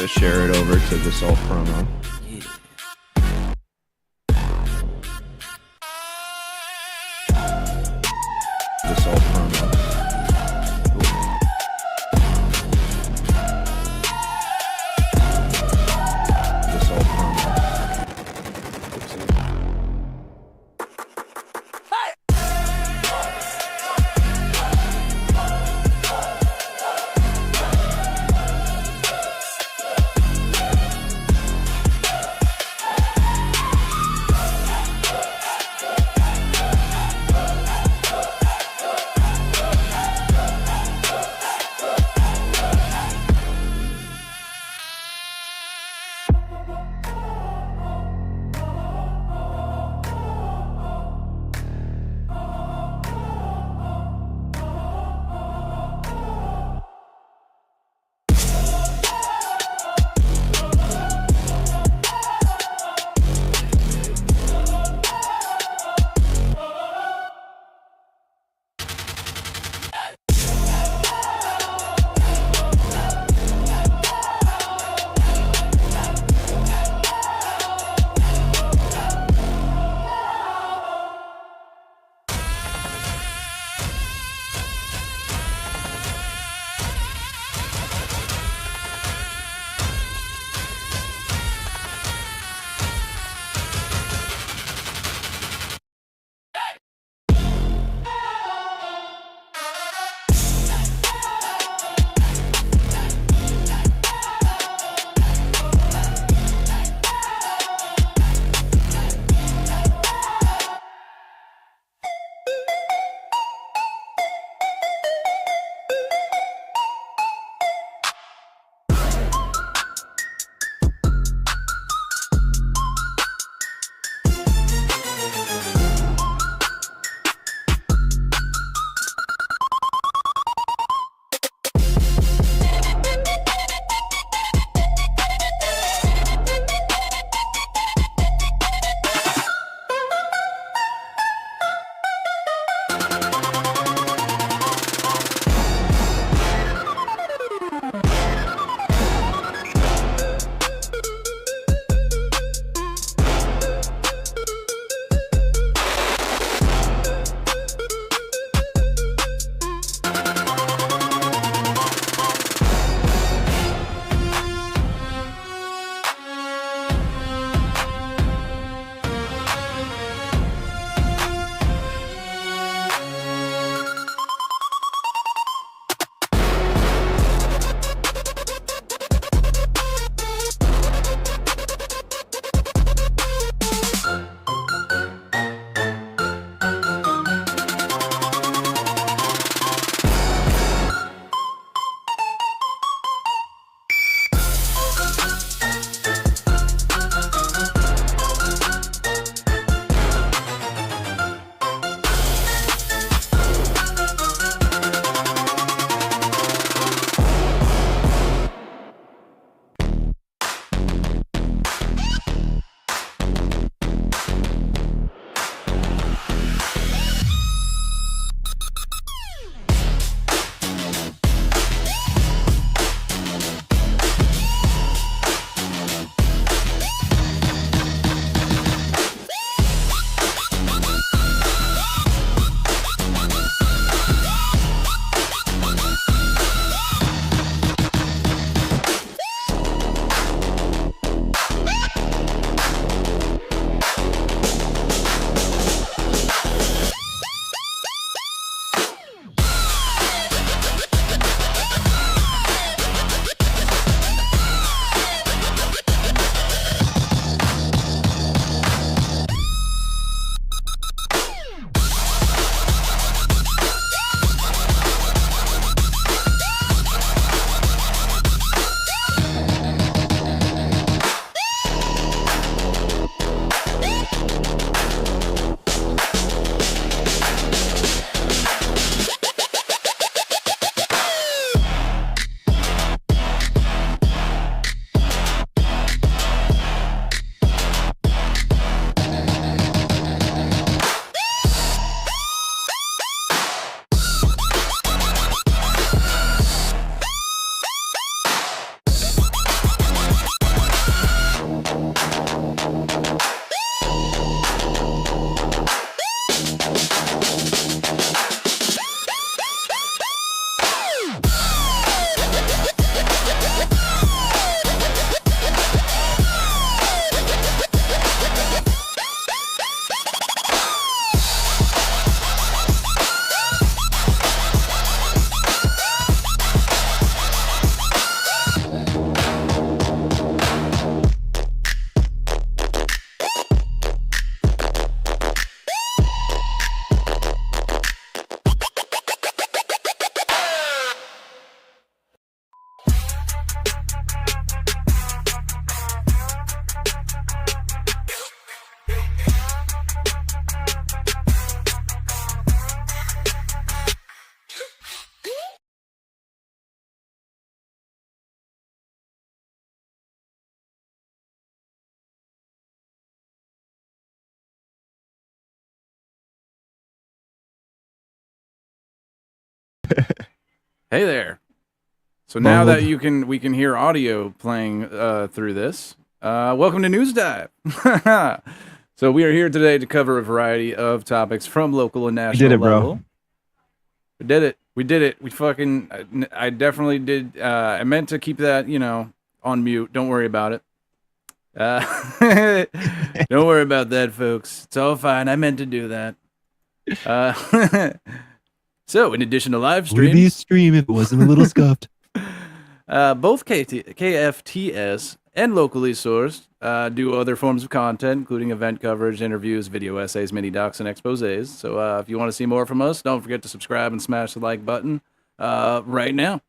to share it over to the self promo. The self promo. The self promo. Hey there. So now that we can hear audio playing through this, welcome to News Dive. So we are here today to cover a variety of topics from local and national level. We did it. We did it. We fucking. I definitely did. I meant to keep that, on mute. Don't worry about it. Don't worry about that, folks. It's all fine. I meant to do that. So, in addition to live streams, would be a stream if it wasn't a little scuffed. Both KFTS and locally sourced do other forms of content, including event coverage, interviews, video essays, mini docs, and exposés. So if you want to see more from us, don't forget to subscribe and smash the like button right now.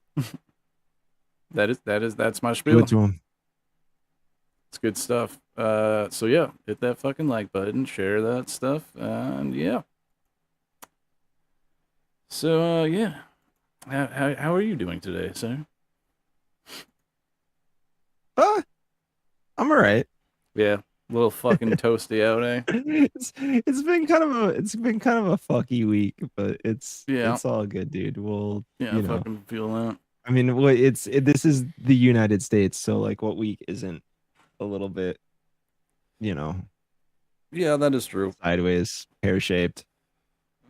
That's my spiel. Do it to him. It's good stuff. So yeah, hit that fucking like button, share that stuff, and yeah. So yeah, how are you doing today, sir? I'm all right. Yeah, a little fucking toasty out, eh? It's been kind of a fucky week, but it's all good, dude. We'll I fucking feel that. I mean, this is the United States, so like, what week isn't a little bit, Yeah, that is true. Sideways, pear-shaped.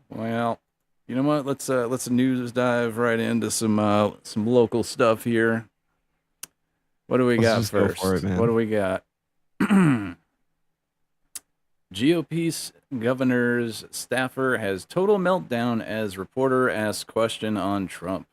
Well, you know what? Let's news dive right into some local stuff here. What do we got first? Go for it, man. What do we got? GOP governor's staffer has total meltdown as reporter asks question on Trump.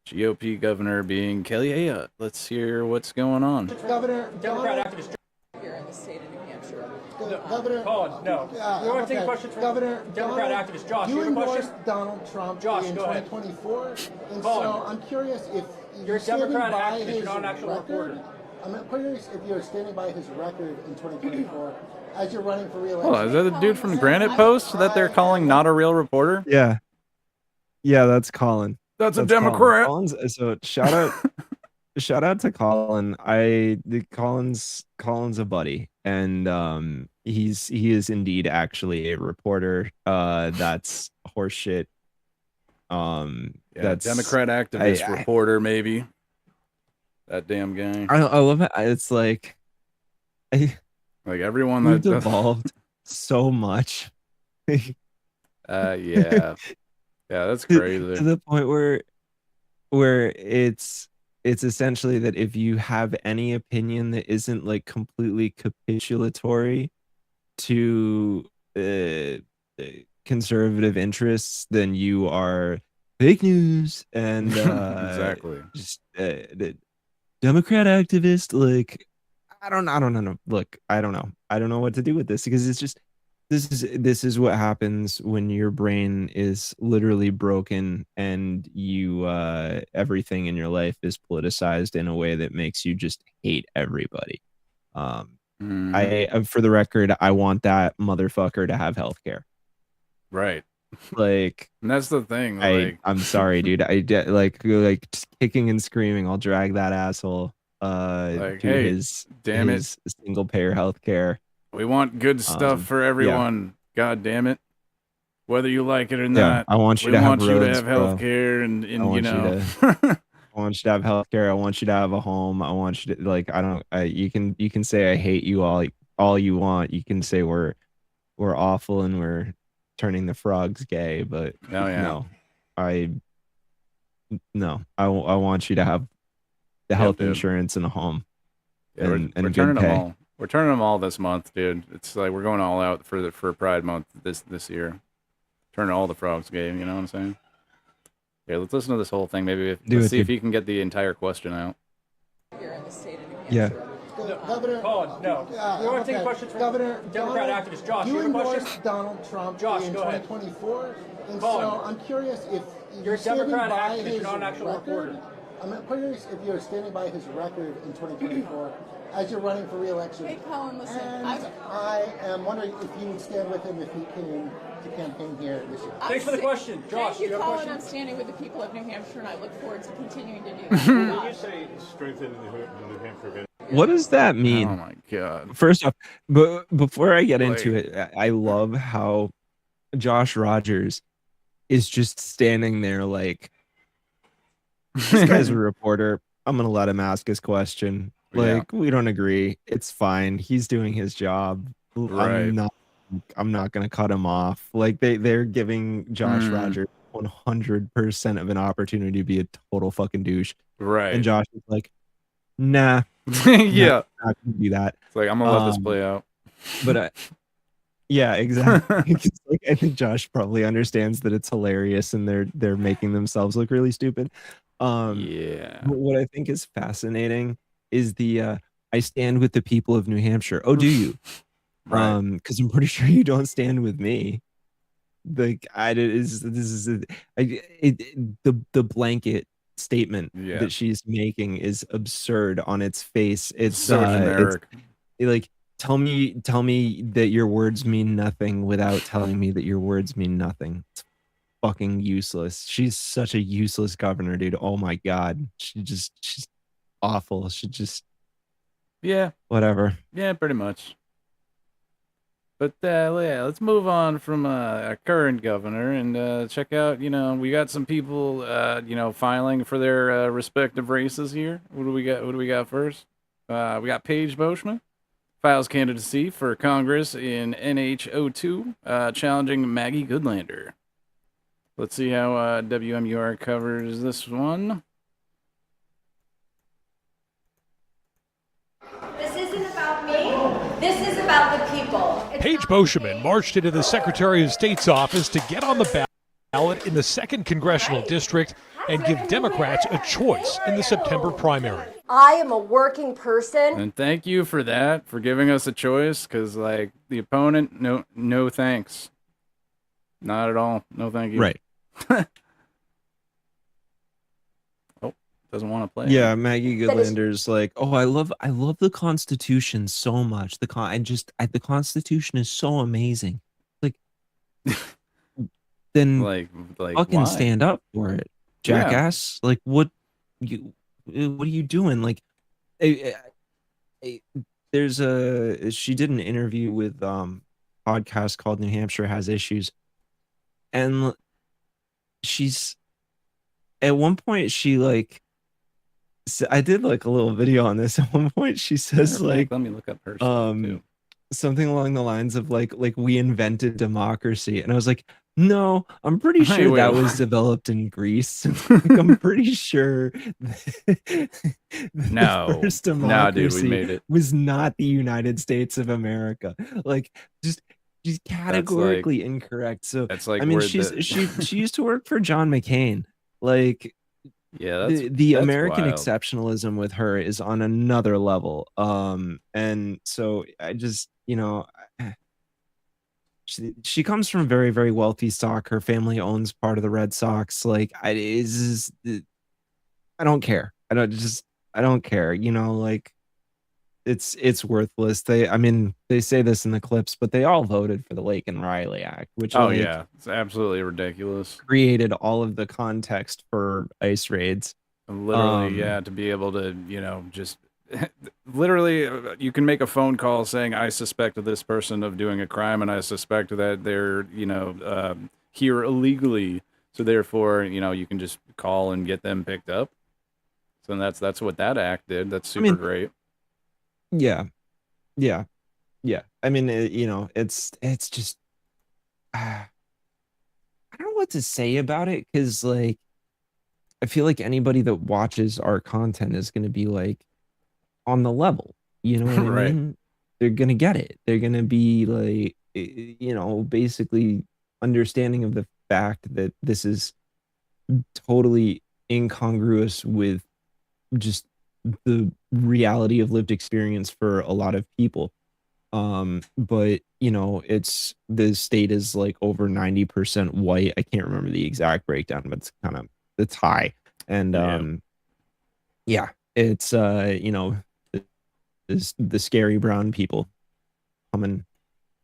GOP governor being Kelly Ayotte. Let's hear what's going on. Governor, Democrat activist here in the state of New Hampshire. Governor, Colin, no. We want to take questions from Governor, Democrat activist Josh. You have a question? Donald Trump Josh, in go ahead. 2024, and Colin, so I'm curious if you're a Democrat activist. You're not an actual reporter. I'm curious if you're standing by his record in 2024 as you're running for re-election. Oh, is that the dude from Granite Post that they're calling not a real reporter? Yeah, that's Colin. That's a Democrat. So shout out to Colin. Colin's a buddy, and he is indeed actually a reporter. That's horseshit. That's Democrat activist reporter, maybe. That damn guy. I love it. It's like everyone that's evolved so much. Yeah, that's crazy. To the point where it's essentially that if you have any opinion that isn't like completely capitulatory to conservative interests, then you are fake news and exactly just Democrat activist. Like, I don't know. Look, I don't know what to do with this, because it's just this is what happens when your brain is literally broken and you everything in your life is politicized in a way that makes you just hate everybody. I for the record, I want that motherfucker to have healthcare. Right. Like, and that's the thing. I'm sorry, dude. I like just kicking and screaming. I'll drag that asshole to his single payer healthcare. We want good stuff for everyone. Yeah. God damn it. Whether you like it or not. I want you to have healthcare and I want you to have healthcare. I want you to have a home. I want you to you can say I hate you all you want. You can say we're awful and we're turning the frogs gay, but I want you to have the health insurance and a home. Yeah, and we're turning them all. We're turning them all this month, dude. It's like we're going all out for Pride Month this year. Turning all the frogs gay, you know what I'm saying? Yeah, let's listen to this whole thing. Maybe let's see if you can get the entire question out. Here in the state of New Hampshire. Governor, Colin, no. We want to take questions from Democrat activist Josh. You have a question? Donald Trump Josh, in go ahead. 2024, and Colin, so I'm curious if you're a Democrat activist. You're not an actual reporter. I'm curious if you're standing by his record in 2024 as you're running for re-election. Hey, Colin, listen. And I am wondering if you would stand with him if he came to campaign here this year. Thanks for the question. Josh, thank you, Colin. Question? I'm standing with the people of New Hampshire, and I look forward to continuing to do that. When you say strengthen the New Hampshire event, what does that mean? Oh my god. First off, but before I get into it, I love how Josh Rogers is just standing there like, this guy's a reporter. I'm gonna let him ask his question. Like, we don't agree. It's fine. He's doing his job. Right. I'm not gonna cut him off. Like they're giving Josh Mm. Rogers 100% of an opportunity to be a total fucking douche. Right. And Josh is like, nah. Yeah. Not gonna do that. It's like, I'm gonna let this play out. But yeah, exactly. Like, I think Josh probably understands that it's hilarious and they're making themselves look really stupid. Yeah. But what I think is fascinating is the I stand with the people of New Hampshire. Oh, do you? Right. Because I'm pretty sure you don't stand with me. Like the blanket statement that she's making is absurd on its face. It's so generic. It's like, tell me that your words mean nothing without telling me that your words mean nothing. It's fucking useless. She's such a useless governor, dude. Oh my god. She's awful. She just whatever. Yeah, pretty much. But yeah, let's move on from our current governor and check out, we got some people, filing for their respective races here. What do we got? What do we got first? We got Paige Boschman, files candidacy for Congress in NH02, challenging Maggie Goodlander. Let's see how WMUR covers this one. This isn't about me. This is about the people. Paige Boschman marched into the Secretary of State's office to get on the ballot in the 2nd Congressional District and give Democrats a choice in the September primary. I am a working person. And thank you for that, for giving us a choice, because, like, the opponent, no thanks. Not at all. No thank you. Right. Oh, doesn't want to play. Yeah, Maggie Goodlander's like, oh, I love the Constitution so much. The Constitution is so amazing. Like, then like fucking why? stand up for it, jackass. Like, what are you doing? Like, there's she did an interview with podcast called New Hampshire Has Issues, and she's at one point she like, I did like a little video on this. At one point she says like, let me look up her stuff too. Something along the lines of like we invented democracy, and I was like, no, I'm pretty sure that was developed in Greece. Like, I'm pretty sure the first democracy dude, we made it. was not the United States of America. Like, just she's categorically incorrect. So that's like, I mean, she used to work for John McCain. Like, yeah, the that's American wild. exceptionalism with her is on another level. And so I just, she comes from very, very wealthy stock. Her family owns part of the Red Sox. Like, I don't care. I don't care. Like, it's worthless. They say this in the clips, but they all voted for the Lake and Riley Act, which it's absolutely ridiculous. Created all of the context for ICE raids. Literally, to be able to, just literally, you can make a phone call saying, I suspect this person of doing a crime, and I suspect that they're, here illegally. So therefore, you can just call and get them picked up. So that's what that act did. That's super great. Yeah. I mean, it's just, I don't know what to say about it, because like, I feel like anybody that watches our content is going to be like on the level, you know what I mean? They're going to get it. They're going to be like, basically understanding of the fact that this is totally incongruous with just the reality of lived experience for a lot of people. But it's, the state is like over 90% white. I can't remember the exact breakdown, but it's high. And it's the scary brown people coming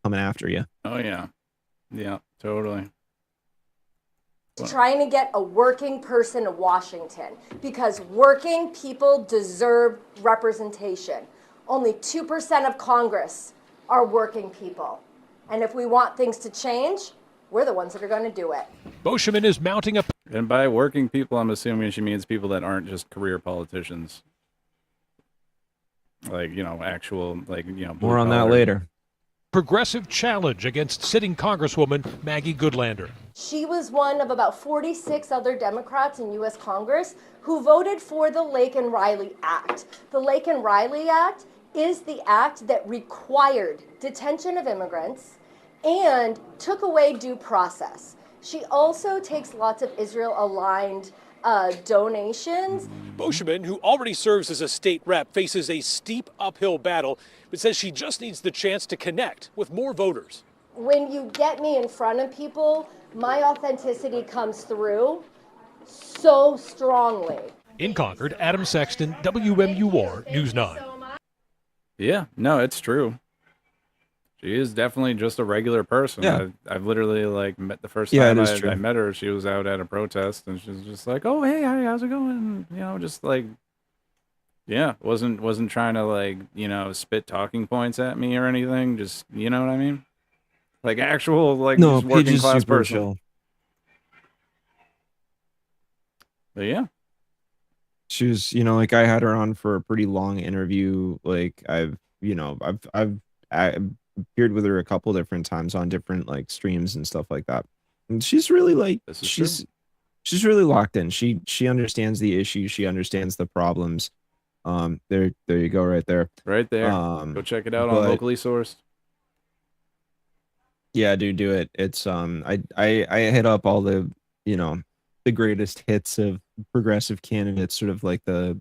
after you. Oh yeah, totally. Trying to get a working person to Washington, because working people deserve representation. Only 2% of Congress are working people. And if we want things to change, we're the ones that are going to do it. Boschman is mounting a And by working people, I'm assuming she means people that aren't just career politicians. Like, you know, actual, like, you know, More on that blue-collar. later. progressive challenge against sitting Congresswoman Maggie Goodlander. She was one of about 46 other Democrats in U.S. Congress who voted for the Lake and Riley Act. The Lake and Riley Act is the act that required detention of immigrants and took away due process. She also takes lots of Israel-aligned donations. Boschman, who already serves as a state rep, faces a steep uphill battle, but says she just needs the chance to connect with more voters. When you get me in front of people, my authenticity comes through so strongly. In Concord, Adam Sexton, WMUR News 9. Yeah, no, it's true. She is definitely just a regular person. Yeah. I've literally like met the first Yeah, time it is true. I met her. She was out at a protest, and she was just like, "Oh, hey, hi, how's it going?" You know, just like, yeah, wasn't trying to like, you know, spit talking points at me or anything. Just, you know what I mean? Like actual like No, just working Paige is class super person. chill. But yeah, She was, you know, like I had her on for a pretty long interview. Like I've appeared with her a couple different times on different like streams and stuff like that. And she's really like This is true. she's really locked in. She understands the issue. She understands the problems. There you go, right there. right there. Go check it out on but- Locally Sourced. Yeah, dude, do it. It's I hit up all the, you know, the greatest hits of progressive candidates, sort of like the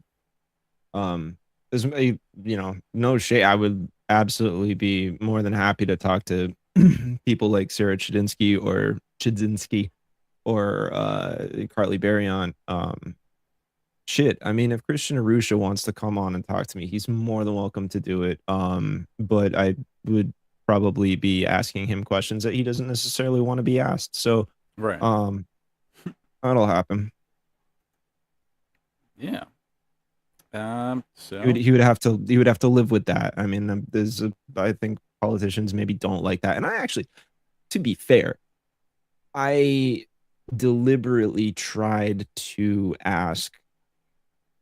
there's a, you know, no shade. I would absolutely be more than happy to talk to people like Sarah Chudzinski or Carly Berryon. Shit, I mean, if Christian Arusha wants to come on and talk to me, he's more than welcome to do it. But I would probably be asking him questions that he doesn't necessarily want to be asked. So Right. that'll happen. Yeah. So He would have to live with that. I mean, I think politicians maybe don't like that. And I actually, to be fair, I deliberately tried to ask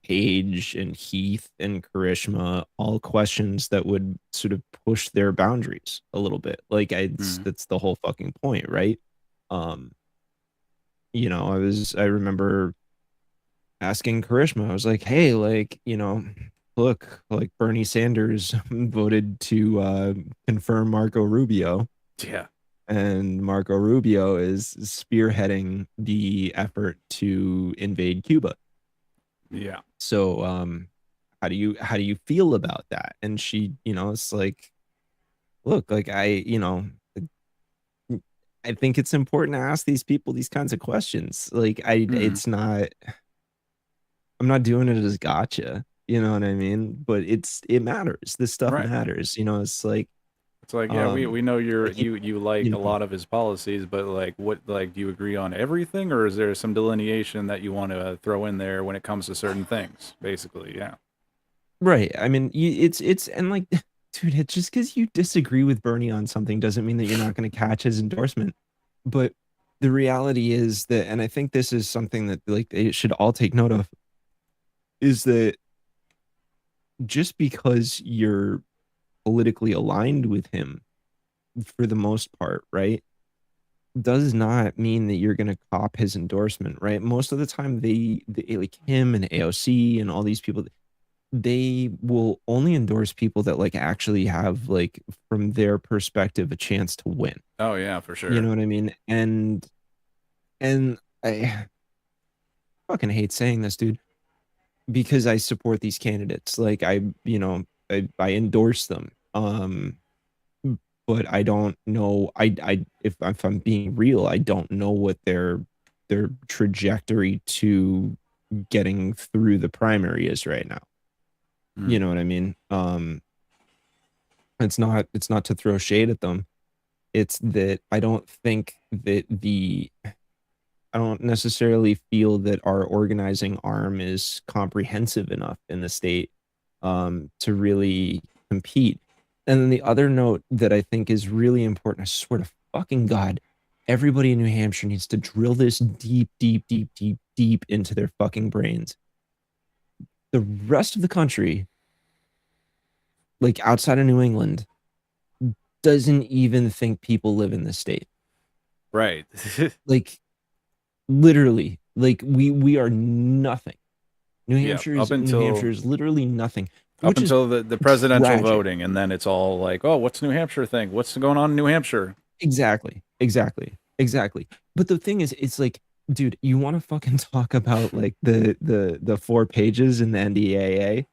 Paige and Heath and Karishma all questions that would sort of push their boundaries a little bit. Like that's the whole fucking point, right? You know, I remember asking Karishma, I was like, hey, like, you know, look, like Bernie Sanders voted to confirm Marco Rubio, yeah. and Marco Rubio is spearheading the effort to invade Cuba. Yeah. So how do you feel about that? And she, you know, it's like, look, like I think it's important to ask these people these kinds of questions. Like it's not, I'm not doing it as gotcha, you know what I mean? But it matters. This stuff Right. matters. You know, it's like Yeah, we know like you like you a know. lot of his policies, but like what, like, do you agree on everything, or is there some delineation that you want to throw in there when it comes to certain things? Basically, yeah. right. I mean, it's and like, dude, it's just because you disagree with Bernie on something doesn't mean that you're not going to catch his endorsement. But the reality is that, and I think this is something that like they should all take note of, is that just because you're politically aligned with him for the most part, right, does not mean that you're going to cop his endorsement, right? Most of the time they like him and AOC and all these people, they will only endorse people that like actually have, like, from their perspective, a chance to win. Oh yeah, for sure. You know what I mean? And I fucking hate saying this, dude, because I support these candidates. Like I endorse them. But I don't know. If I'm being real, I don't know what their trajectory to getting through the primary is right now. You know what I mean? It's not to throw shade at them. It's that I don't necessarily feel that our organizing arm is comprehensive enough in the state to really compete. And then the other note that I think is really important, I swear to fucking God, everybody in New Hampshire needs to drill this deep, deep, deep, deep, deep into their fucking brains. The rest of the country, like outside of New England, doesn't even think people live in this state. Right. Like literally, like we are nothing. New Hampshire up is literally nothing. up Which is until the presidential tragic. voting, and then it's all like, oh, what's New Hampshire think? What's going on in New Hampshire? Exactly. But the thing is, it's like, dude, you want to fucking talk about like the 4 pages in the NDAA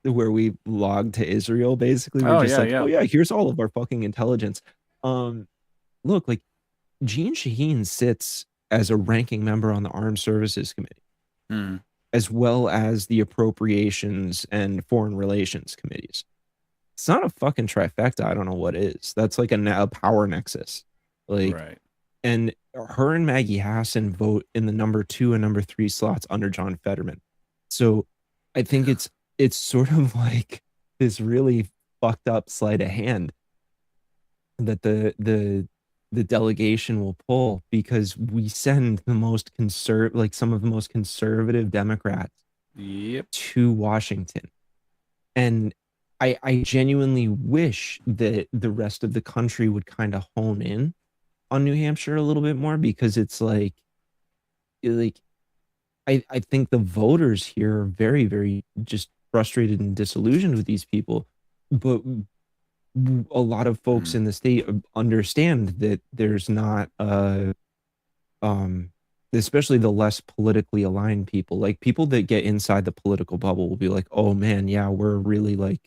where we logged to Israel, basically. We're Oh, just yeah, like, yeah. oh yeah, here's all of our fucking intelligence. Look, like Gene Shaheen sits as a ranking member on the Armed Services Committee, Hmm. as well as the Appropriations and Foreign Relations Committees. It's not a fucking trifecta. I don't know what is. That's like a power nexus. Like, Right. and her and Maggie Hassan vote in the number 2 and number 3 slots under John Fetterman. So I think it's sort of like this really fucked up sleight of hand that the delegation will pull, because we send the most like some of the most conservative Democrats Yep. to Washington. And I genuinely wish that the rest of the country would kind of hone in on New Hampshire a little bit more, because it's like I think the voters here are very, very just frustrated and disillusioned with these people. But a lot of folks in the state understand that there's not especially the less politically aligned people, like people that get inside the political bubble will be like, oh man, yeah, we're really like,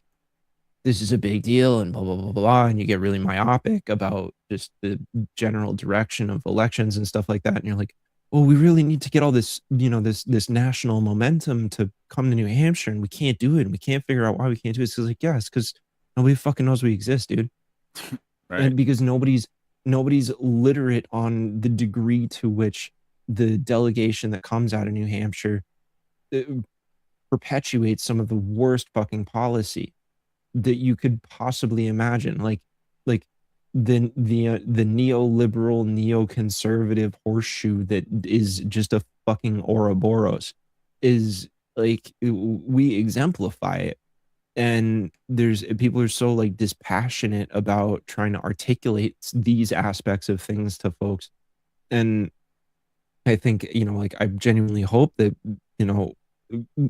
this is a big deal and blah, blah, blah, blah. And you get really myopic about just the general direction of elections and stuff like that. And you're like, oh, we really need to get all this, this national momentum to come to New Hampshire, and we can't do it. And we can't figure out why we can't do it. So it's like, yeah, it's because nobody fucking knows we exist, dude. Right. And because nobody's literate on the degree to which the delegation that comes out of New Hampshire perpetuates some of the worst fucking policy that you could possibly imagine, like the neoliberal, neoconservative horseshoe that is just a fucking Ouroboros, is like, we exemplify it. And there's people are so like dispassionate about trying to articulate these aspects of things to folks. And I think, like, I genuinely hope that,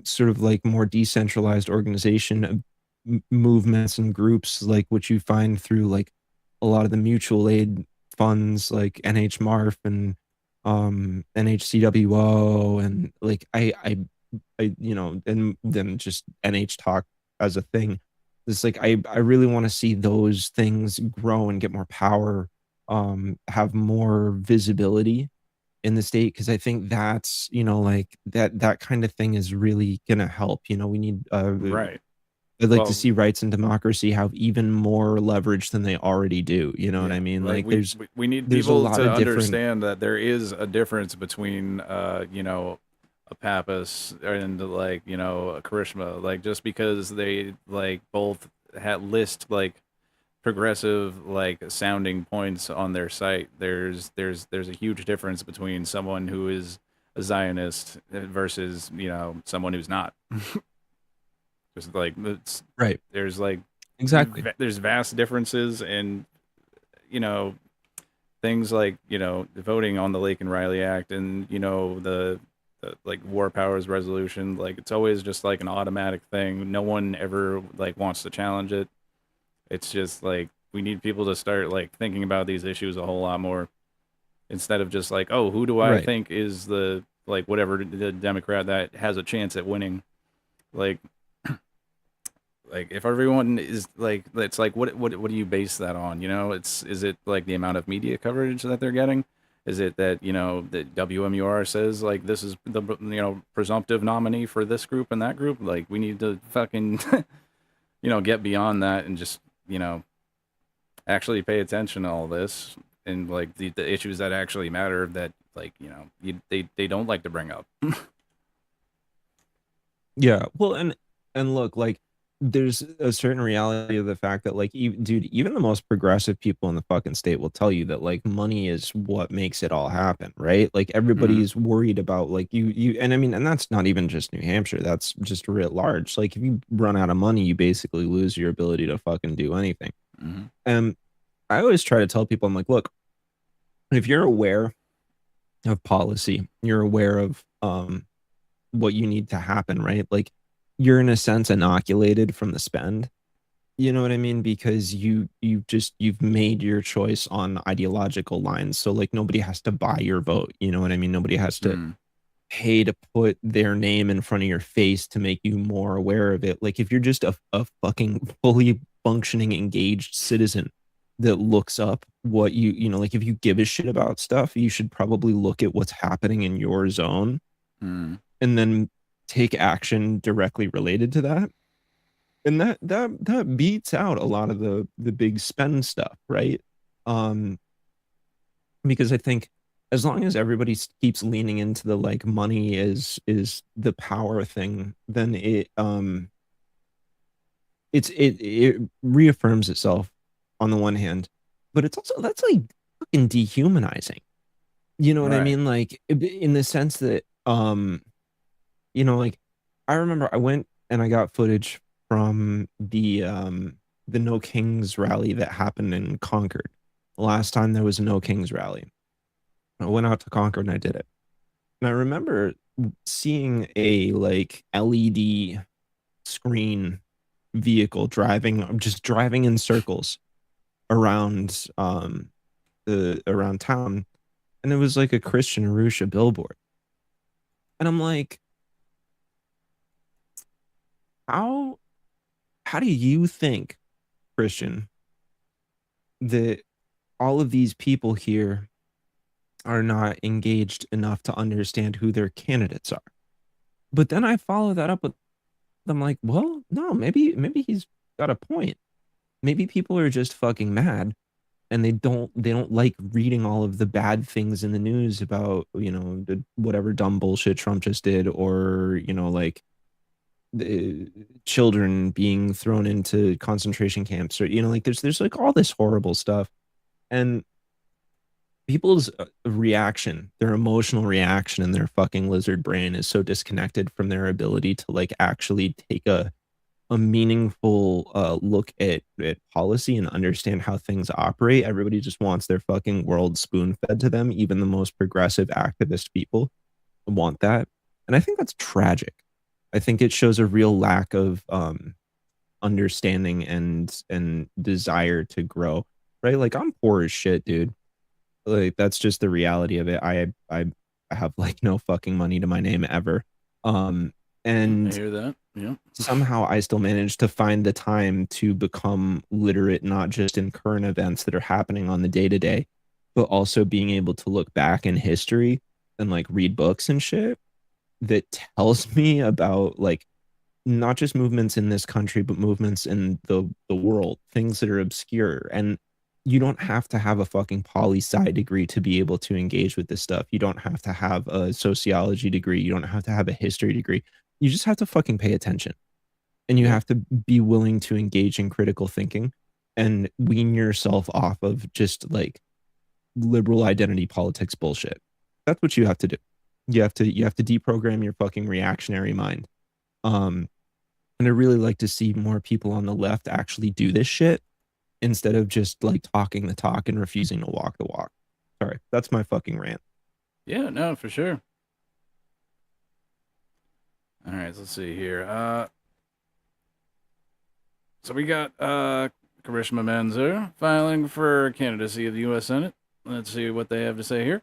sort of like more decentralized organization movements and groups, like what you find through like a lot of the mutual aid funds like NHMARF and NHCWO, and like I and then just NH Talk as a thing. It's like I really want to see those things grow and get more power, have more visibility in the state, because I think that's, like that kind of thing is really gonna help. We need Right. I'd like Well, to see rights and democracy have even more leverage than they already do. You know what I mean? Like we need there's a people lot to of different. understand that there is a difference between a Pappas and like a Karishma. Like, just because they like both list like progressive like sounding points on their site, there's a huge difference between someone who is a Zionist versus someone who's not. Just like it's Right. There's like Exactly. there's vast differences in things like voting on the Lake and Riley Act, and the like War Powers Resolution. Like, it's always just like an automatic thing. No one ever like wants to challenge it. It's just like we need people to start like thinking about these issues a whole lot more, instead of just like, oh, who do I Right. think is the like whatever the Democrat that has a chance at winning. Like if everyone is like, it's like what do you base that on? Is it like the amount of media coverage that they're getting? Is it that that WMUR says like this is the presumptive nominee for this group and that group? Like, we need to fucking get beyond that and just actually pay attention to all this, and like the issues that actually matter, that like they don't like to bring up. Yeah. Well, and look, like there's a certain reality of the fact that like dude, even the most progressive people in the fucking state will tell you that like money is what makes it all happen, right? Like everybody's worried about like you and I mean, and that's not even just New Hampshire, that's just writ large. Like if you run out of money, you basically lose your ability to fucking do anything. And I always try to tell people, I'm like, look, if you're aware of policy, you're aware of what you need to happen, right? Like you're in a sense inoculated from the spend. You know what I mean? Because you've made your choice on ideological lines. So like nobody has to buy your vote. You know what I mean? Nobody has to pay to put their name in front of your face to make you more aware of it. Like if you're just a fucking fully functioning, engaged citizen that looks up what you know, like if you give a shit about stuff, you should probably look at what's happening in your zone and then take action directly related to that. And that beats out a lot of the big spend stuff, right? Because I think as long as everybody keeps leaning into the like money is the power thing, then it reaffirms itself on the one hand, but it's also that's like fucking dehumanizing. You know what I mean? Like in the sense that you know, like I remember I went and I got footage from the No Kings rally that happened in Concord. The last time there was a No Kings rally. I went out to Concord and I did it. And I remember seeing a like LED screen vehicle just driving in circles around around town, and it was like a Christian Arusha billboard. And I'm like, how do you think, Christian, that all of these people here are not engaged enough to understand who their candidates are? But then I follow that up with, I'm like, well, no, maybe he's got a point. Maybe people are just fucking mad and they don't like reading all of the bad things in the news about, you know, whatever dumb bullshit Trump just did, or, you know, like the children being thrown into concentration camps, or, you know, like there's like all this horrible stuff. And people's reaction, their emotional reaction in their fucking lizard brain is so disconnected from their ability to like actually take a meaningful look at policy and understand how things operate. Everybody just wants their fucking world spoon fed to them. Even the most progressive activist people want that. And I think that's tragic. I think it shows a real lack of understanding and desire to grow, right? Like I'm poor as shit, dude. Like that's just the reality of it. I have like no fucking money to my name ever. And I hear that. Yeah. Somehow I still managed to find the time to become literate, not just in current events that are happening on the day to day, but also being able to look back in history and like read books and shit that tells me about like not just movements in this country, but movements in the world, things that are obscure. And you don't have to have a fucking poli-sci degree to be able to engage with this stuff. You don't have to have a sociology degree. You don't have to have a history degree. You just have to fucking pay attention, and you have to be willing to engage in critical thinking and wean yourself off of just like liberal identity politics bullshit. That's what you have to do. You have to deprogram your fucking reactionary mind. And I really like to see more people on the left actually do this shit instead of just like talking the talk and refusing to walk the walk. Sorry, that's my fucking rant. Yeah, no, for sure. All right, let's see here. So we got Karishma Manzoor filing for candidacy of the U.S. Senate. Let's see what they have to say here.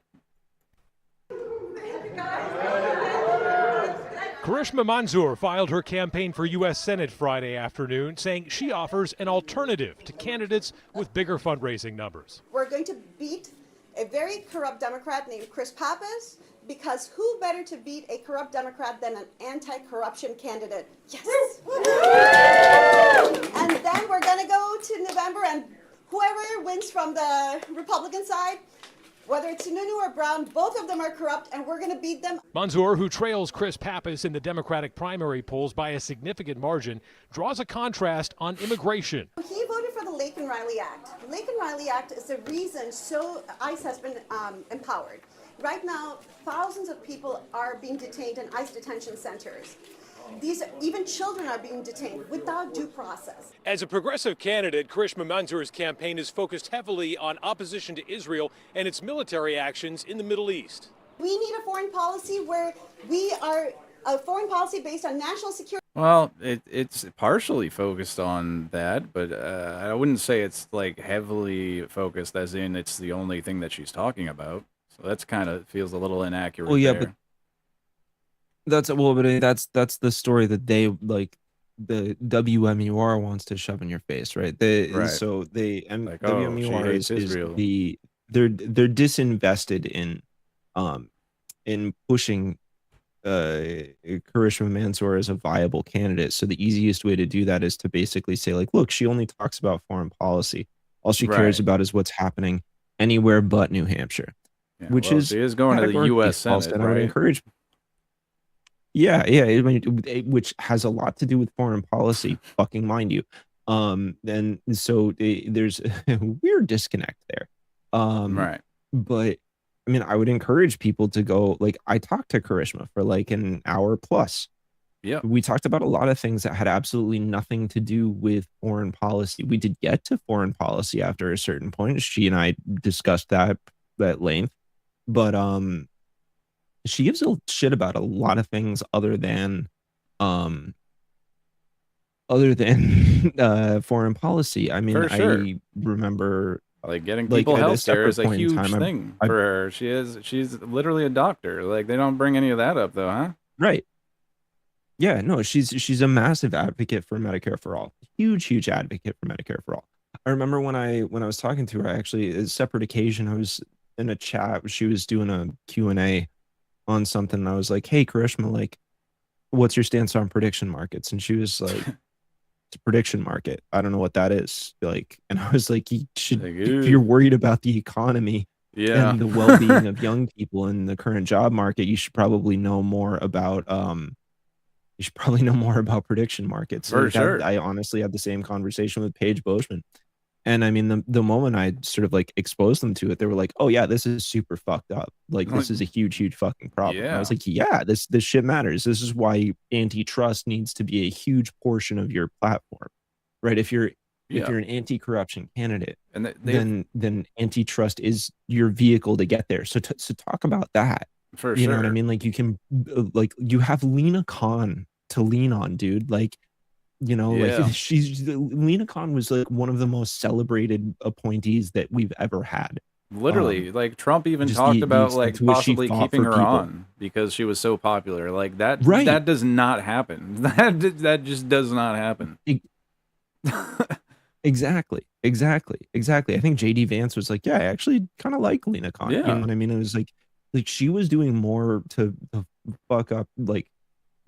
Karishma Manzoor filed her campaign for U.S. Senate Friday afternoon, saying she offers an alternative to candidates with bigger fundraising numbers. We're going to beat a very corrupt Democrat named Chris Pappas, because who better to beat a corrupt Democrat than an anti-corruption candidate? Yes! And then we're going to go to November, and whoever wins from the Republican side, Whether it's Sununu or Brown, both of them are corrupt, and we're going to beat them. Mansour, who trails Chris Pappas in the Democratic primary polls by a significant margin, draws a contrast on immigration. He voted for the Lake and Riley Act. Lake and Riley Act is the reason ICE has been empowered. Right now, thousands of people are being detained in ICE detention centers. Even children are being detained without due process. As a progressive candidate, Karishma Mansour's campaign is focused heavily on opposition to Israel and its military actions in the Middle East. We need a foreign policy where we are a foreign policy based on national security. Well, it's partially focused on that, but I wouldn't say it's like heavily focused, as in it's the only thing that she's talking about. So that's kind of feels a little inaccurate. Well, yeah, there. but that's the story that they like. The WMUR wants to shove in your face, right? Right. So they and Like, oh, she WMUR hates is Israel. they're disinvested in pushing Karishma Mansour as a viable candidate. So the easiest way to do that is to basically say, like, look, she only talks about foreign policy. All she cares Right. about is what's happening anywhere but New Hampshire, Yeah, which well, is she is going to the categorically U.S. false, Senate, and I would right? encourage. Yeah, I mean, which has a lot to do with foreign policy, fucking mind you. And so there's a weird disconnect there. Right. But I mean, I would encourage people to go. Like, I talked to Karishma for like an hour plus. Yeah. We talked about a lot of things that had absolutely nothing to do with foreign policy. We did get to foreign policy after a certain point. She and I discussed that at length, but she gives a shit about a lot of things other than foreign policy. I mean, For sure. I remember Like getting like, people at a health care is a separate point in huge time, thing I- for her. She's literally a doctor. Like they don't bring any of that up though, huh? right. Yeah, no, she's a massive advocate for Medicare for all. Huge advocate for Medicare for all. I remember when I was talking to her, actually, a separate occasion, I was in a chat. She was doing a Q&A on something, and I was like, "Hey, Karishma, like, what's your stance on prediction markets?" And she was like, "It's a prediction market. I don't know what that is." Like, and I was like, "You should, Like, if you're worried about the economy Yeah. and the well-being of young people in the current job market, you should probably know more about prediction markets." For Like, sure. I honestly had the same conversation with Paige Boschman. And I mean, the moment I sort of like exposed them to it, they were like, "Oh yeah, this is super fucked up. Like, this is a huge fucking problem." And I was like, "Yeah, this shit matters. This is why antitrust needs to be a huge portion of your platform, right? If you're an anti-corruption candidate, and then antitrust is your vehicle to get there. So talk about that. For You know what I sure. mean? Like, you can like, you have Lena Khan to lean on, dude. Like, you know, Yeah. like Lena Khan was like one of the most celebrated appointees that we've ever had. Literally, like Trump even just talked the about extent like to which she possibly fought keeping for her people. on because she was so popular. Like that, Right. that does not happen. That just does not happen. Exactly. I think JD Vance was like, "Yeah, I actually kind of like Lena Khan." You Yeah. know what I mean? It was like she was doing more to fuck up like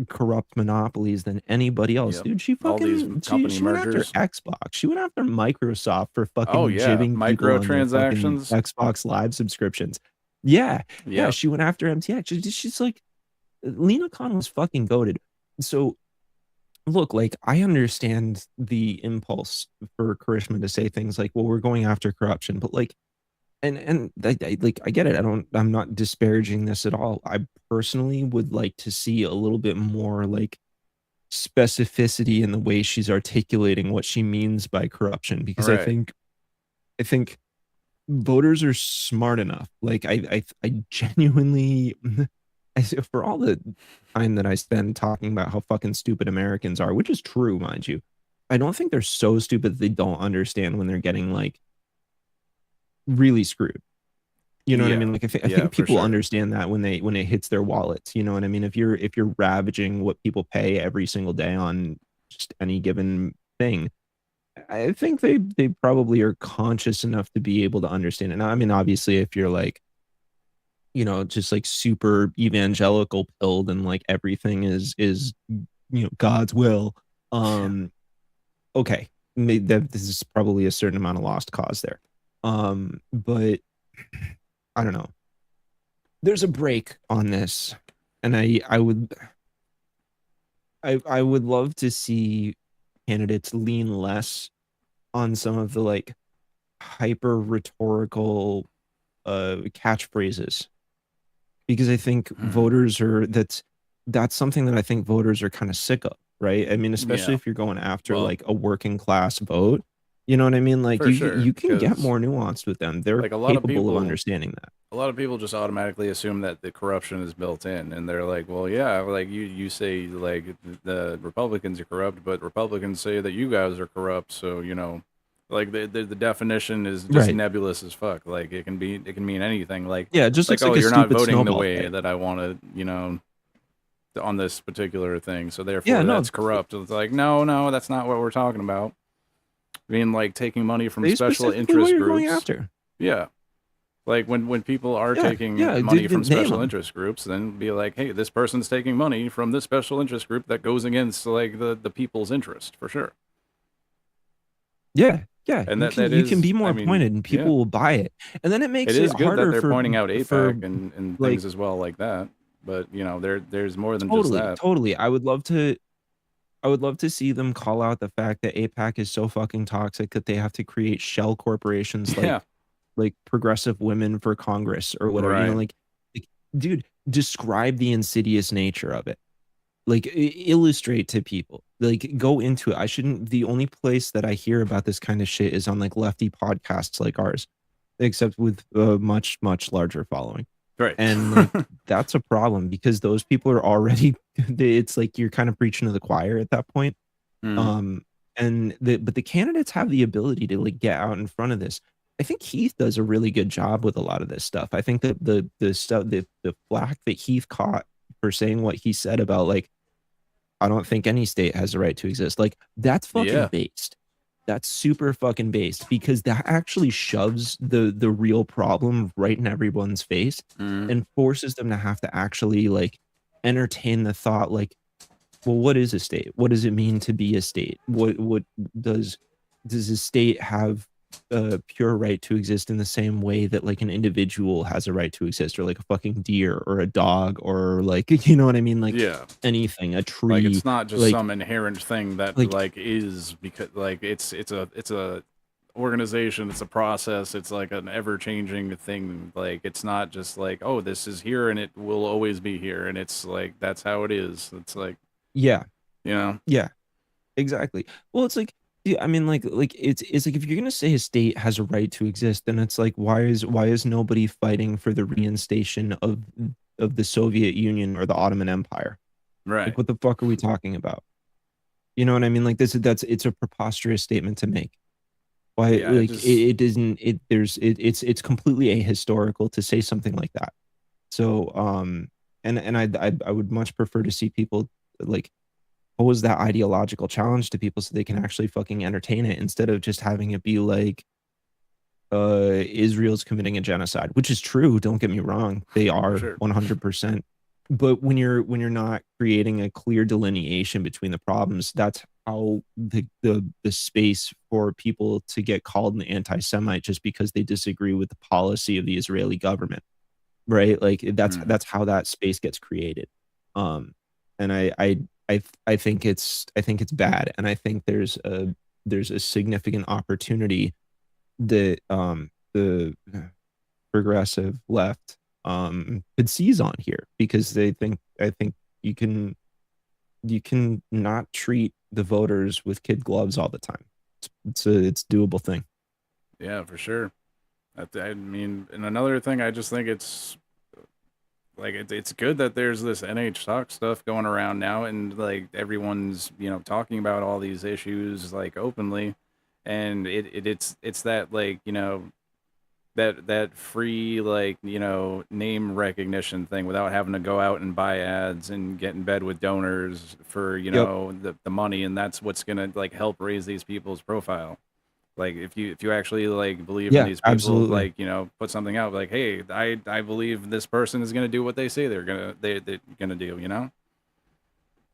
corrupt monopolies than anybody else. Yep. Dude, she All these fucking company she went after mergers. Xbox. She went after Microsoft for fucking Oh, yeah. jibbing people on their fucking Microtransactions. Xbox Live subscriptions. Yeah. Yep. She went after MTX. She's like, Lena Khan was fucking goated. So look, like, I understand the impulse for Karishma to say things like, "Well, we're going after corruption," but like, and I get it. I'm not disparaging this at all. I personally would like to see a little bit more like specificity in the way she's articulating what she means by corruption, because Right. I think voters are smart enough. Like, I genuinely, for all the time that I spend talking about how fucking stupid Americans are, which is true, mind you, I don't think they're so stupid that they don't understand when they're getting like really screwed. You know what I Yeah. mean? Like, I Yeah, think for people sure. understand that when it hits their wallets. You know what I mean? If you're ravaging what people pay every single day on just any given thing, I think they probably are conscious enough to be able to understand it. Now, I mean, obviously, if you're like, you know, just like super evangelical pilled and like everything is God's will, okay, this is probably a certain amount of lost cause there. But I don't know. There's a break on this, and I would love to see candidates lean less on some of the like hyper rhetorical catchphrases, because I think voters are that's something that I think voters are kind of sick of, right? I mean, especially Yeah. if you're going after Well, like a working class vote, you know what I mean? Like for sure, you can get because more nuanced with them. They're like a lot of capable of people, understanding that. a lot of people just automatically assume that the corruption is built in, and they're like, well, yeah, like you say like the Republicans are corrupt, but Republicans say that you guys are corrupt, so you know, like the definition is just Right. nebulous as fuck. Like it can mean anything. Like Yeah, it just like looks like oh, a you're not stupid voting the snowball way fight. that I want to, you know, on this particular thing, so Yeah, therefore no, that's corrupt. It's like no, that's not what we're talking about. I mean, like taking money from say special specifically what interest you're going groups. after. Yeah. Like when people are Yeah, taking money from name special them. interest groups, then be like, hey, this person's taking money from this special interest group that goes against like the people's interest for sure. Yeah, And that you can is, be more I mean, pointed, and yeah, people will buy it, and then it it makes it is good that harder they're pointing out for APAC and like things as well like that. But you know, there's more than just that. totally. I would love to see them call out the fact that APAC is so fucking toxic that they have to create shell corporations Yeah, like Progressive Women for Congress or whatever. You know, right. like dude, describe the insidious nature of it. Like illustrate to people. Like go into it. I shouldn't. The only place that I hear about this kind of shit is on like lefty podcasts like ours, except with a much larger following. Right. And like that's a problem because those people are already it's like you're kind of preaching to the choir at that point. Mhm. And but the candidates have the ability to like get out in front of this. I think Heath does a really good job with a lot of this stuff. I think that the stuff the flack that Heath caught for saying what he said about like I don't think any state has a right to exist. Like that's fucking Yeah. based. That's super fucking based because that actually shoves the real problem right in everyone's face Mhm. and forces them to have to actually like entertain the thought like, well, what is a state? What does it mean to be a state? What does a state have a pure right to exist in the same way that like an individual has a right to exist, or like a fucking deer or a dog or like you know what I mean? Like Yeah. anything, a Like tree, it's not just like some inherent thing that like like is because like it's a organization, it's a process, it's like an ever changing thing. Like it's not just like, oh, this is here and it will always be here and it's like that's how it is. It's like, yeah, you know. yeah, exactly. Well, it's like yeah, I mean like it's like if you're gonna say a state has a right to exist, then it's like why is nobody fighting for the reinstation of the Soviet Union or the Ottoman Empire? Like Right. what the fuck are we talking about? You know what I mean? Like that's it's a preposterous statement to make. Why Yeah, it like just it isn't it there's it's completely ahistorical to say something like that. So and I would much prefer to see people like pose that ideological challenge to people so they can actually fucking entertain it instead of just having it be like Israel's committing a genocide, which is true, don't get me wrong. They for are sure. 100%. But when you're not creating a clear delineation between the problems, that's how the space for people to get called an anti-Semite just because they disagree with the policy of the Israeli government, right? Like Mhm. that's how that space gets created. And I think it's bad, and I think there's a significant opportunity that the progressive left could seize on here because I think you can not treat the voters with kid gloves all the time. It's doable thing. Yeah, for sure. I mean, and another thing, I just think it's like it's good that there's this NH talk stuff going around now, and like everyone's you know talking about all these issues like openly, and it's that like you know that free like you know name recognition thing without having to go out and buy ads and get in bed with donors for you Yep. know the money, and that's what's gonna like help raise these people's profile. Like if you actually like believe in Yeah, these people, absolutely. like you know, put something out like, hey, I believe this person is gonna do what they say they're gonna do. You know,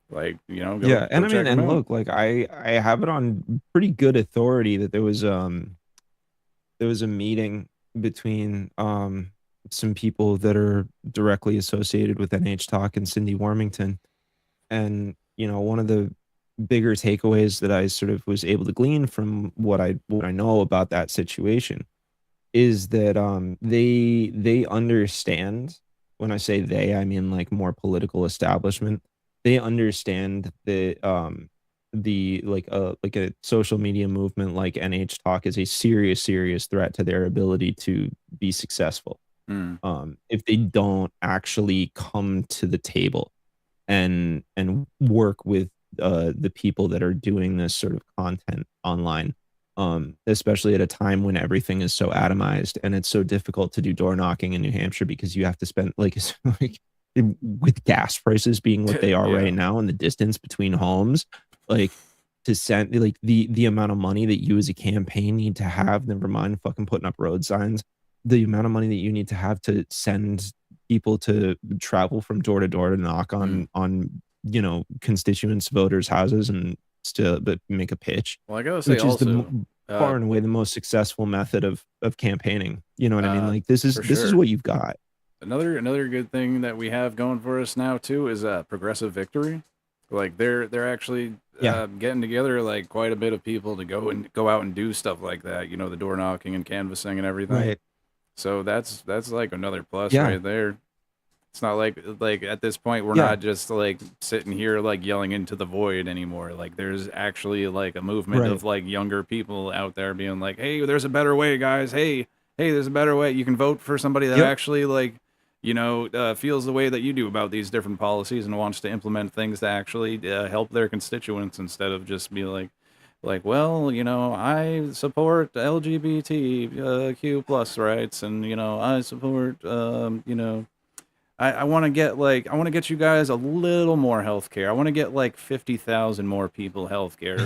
like you know, Yeah, go and I mean, check them and out. look, like I have it on pretty good authority that there was a meeting between some people that are directly associated with NH Talk and Cindy Warmington. And, one of the bigger takeaways that I sort of was able to glean from what I know about that situation is that they understand. When I say they, I mean like more political establishment. They understand the like a social media movement like NH Talk is a serious threat to their ability to be successful. If they don't actually come to the table and work with the people that are doing this sort of content online, especially at a time when everything is so atomized and it's so difficult to do door knocking in New Hampshire because you have to spend like with gas prices being what they are Yeah. right now and the distance between homes, like to send like the amount of money that you as a campaign need to have, never mind fucking putting up road signs, the amount of money that you need to have to send people to travel from door to door to knock on constituents voters houses and still but make a pitch, Well, I gotta say which is also, far and away the most successful method of campaigning. You know what I mean? Like this is for this is sure. what you've got. Another good thing that we have going for us now too is progressive victory. Like they're actually Yeah. getting together like quite a bit of people to go out and do stuff like that. The door knocking and canvassing and everything. Right. So that's like another plus Yeah. right there. It's not like at this point we're Yeah. not just like sitting here like yelling into the void anymore. Like there's actually like a movement Right. of like younger people out there being like, "Hey, there's a better way, guys. Hey, there's a better way. You can vote for somebody that Yep. actually like feels the way that you do about these different policies and wants to implement things that actually help their constituents instead of just be like, well, I support LGBTQ plus rights, and I support, I want to get you guys a little more health care. I want to get like 50,000 more people health care.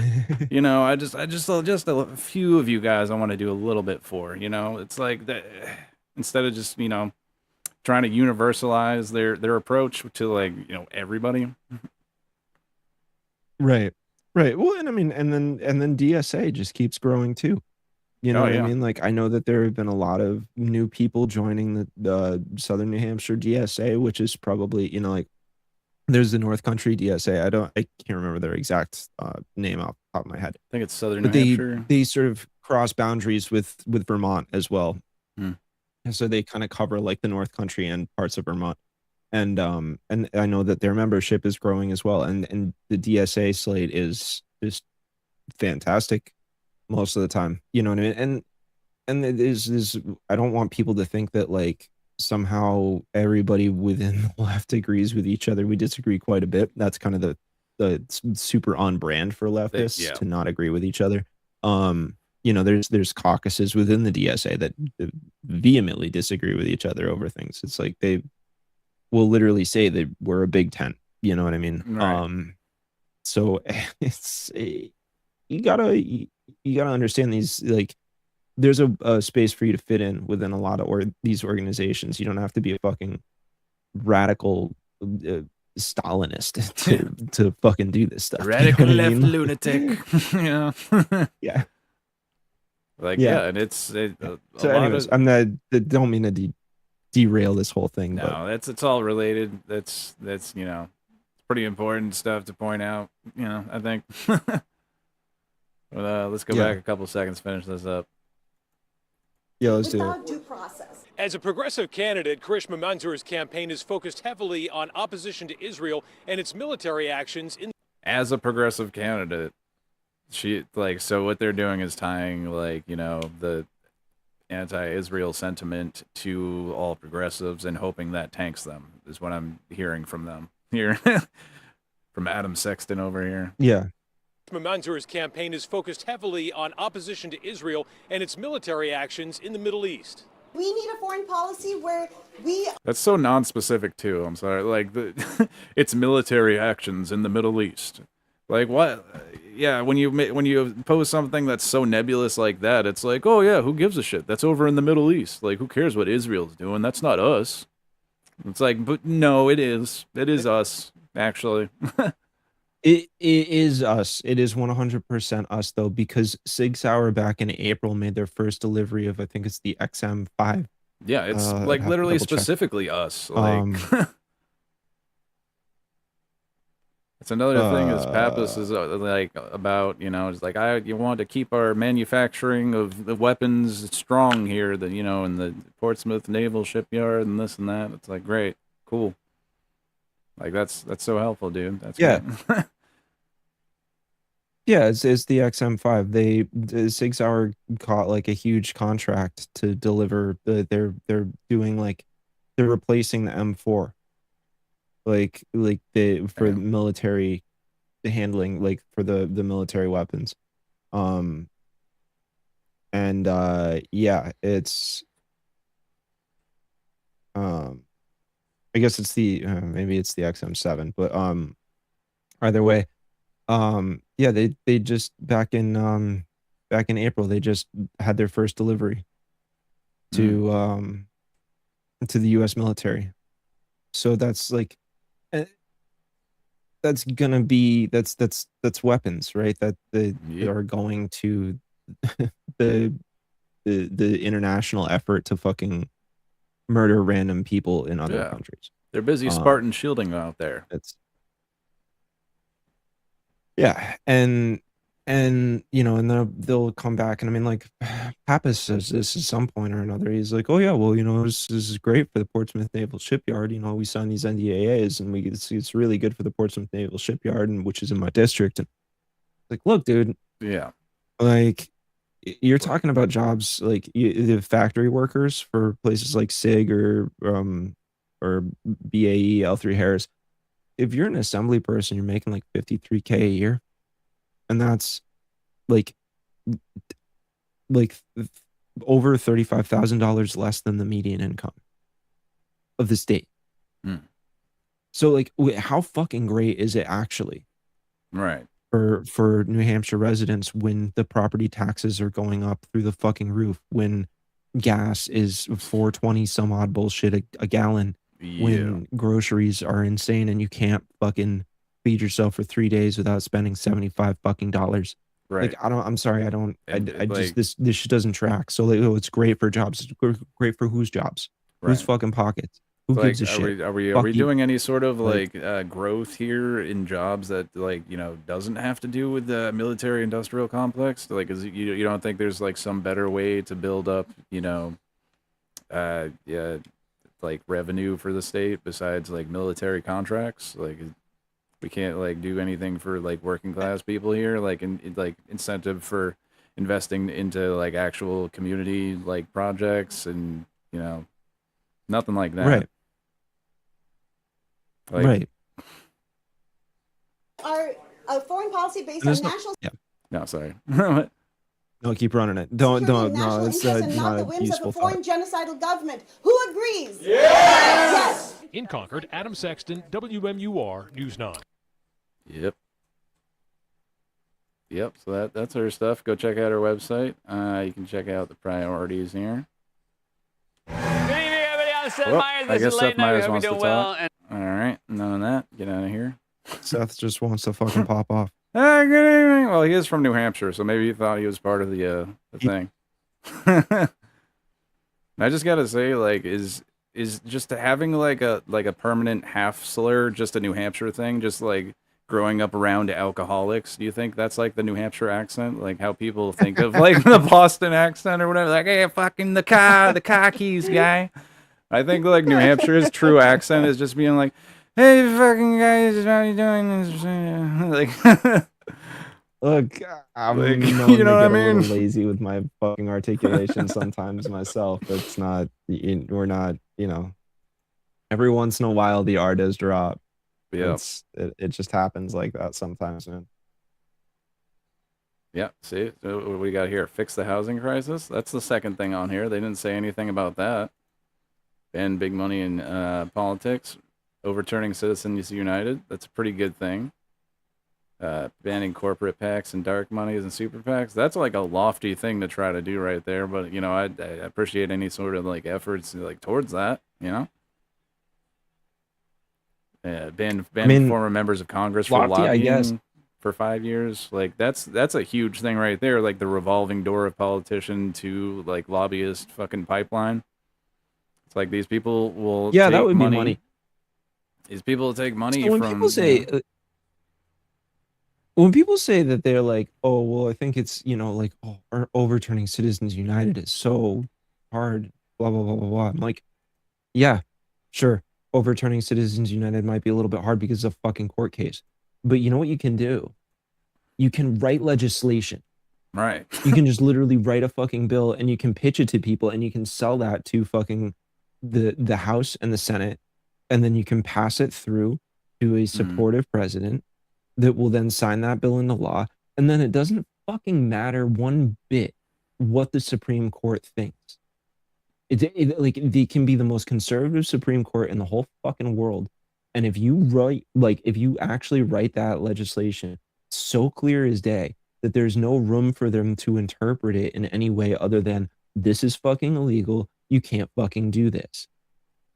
Just a few of you guys I want to do a little bit for. It's like that instead of just trying to universalize their approach to like everybody. Right. Right. Well, and I mean, and then DSA just keeps growing too. You know Oh what I yeah. mean? Like I know that there have been a lot of new people joining the Southern New Hampshire DSA, which is probably, like there's the North Country DSA. I can't remember their exact name off the top of my head. I think it's Southern But New Hampshire. they sort of cross boundaries with Vermont as well. Hmm. And so they kind of cover like the North Country and parts of Vermont. And I know that their membership is growing as well. And the DSA slate is just fantastic most of the time. You know what I mean? And it is I don't want people to think that like somehow everybody within the left agrees with each other. We disagree quite a bit. That's kind of the super on brand for leftists Yeah. to not agree with each other. There's caucuses within the DSA that vehemently disagree with each other over things. It's like they will literally say that we're a big tent. You know what I mean? Right. So it's you gotta understand these, like there's a space for you to fit in within a lot of these organizations. You don't have to be a fucking radical Stalinist to fucking do this stuff. Radical You know what I left mean? lunatic. Yeah. Like Yeah. and it's So lot anyways, of, I'm not don't mean to derail this whole thing, but no, it's all related. That's it's pretty important stuff to point out. I think. But let's go Yeah. back a couple seconds, finish this up. yeah, let's do it. Without due process. As a progressive candidate, Karishma Manzoor's campaign is focused heavily on opposition to Israel and its military actions in. As a progressive candidate, so what they're doing is tying the anti-Israel sentiment to all progressives and hoping that tanks them is what I'm hearing from them here. From Adam Sexton over here. Yeah. Manzoor's campaign is focused heavily on opposition to Israel and its military actions in the Middle East. We need a foreign policy where we That's so non-specific too. I'm sorry. Like it's military actions in the Middle East. Like what? Yeah, when you pose something that's so nebulous like that, it's like, oh yeah, who gives a shit? That's over in the Middle East. Like who cares what Israel's doing? That's not us. It's like, but no, it is. It is us actually. It is us. It is 100% us though, because Sig Sauer back in April made their first delivery of, I think it's the XM5 Yeah, it's I'd like have to literally double check. specifically us. Like, it's another thing is Pappas is like about, you know, it's like you want to keep our manufacturing of the weapons strong here, that, you know, in the Portsmouth Naval Shipyard and this and that. It's like, great, cool. Like that's so helpful, dude. That's Yeah. great. Yeah, it's the XM5. The Sig Sauer caught like a huge contract to deliver. They're doing like they're replacing the M4, like the for Damn. military handling, like for the military weapons. And yeah, it's I guess it's the maybe it's the XM7, but either way. Yeah, they just back in April, they just had their first delivery to the US military. So that's like that's gonna be that's weapons, right? That they Yep. are going to the international effort to fucking murder random people in other Yeah. countries. They're busy Spartan shielding out there. It's yeah, and you know, and they'll come back, and I mean, like, Pappas says this at some point or another. He's like, "Oh yeah, well, you know, this is great for the Portsmouth Naval Shipyard. You know, we signed these NDAAs, and it's really good for the Portsmouth Naval Shipyard, and which is in my district." And like, look, dude, Yeah. like, you're talking about jobs like the factory workers for places like SYG or BAE L3 Harris. If you're an assembly person, you're making like $53K a year, and that's like over $35,000 less than the median income of the state. So like, how fucking great is it actually? Right. For New Hampshire residents when the property taxes are going up through the fucking roof, when gas is $4.20 some odd bullshit a gallon, when groceries are insane and you can't fucking feed yourself for 3 days without spending $75 fucking dollars. Right. Like, I'm sorry, I don't, I like, just, this just doesn't track. So like, oh, it's great for jobs. It's great for whose jobs? Whose Right. fucking pockets? Who Like, gives a shit? Are we Fuck you. doing any sort of Like- like growth here in jobs that, like, you know, doesn't have to do with the military industrial complex? Like, is it, you don't think there's like some better way to build up, you know, yeah, like revenue for the state besides like military contracts? Like, we can't like do anything for like working class people here, like like incentive for investing into like actual community like projects, and you know, nothing like that. Right. Like, Right. Our foreign policy based And on there's no- national yeah. No, sorry. What? No, keep running it. Don't, security and no, national it's interests and not not the a whims of a useful foreign thought. genocidal government. Who agrees? Yes. In Concord, Adam Sexton, WMUR News 9. Yep. Yep. So that's our stuff. Go check out our website. You can check out the priorities here. Good evening, everybody. I'm Seth Well, Meyers. I This guess is Seth Late Night. Meyers Hope you're wants to doing talk. well. And All right. None of that. Get out of here. Seth just wants to fucking pop off. Good evening. Well, he is from New Hampshire, so maybe he thought he was part of the thing. I just gotta say, like, is just having like a permanent half slur just a New Hampshire thing? Just like growing up around alcoholics, do you think that's like the New Hampshire accent? Like how people think of like the Boston accent or whatever? Like, hey, fucking the car keys guy. I think like New Hampshire's true accent is just being like, hey, fucking guys, how you doing? Like, Look, I'm Like, known you know to what I get a little mean? lazy with my fucking articulation sometimes myself. It's not, we're not, you know, every once in a while the R does drop. yeah, It just happens like that sometimes, man. yeah. See, so what we got here? Fix the housing crisis. That's the second thing on here. They didn't say anything about that. Ban big money in politics. Overturning Citizens United. That's a pretty good thing. Banning corporate PACs and dark monies and super PACs. That's like a lofty thing to try to do right there. But you know, I appreciate any sort of like efforts like towards that. You know. Ban former members of Congress for lofty, I guess. lobbying for 5 years. Like that's a huge thing right there. Like the revolving door of politician to like lobbyist fucking pipeline. It's like these people will Yeah, take that would money. be money. These people will take money So when from. people say when people say that they're like, oh well, I think it's like, oh, overturning Citizens United is so hard, blah blah blah blah blah. I'm like, yeah, sure, overturning Citizens United might be a little bit hard because of a fucking court case, but you know what you can do? You can write legislation. Right. You can just literally write a fucking bill and you can pitch it to people and you can sell that to fucking the House and the Senate, and then you can pass it through to a supportive president that will then sign that bill into law, and then it doesn't fucking matter one bit what the Supreme Court thinks. Like, they can be the most conservative Supreme Court in the whole fucking world, and if you actually write that legislation so clear as day that there's no room for them to interpret it in any way other than this is fucking illegal, you can't fucking do this.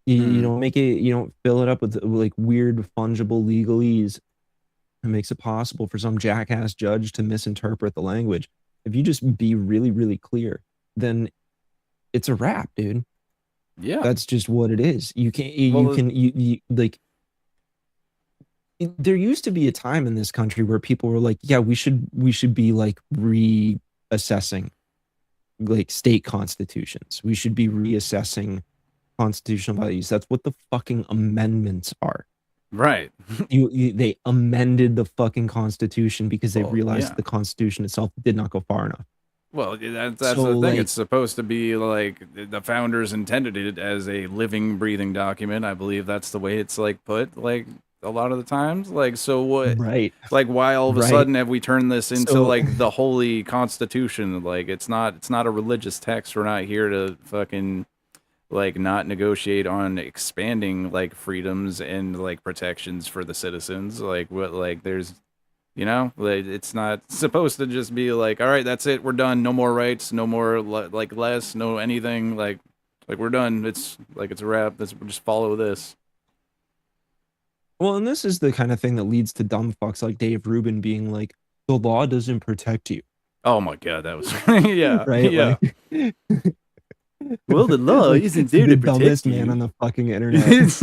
You don't make it, you don't fill it up with like weird fungible legalese. It makes it possible for some jackass judge to misinterpret the language. If you just be really, really clear, then it's a wrap, dude. Yeah. That's just what it is. You can't, there used to be a time in this country where people were like, yeah, we should be like reassessing like state constitutions. We should be reassessing constitutional values. That's what the fucking amendments are. Right. They amended the fucking Constitution because they realized yeah. the Constitution itself did not go far enough. Well, that's So, the thing. like- It's supposed to be like the founders intended it as a living, breathing document. I believe that's the way it's like put. Like a lot of the times, like so what? Right. Like why all of a Right. sudden have we turned this into So- like the holy Constitution? Like it's not a religious text. We're not here to fucking like not negotiate on expanding like freedoms and like protections for the citizens. Like what? Like there's. Like it's not supposed to just be like, all right, that's it, we're done, no more rights, no more like less, no anything, like we're done. It's like it's a wrap. We'll just follow this. Well, and this is the kind of thing that leads to dumb fucks like Dave Rubin being like, the law doesn't protect you. Oh my god, that was yeah, Right? yeah. Like, Well, the law isn't there the to protect dumbest you. man on the fucking internet.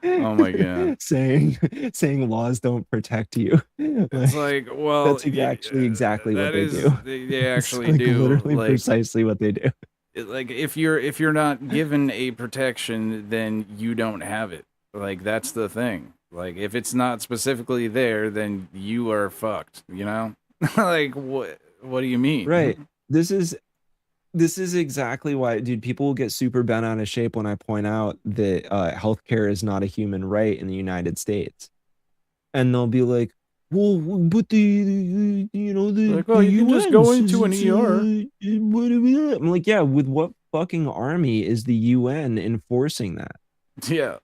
Oh my god. saying laws don't protect you. It's like, well, that's exactly what that they is- do. they actually It's do, literally like- precisely what they do. Like if you're not given a protection, then you don't have it. Like that's the thing. Like if it's not specifically there, then you are fucked, Like what do you mean? Right. This is exactly why, dude, people will get super bent out of shape when I point out that healthcare is not a human right in the United States. And they'll be like, well, but the Like, oh, you can just go into an ER. I'm like, yeah, with what fucking army is the UN enforcing that? Yeah.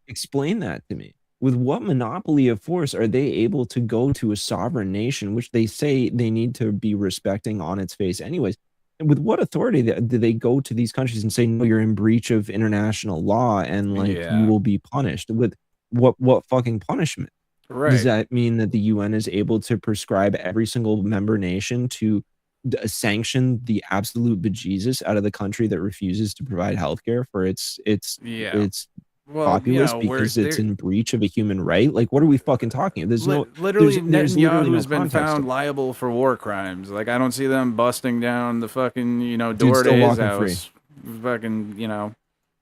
Explain that to me. With what monopoly of force are they able to go to a sovereign nation, which they say they need to be respecting on its face anyways? And with what authority do they go to these countries and say, no, you're in breach of international law and like you will be punished? With what fucking punishment? Right. Does that mean that the UN is able to prescribe every single member nation to sanction the absolute bejesus out of the country that refuses to provide healthcare for its populace because it's in breach of a human right? Like, what are we fucking talking? There's literally there's literally no Netanyahu's been context found of- liable for war crimes. Like I don't see them busting down the fucking Dude's door to still his walking house. Fucking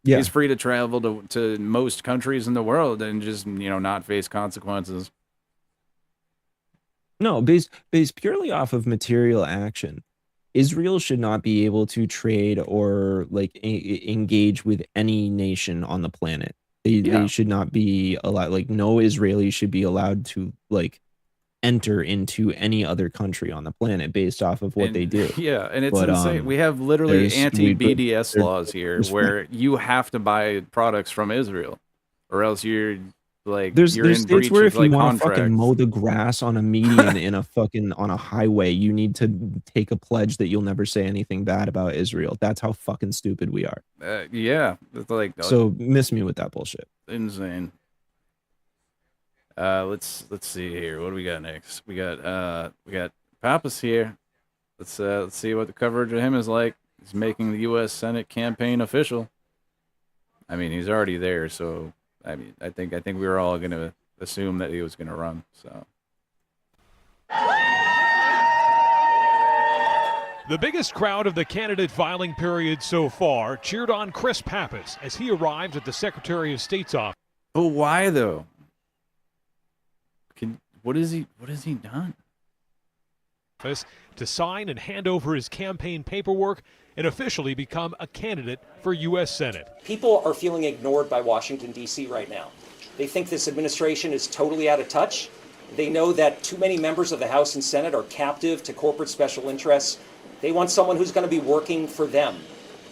Yeah. he's free to travel to most countries in the world and just not face consequences. No, based purely off of material action, Israel should not be able to trade or like engage with any nation on the planet. They should not be allowed. Like no Israeli should be allowed to like enter into any other country on the planet based off of what they do. Yeah, and it's But, insane. We have literally there's- anti-BDS there- laws here there's- where you have to buy products from Israel, or else you're like There's you're in states breach where of if you like want to fucking contracts. mow the grass on a median in a fucking on a highway, you need to take a pledge that you'll never say anything bad about Israel. That's how fucking stupid we are. Yeah, it's like So miss me with that bullshit. insane. Let's see here. What do we got next? We got Pappas here. Let's see what the coverage of him is like. He's making the U.S. Senate campaign official. I mean, he's already there, so I mean, I think we were all gonna assume that he was gonna run. So. The biggest crowd of the candidate filing period so far cheered on Chris Pappas as he arrived at the Secretary of State's office. But why though? What has he done? To sign and hand over his campaign paperwork and officially become a candidate for U.S. Senate. People are feeling ignored by Washington, D.C. right now. They think this administration is totally out of touch. They know that too many members of the House and Senate are captive to corporate special interests. They want someone who's going to be working for them.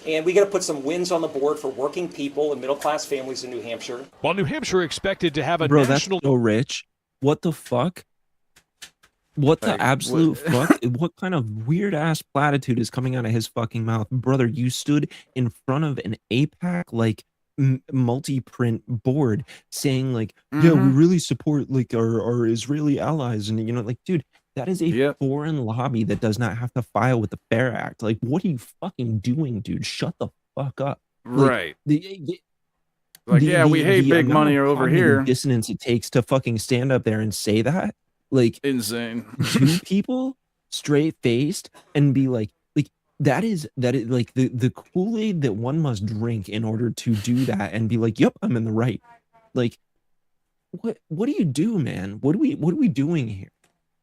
And we got to put some wins on the board for working people and middle-class families in New Hampshire. While New Hampshire expected to have a Bro, national... that's so rich. What the fuck? What the absolute fuck? What kind of weird ass platitude is coming out of his fucking mouth? Brother, you stood in front of an APAC like multi-print board saying like, yeah, we really support like our Israeli allies. And you know, like, dude, that is a foreign lobby that does not have to file with the FAIR Act. Like, what are you fucking doing, dude? Shut the fuck up. Right. We hate big money over here. Dissonance it takes to fucking stand up there and say that. Like insane. Two people straight faced and be like that is like the Kool-Aid that one must drink in order to do that and be like, yep, I'm in the right. Like what do you do, man? What are we doing here?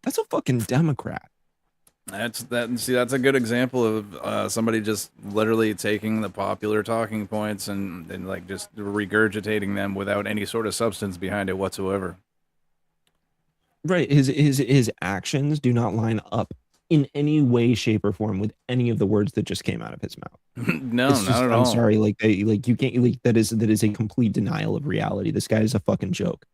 That's a fucking Democrat. That's a good example of somebody just literally taking the popular talking points and like just regurgitating them without any sort of substance behind it whatsoever. Right. His actions do not line up in any way, shape, or form with any of the words that just came out of his mouth. No, not at all. I'm sorry. Like you can't like that is a complete denial of reality. This guy is a fucking joke.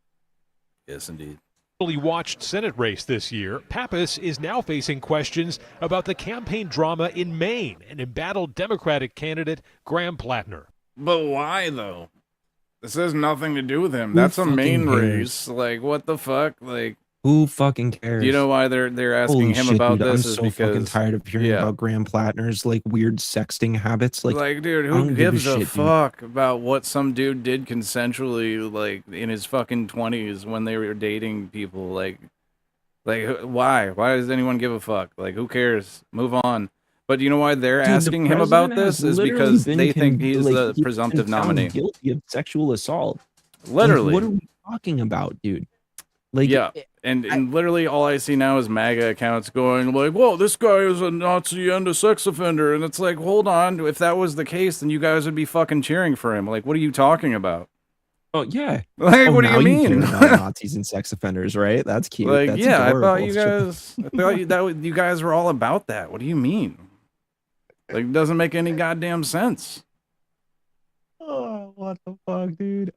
Yes, indeed. Watched Senate race this year, Pappas is now facing questions about the campaign drama in Maine and embattled Democratic candidate Graham Plattner. But why though? This has nothing to do with him. That's a Maine race. Like, what the fuck? Like, who fucking cares? You know why they're asking him about this? I'm so fucking tired of hearing about Graham Plattner's like weird sexting habits. Like dude, who gives a fuck about what some dude did consensually, like in his fucking 20s when they were dating people? Like why? Why does anyone give a fuck? Like, who cares? Move on. But you know why they're asking him about this is because they think he's the presumptive nominee. Guilty of sexual assault. Literally. Like, what are we talking about, dude? Like, yeah, and literally all I see now is MAGA accounts going like, "Whoa, this guy is a Nazi and a sex offender," and it's like, hold on, if that was the case, then you guys would be fucking cheering for him. Like, what are you talking about? Oh yeah, like what do you mean? Nazi's and sex offenders, right? That's cute. Like, that's yeah, adorable. I thought you guys were all about that. What do you mean? Like, it doesn't make any goddamn sense. Oh, what the fuck, dude?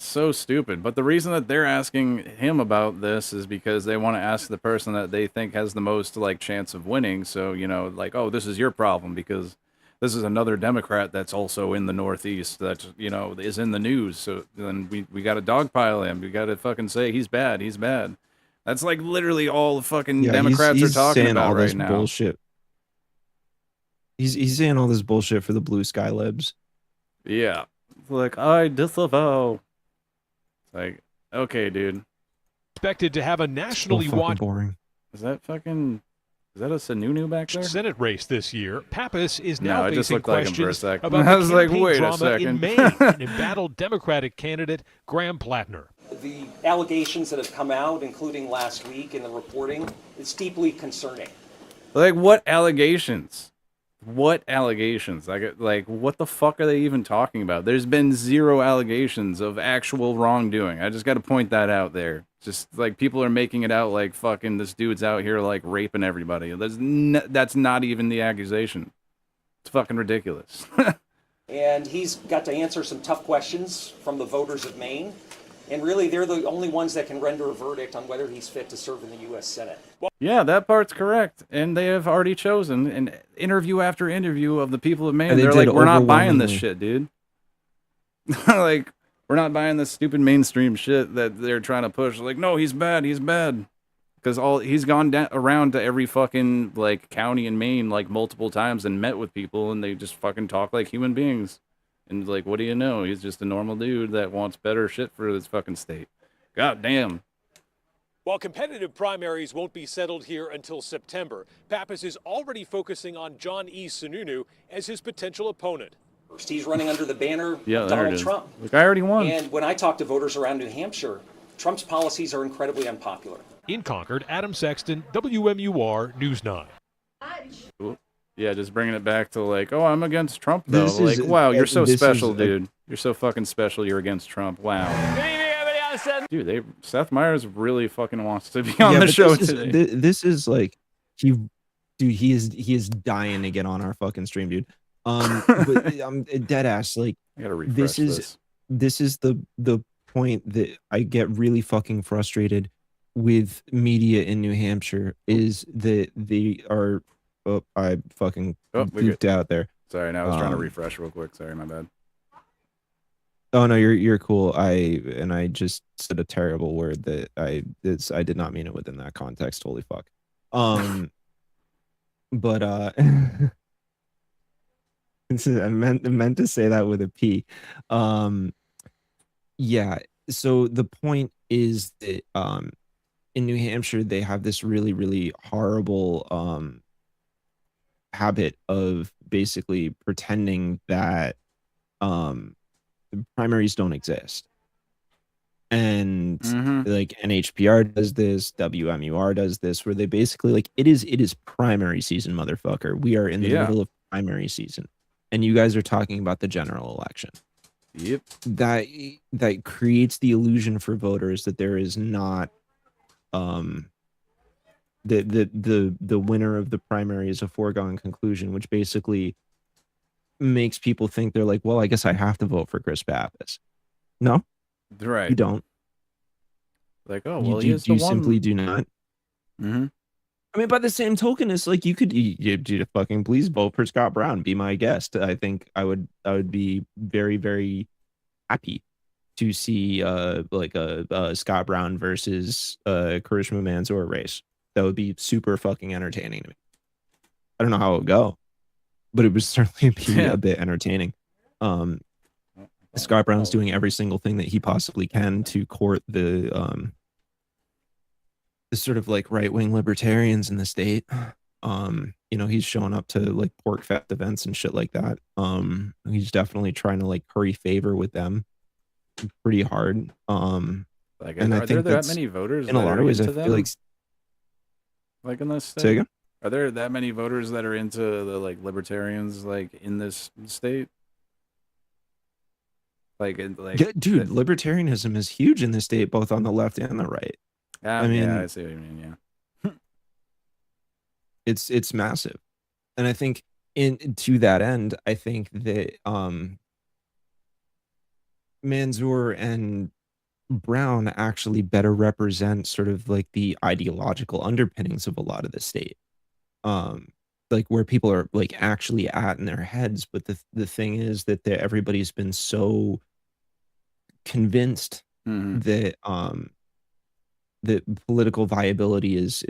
So stupid. But the reason that they're asking him about this is because they want to ask the person that they think has the most like chance of winning. So, you know, like, oh, this is your problem because this is another Democrat that's also in the Northeast that, you know, is in the news. So then we got to dogpile him. We got to fucking say he's bad. He's bad. That's like literally all the fucking Democrats are talking about right now. Bullshit. He's saying all this bullshit for the blue sky libs. Yeah. Like, I disavow. Like, okay, dude. Expected to have a nationally watched. Boring. Is that a Sununu back there? Senate race this year. Pappas is now facing like questions about I was the like, campaign wait a drama second. in Maine and embattled Democratic candidate Graham Plattner. The allegations that have come out, including last week in the reporting, it's deeply concerning. Like, what allegations? What allegations? Like, what the fuck are they even talking about? There's been zero allegations of actual wrongdoing. I just got to point that out there. Just like people are making it out like fucking this dude's out here like raping everybody. That's not even the accusation. It's fucking ridiculous. And he's got to answer some tough questions from the voters of Maine. And really, they're the only ones that can render a verdict on whether he's fit to serve in the U.S. Senate. Yeah, that part's correct. And they have already chosen an interview after interview of the people of Maine. They're like, we're not buying this shit, dude. Like, we're not buying this stupid mainstream shit that they're trying to push. Like, no, he's bad. He's bad. Because he's gone around to every fucking, like, county in Maine, like, multiple times and met with people, and they just fucking talk like human beings. And like, what do you know? He's just a normal dude that wants better shit for his fucking state. God damn. While competitive primaries won't be settled here until September, Pappas is already focusing on John E. Sununu as his potential opponent. He's running under the banner of there it Donald is. Trump. Like, I already won. And when I talk to voters around New Hampshire, Trump's policies are incredibly unpopular. In Concord, Adam Sexton, WMUR News 9. Yeah, just bringing it back to like, oh, I'm against Trump though. This Like, is- wow, you're so this special, is- dude. You're so fucking special. You're against Trump. Wow. Good evening, everybody on set. Dude, Seth Meyers really fucking wants to be on the but show this today. This is like he is dying to get on our fucking stream, dude. But I'm dead ass. Like, I gotta refresh this is the point that I get really fucking frustrated with media in New Hampshire is that they are. Oh, I fucking we goofed out there. Sorry, now I was trying to refresh real quick. Sorry, my bad. Oh no, you're cool. I just said a terrible word that I did not mean it within that context. Holy fuck. But I meant to say that with a P. Yeah. So the point is that in New Hampshire they have this really, really horrible habit of basically pretending that primaries don't exist. And like NHPR does this, WMUR does this, where they basically like it is primary season, motherfucker. We are in the middle of primary season, and you guys are talking about the general election. Yep. That creates the illusion for voters that there is not the winner of the primary is a foregone conclusion, which basically makes people think they're like, well, I guess I have to vote for Chris Pappas. No, right. You don't. Like, oh, well, you the one. Simply do not. I mean, by the same token, it's like you could you fucking please vote for Scott Brown. Be my guest. I think I would be very, very happy to see like a Scott Brown versus Karishma Manzoor race. That would be super fucking entertaining to me. I don't know how it would go, but it would certainly be a bit entertaining. Scott Brown's doing every single thing that he possibly can to court the sort of like right-wing libertarians in the state. You know, he's showing up to like pork fest events and shit like that. He's definitely trying to like curry favor with them pretty hard. Like, and are there that many voters in a lot of ways I feel like in this state? Say again? Are there that many voters that are into the like libertarians like in this state? Like yeah, dude, libertarianism is huge in this state, both on the left and the right. I mean, yeah, I see what you mean. Yeah, it's massive, and I think to that end, I think that Manzoor and Brown actually better represent sort of like the ideological underpinnings of a lot of the state, like where people are like actually at in their heads. But the thing is that everybody's been so convinced that that political viability is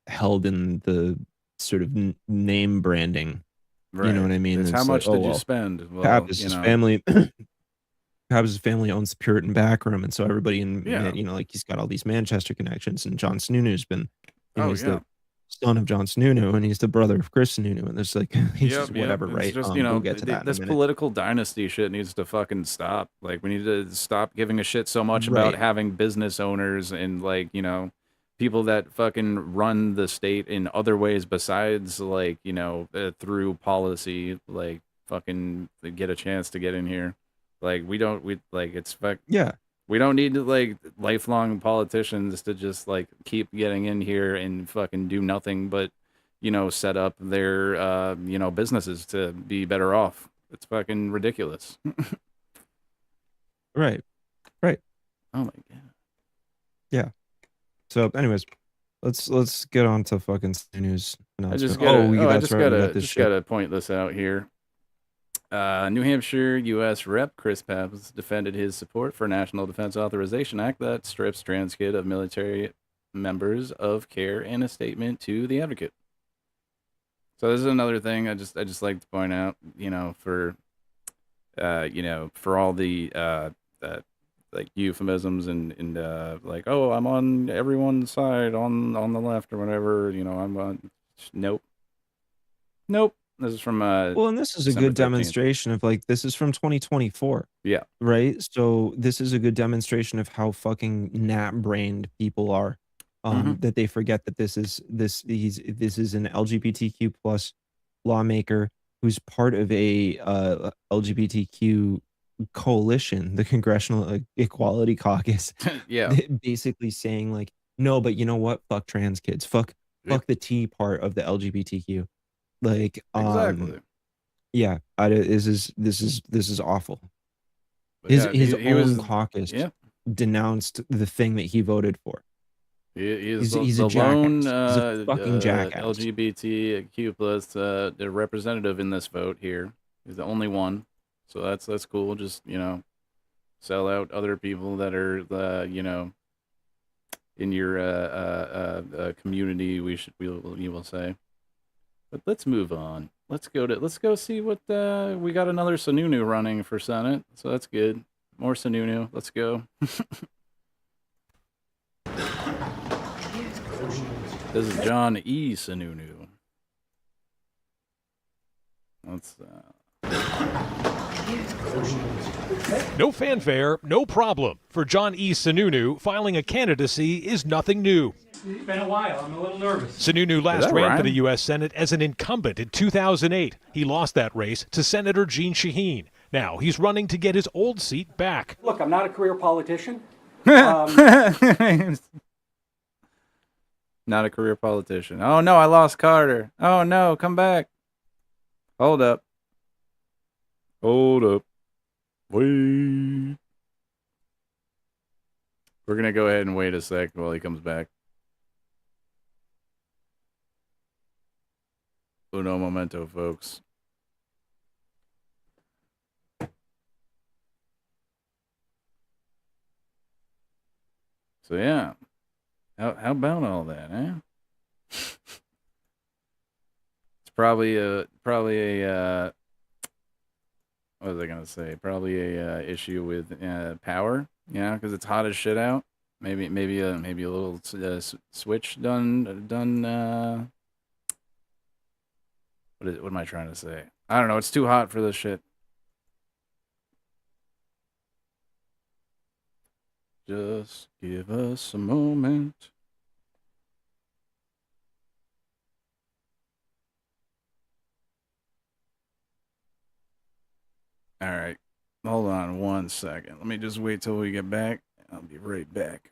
held in the sort of name branding. right. You know what I mean? It's how much did you spend? Well, Pappas' family Pappas' family owns the Puritan backroom, and so everybody in you know, like he's got all these Manchester connections, and John Sununu's been he's the son of John Sununu, and he's the brother of Chris Sununu, and there's like he's just whatever, It's right? just, you know, we'll get to that in a this minute. political dynasty shit needs to fucking stop. Like, we need to stop giving a shit so much about having business owners and like, you know, people that fucking run the state in other ways besides like, you know, through policy, like fucking get a chance to get in here. Like, we don't need to like lifelong politicians to just like keep getting in here and fucking do nothing but, you know, set up their you know, businesses to be better off. It's fucking ridiculous. Right. Oh my god. Yeah. So, anyways, let's get on to fucking news. I just gotta point this out here. New Hampshire U.S. Rep. Chris Pappas defended his support for National Defense Authorization Act that strips trans kid of military members of care in a statement to the Advocate. So this is another thing I just like to point out, you know, for you know, for all the like euphemisms and like, oh, I'm on everyone's side on the left or whatever. You know, I'm on. Nope. Nope. This is from Well, and this is a December good 13th. demonstration of like this is from 2024. Yeah. Right? So this is a good demonstration of how fucking gnat-brained people are. That they forget that this is an LGBTQ plus lawmaker who's part of a LGBTQ coalition, the Congressional Equality Caucus. Yeah. Basically saying like, no, but you know what? Fuck trans kids. Fuck the T part of the LGBTQ. Like, Exactly. yeah, this is awful. But His yeah, his he own was, caucus yeah. denounced the thing that he voted for. He is He's the a lone jackass. He's a fucking jackass. LGBTQ plus the representative in this vote here. He's the only one, so that's cool. Just, you know, sell out other people that are you know, in your community. We will say. But let's move on. Let's go see what we got. Another Sununu running for Senate, so that's good. More Sununu. Let's go. This is John E. Sununu. Let's. No fanfare, no problem. For John E. Sununu, filing a candidacy is nothing new. It's been a while. I'm a little nervous. Sununu last ran right? for the U.S. Senate as an incumbent in 2008. He lost that race to Senator Jean Shaheen. Now he's running to get his old seat back. Look, I'm not a career politician. Not a career politician. Oh no, I lost Carter. Oh no, come back. Hold up. Hold up. Wait. We're gonna go ahead and wait a sec while he comes back. Uno momento, folks. So yeah. How about all that, eh? It's probably a what was I gonna say? Probably a issue with power, you know, because it's hot as shit out. Maybe a little switch done. What am I trying to say? I don't know. It's too hot for this shit. Just give us a moment. All right. Hold on 1 second. Let me just wait till we get back. I'll be right back.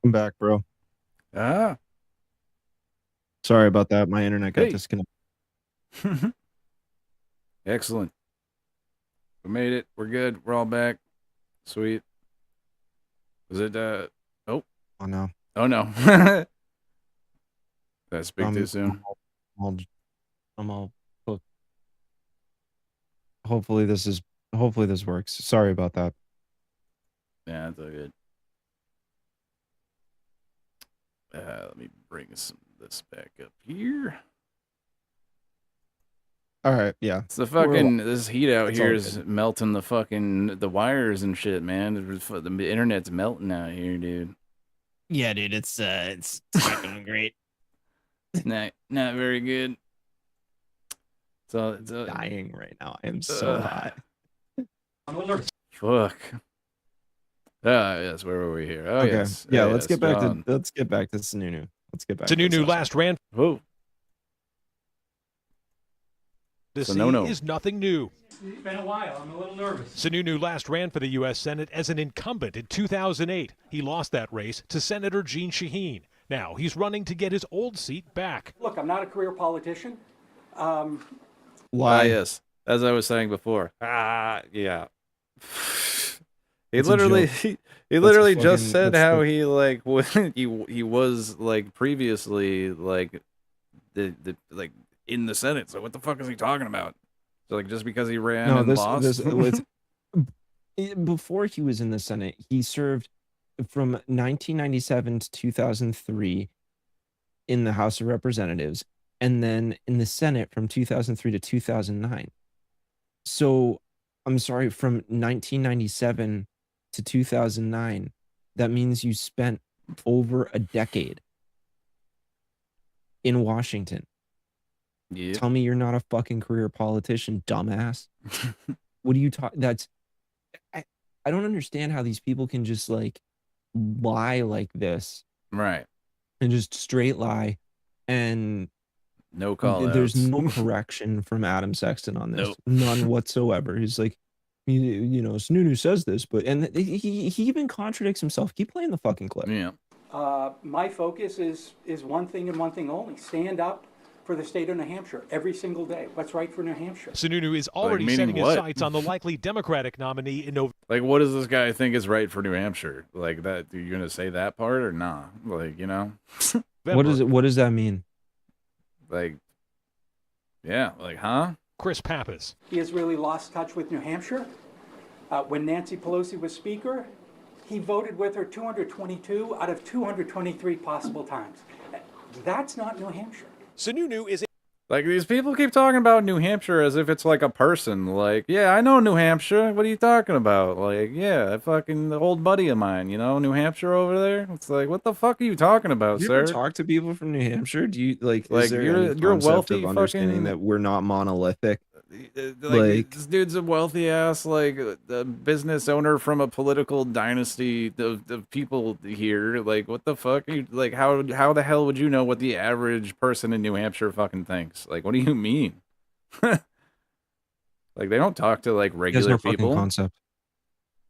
I'm back, bro. Ah. Sorry about that. My internet got Hey. disconnected. Excellent. We made it. We're good. We're all back. Sweet. Was it oh. Oh no. Oh no. Did I speak too soon? I'm all hooked. Hopefully this works. Sorry about that. Yeah, that's all good. Let me bring this back up here. All right, yeah. It's the fucking this heat out It's here all is good. melting the wires and shit, man. The internet's melting out here, dude. Yeah, dude, it's not going great. Not very good. So it's Dying right now. I am so hot. I'm a little nervous. fuck. Yes, where were we here? Oh Okay. yes. Yeah, Oh, let's yes, get back John. to Sununu. Let's get back to Sununu this last ran. Whoa. So no. Is nothing new. It's been a while. I'm a little nervous. Sununu last ran for the U.S. Senate as an incumbent in 2008. He lost that race to Senator Jeanne Shaheen. Now he's running to get his old seat back. Look, I'm not a career politician. Why? Yes, as I was saying before. Yeah. He It's a literally, joke. he literally That's just fucking- said that's how the- he like when he was like previously like the like in the Senate. So what the fuck is he talking about? So like just because he ran No, and this lost. was before he was in the Senate. He served from 1997 to 2003 in the House of Representatives, and then in the Senate from 2003 to 2009. So, I'm sorry, from 1997 to 2009, that means you spent over a decade in Washington. Yeah. Tell me you're not a fucking career politician, dumbass. What do you talk? I don't understand how these people can just like lie like this Right. and just straight lie, and No call there's outs. no correction from Adam Sexton on this. Nope. None whatsoever. He's like, you know, Sununu says this, but and he even contradicts himself. Keep playing the fucking clip. Yeah. My focus is one thing and one thing only: stand up for the state of New Hampshire every single day. What's right for New Hampshire? Sununu is already meaning setting his what? sights on the likely Democratic nominee in November. Like, what does this guy think is right for New Hampshire? Like that? Are you gonna say that part or nah? Like, you know? What is it? What does that mean? Like, yeah. Like, huh? Chris Pappas. He has really lost touch with New Hampshire. When Nancy Pelosi was Speaker, he voted with her 222 out of 223 possible times. That's not New Hampshire. Sununu is Like, these people keep talking about New Hampshire as if it's like a person. Like, yeah, I know New Hampshire. What are you talking about? Like, yeah, fucking the old buddy of mine, you know, New Hampshire over there. It's like, what the fuck are you talking about, Do you sir? ever talk to people from New Hampshire? Do you like? Like, is there you're- any you're concept wealthy of understanding fucking- that we're not monolithic? Like, this dude's a wealthy ass, like, a business owner from a political dynasty of people here. Like, what the fuck? Like, how the hell would you know what the average person in New Hampshire fucking thinks? Like, what do you mean? Like, they don't talk to, like, He has regular no fucking people. concept.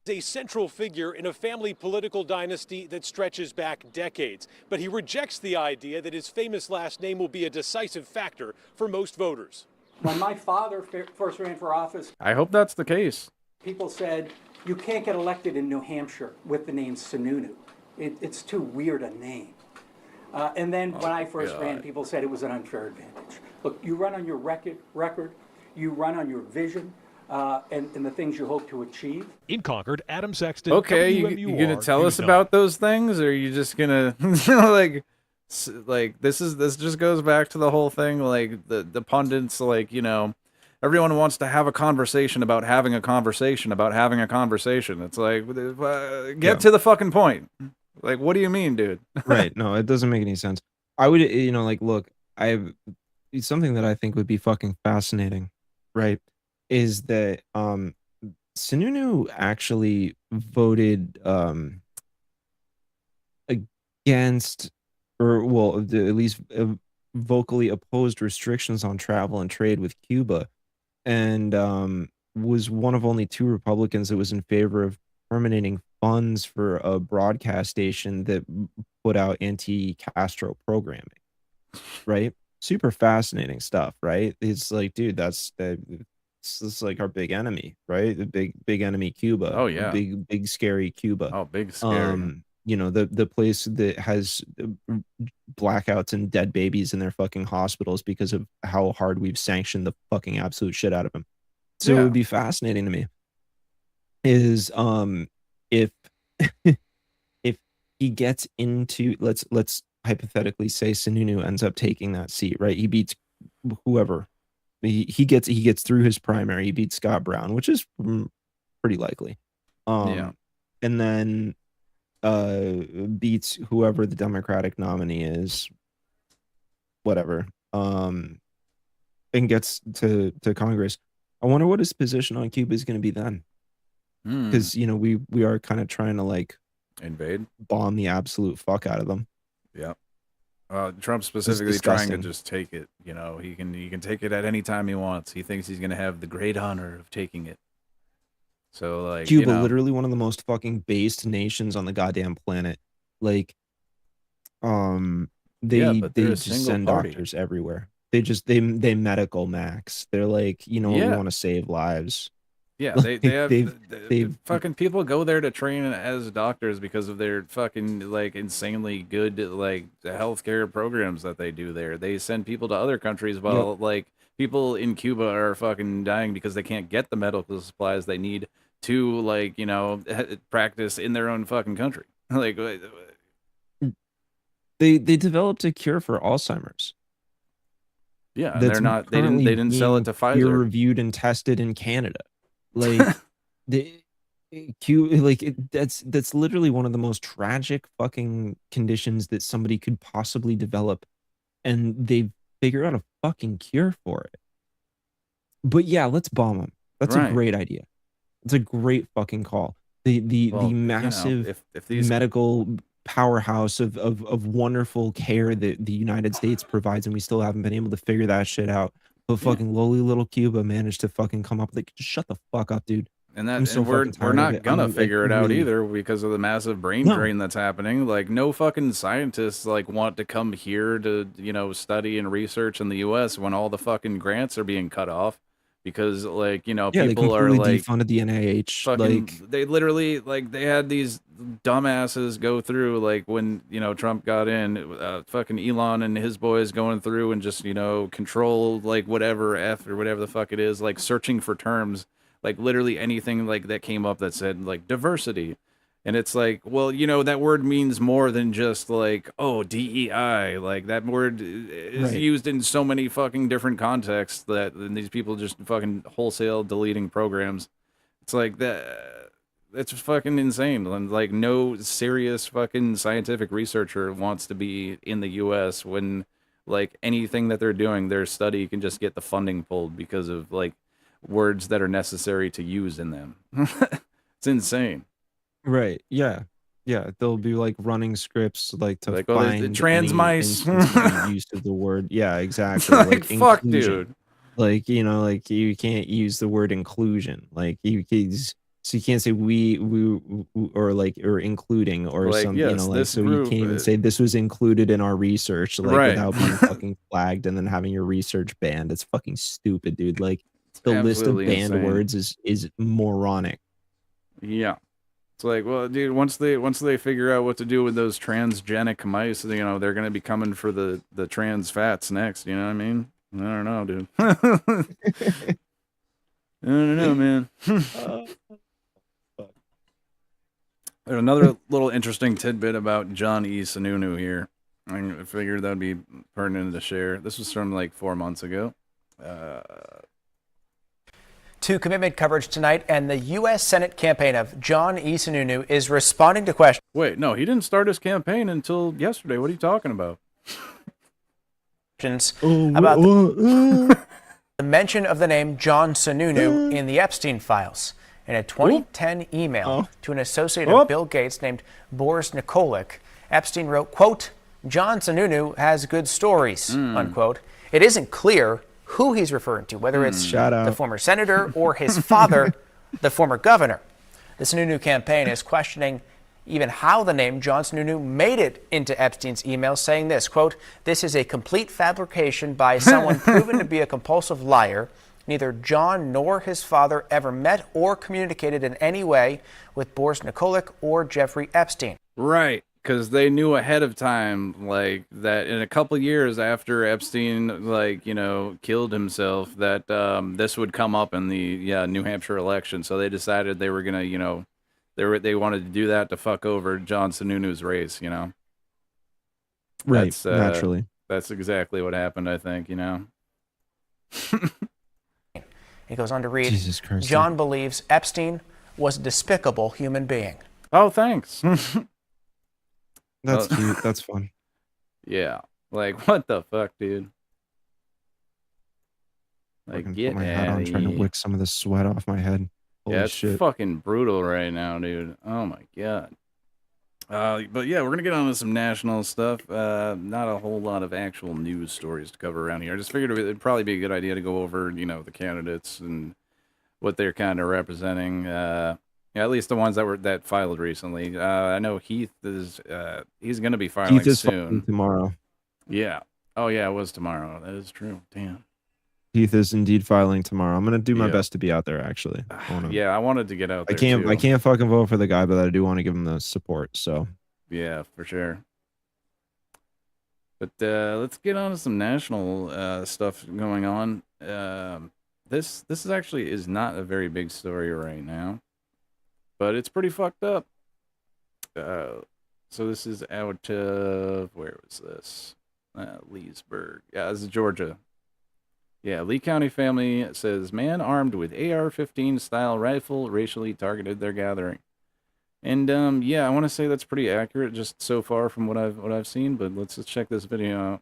a central figure in a family political dynasty that stretches back decades. But he rejects the idea that his famous last name will be a decisive factor for most voters. When my father first ran for office, I hope that's the case. people said, you can't get elected in New Hampshire with the name Sununu. It's too weird a name. And then when I first ran, people said it was an unfair advantage. Look, you run on your record, you run on your vision, and the things you hope to achieve. In Concord, Adam Sexton. Okay, you gonna tell us about those things, or are you just gonna like this just goes back to the whole thing, like the pundits, like, you know, everyone wants to have a conversation about having a conversation about having a conversation. It's like, get to the fucking point. Like, what do you mean, dude? Right. No, it doesn't make any sense. I would, you know, like, look, it's something that I think would be fucking fascinating, right? Is that Sununu actually voted against, or well, at least vocally opposed restrictions on travel and trade with Cuba, and was one of only two Republicans that was in favor of terminating funds for a broadcast station that put out anti-Castro programming, right? Super fascinating stuff, right? It's like, dude, that's like our big enemy, right? The big enemy, Cuba. Oh yeah, big scary Cuba. Oh, big scary. You know, the place that has blackouts and dead babies in their fucking hospitals because of how hard we've sanctioned the fucking absolute shit out of them. So it would be fascinating to me is if if he gets into, let's hypothetically say Sununu ends up taking that seat, right? He beats whoever, he gets through his primary. He beats Scott Brown, which is pretty likely. Yeah. And then beats whoever the Democratic nominee is, whatever. And gets to Congress. I wonder what his position on Cuba is going to be then. Because we are kind of trying to like invade, bomb the absolute fuck out of them. Yeah. Trump specifically trying to just take it. He can take it at any time he wants. He thinks he's gonna have the great honor of taking it. So like Cuba, literally one of the most fucking based nations on the goddamn planet. Like, they just send doctors everywhere. They medical max. They're like, we want to save lives. Yeah, Like, they fucking people go there to train as doctors because of their fucking like insanely good like healthcare programs that they do there. They send people to other countries while like people in Cuba are fucking dying because they can't get the medical supplies they need to like practice in their own fucking country. Like they developed a cure for Alzheimer's. Yeah, and they're not. They didn't sell it to Pfizer. Peer reviewed and tested in Canada. Like that's literally one of the most tragic fucking conditions that somebody could possibly develop, and they figure out a fucking cure for it. But yeah, let's bomb them. That's a great idea. It's a great fucking call. The massive if these medical powerhouse of wonderful care that the United States provides, and we still haven't been able to figure that shit out. But fucking lowly little Cuba managed to fucking come up with it. Just shut the fuck up, dude. And we're not gonna figure it out either because of the massive brain drain that's happening. Like no fucking scientists like want to come here to study and research in the U.S. when all the fucking grants are being cut off because like people are like defunded the NIH. Fucking, like they literally like they had these dumbasses go through like when Trump got in, fucking Elon and his boys going through and just control like whatever or whatever the fuck it is, like searching for terms. Like literally anything like that came up that said like diversity. And it's like, well, that word means more than just like, oh, DEI. Like that word is used in so many fucking different contexts that these people just fucking wholesale deleting programs. It's like that's fucking insane. And like no serious fucking scientific researcher wants to be in the US when like anything that they're doing, their study can just get the funding pulled because of like words that are necessary to use in them. It's insane. Right. Yeah. They'll be like running scripts like to like, find trans mice use of the word. Yeah, exactly. like fuck, inclusion. Like like you can't use the word inclusion. Like so you can't say we or including or like, something. Yes, like so you can't even say this was included in our research. Like without being fucking flagged and then having your research banned. It's fucking stupid, dude. Like the list of banned insane. words is moronic. Yeah. It's like, well, dude, once they figure out what to do with those transgenic mice, they're gonna be coming for the trans fats next. You know what I mean? I don't know, dude. I don't know, man. There's another little interesting tidbit about John E. Sununu here. I figured that'd be pertinent to share. This was from like 4 months ago. To commitment coverage tonight, and the U.S. Senate campaign of John E. Sununu is responding to questions. Wait, no, he didn't start his campaign until yesterday. What are you talking about? About the mention of the name John Sununu in the Epstein files. In a 2010 email to an associate of Bill Gates named Boris Nikolic, Epstein wrote, quote, John Sununu has good stories, unquote. It isn't clear who he's referring to, whether it's the former senator or his father, the former governor. The Sununu campaign is questioning even how the name John Sununu made it into Epstein's email, saying this, quote, this is a complete fabrication by someone proven to be a compulsive liar. Neither John nor his father ever met or communicated in any way with Boris Nikolic or Jeffrey Epstein. Right. Because they knew ahead of time, like, that in a couple years after Epstein, like, killed himself, that this would come up in the New Hampshire election. So they decided they were gonna, they wanted to do that to fuck over John Sununu's race, Right, naturally. That's exactly what happened, I think, He goes on to read, Jesus Christ. John believes Epstein was a despicable human being. Oh, thanks. That's cute. That's fun. Yeah. Like, what the fuck, dude? Like, Fucking get put my hat out on, of trying to here. wick some of the sweat off my head. Holy Yeah, it's shit. fucking brutal right now, dude. Oh my god. But yeah, we're gonna get on to some national stuff. Not a whole lot of actual news stories to cover around here. I just figured it'd probably be a good idea to go over, you know, the candidates and what they're kind of representing. Yeah, at least the ones that filed recently. I know Heath is he's gonna be filing Keith is soon. filing tomorrow. Yeah. Oh yeah, it was tomorrow. That is true. Damn. Heath is indeed filing tomorrow. I'm gonna do my Yeah. best to be out there. Actually, Yeah, I wanted to get out I there. can't. too. I can't fucking vote for the guy, but I do want to give him the support. So Yeah, for sure. But let's get on to some national stuff going on. This is actually is not a very big story right now, but it's pretty fucked up. So this is out of, where was this? Leesburg. Yeah, this is Georgia. Yeah, Lee County family says man armed with AR-15 style rifle racially targeted their gathering. And yeah, I want to say that's pretty accurate just so far from what I've seen, but let's just check this video out.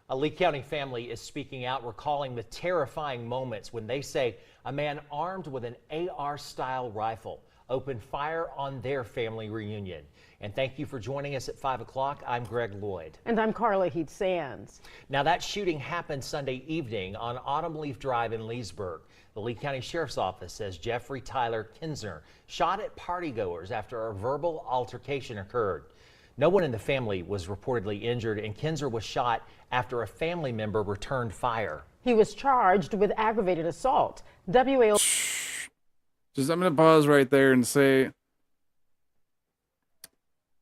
A Lee County family is speaking out, recalling the terrifying moments when they say a man armed with an AR-style rifle opened fire on their family reunion. And thank you for joining us at 5 o'clock. I'm Greg Lloyd. And I'm Carla Heath Sands. Now, that shooting happened Sunday evening on Autumn Leaf Drive in Leesburg. The Lee County Sheriff's Office says Jeffrey Tyler Kinzer shot at partygoers after a verbal altercation occurred. No one in the family was reportedly injured, and Kinzer was shot after a family member returned fire. He was charged with aggravated assault. WAO. Just I'm gonna pause right there and say,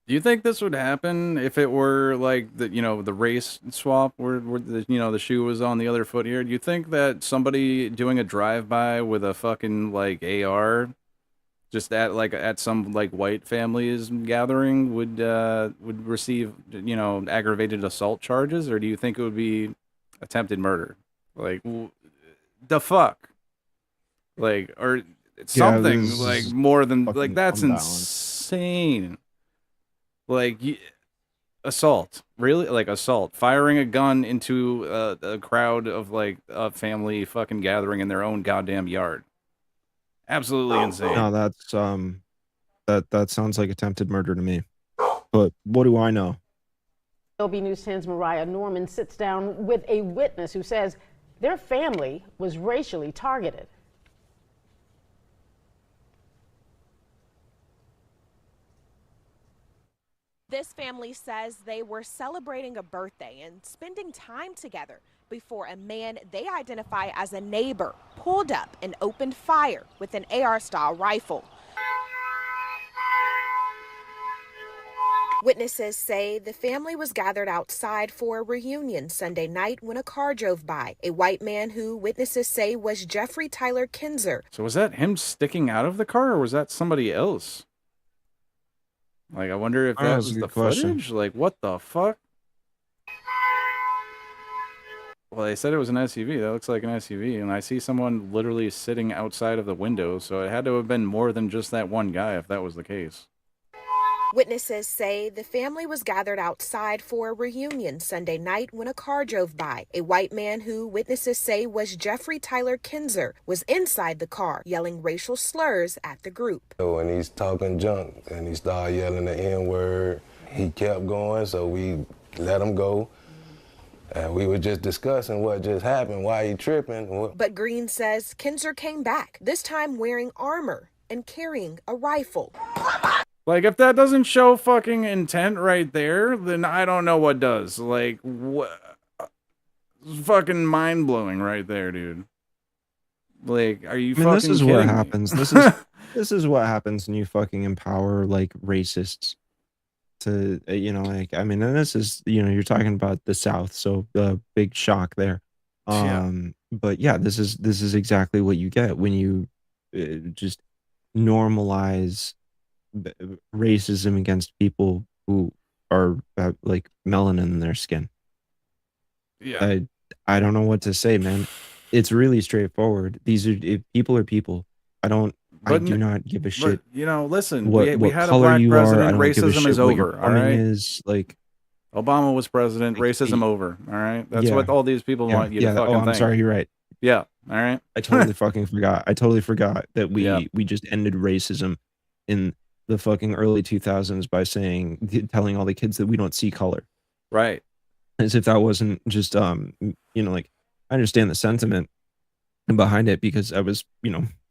do you think this would happen if it were like the the race swap where the the shoe was on the other foot here? Do you think that somebody doing a drive-by with a fucking like AR just at some like white family's gathering would receive aggravated assault charges, or do you think it would be attempted murder? Like the fuck? Like or something like more than like that's insane. Like assault, really? Like assault, firing a gun into a crowd of like a family fucking gathering in their own goddamn yard. Absolutely insane. no, that's that sounds like attempted murder to me. But what do I know? LB News 10's Mariah Norman sits down with a witness who says their family was racially targeted. This family says they were celebrating a birthday and spending time together before a man they identify as a neighbor pulled up and opened fire with an AR-style rifle. Witnesses say the family was gathered outside for a reunion Sunday night when a car drove by. A white man who witnesses say was Jeffrey Tyler Kinzer. So was that him sticking out of the car, or was that somebody else? Like, I wonder if that was the footage. Like, what the fuck? Well, they said it was an SUV. That looks like an SUV. And I see someone literally sitting outside of the window. So it had to have been more than just that one guy if that was the case. Witnesses say the family was gathered outside for a reunion Sunday night when a car drove by. A white man who witnesses say was Jeffrey Tyler Kinzer was inside the car yelling racial slurs at the group. When he's talking junk and he started yelling the N-word, he kept going, so we let him go. And we were just discussing what just happened, why he tripping. But Green says Kinzer came back, this time wearing armor and carrying a rifle. Like, if that doesn't show fucking intent right there, then I don't know what does. Like, what? Fucking mind-blowing right there, dude. Like, are you fucking this is kidding what me? happens. This is what happens when you fucking empower like racists to like and this is you're talking about the South, so the big shock there. But yeah, this is exactly what you get when you just normalize racism against people who are like melanin in their skin. Yeah. I don't know what to say, man. It's really straightforward. People are people. I do not give a shit. But, you know, listen, what we had a color black you are. I president. don't give a Racism shit is what your over. All plumbing right. is like. Obama was president. Racism over. All right. That's what all these people want you to fucking think. I'm sorry. You're right. Yeah. All right. I totally fucking forgot. I totally forgot that we just ended racism in the fucking early 2000s by telling all the kids that we don't see color. Right. As if that wasn't just like, I understand the sentiment behind it because I was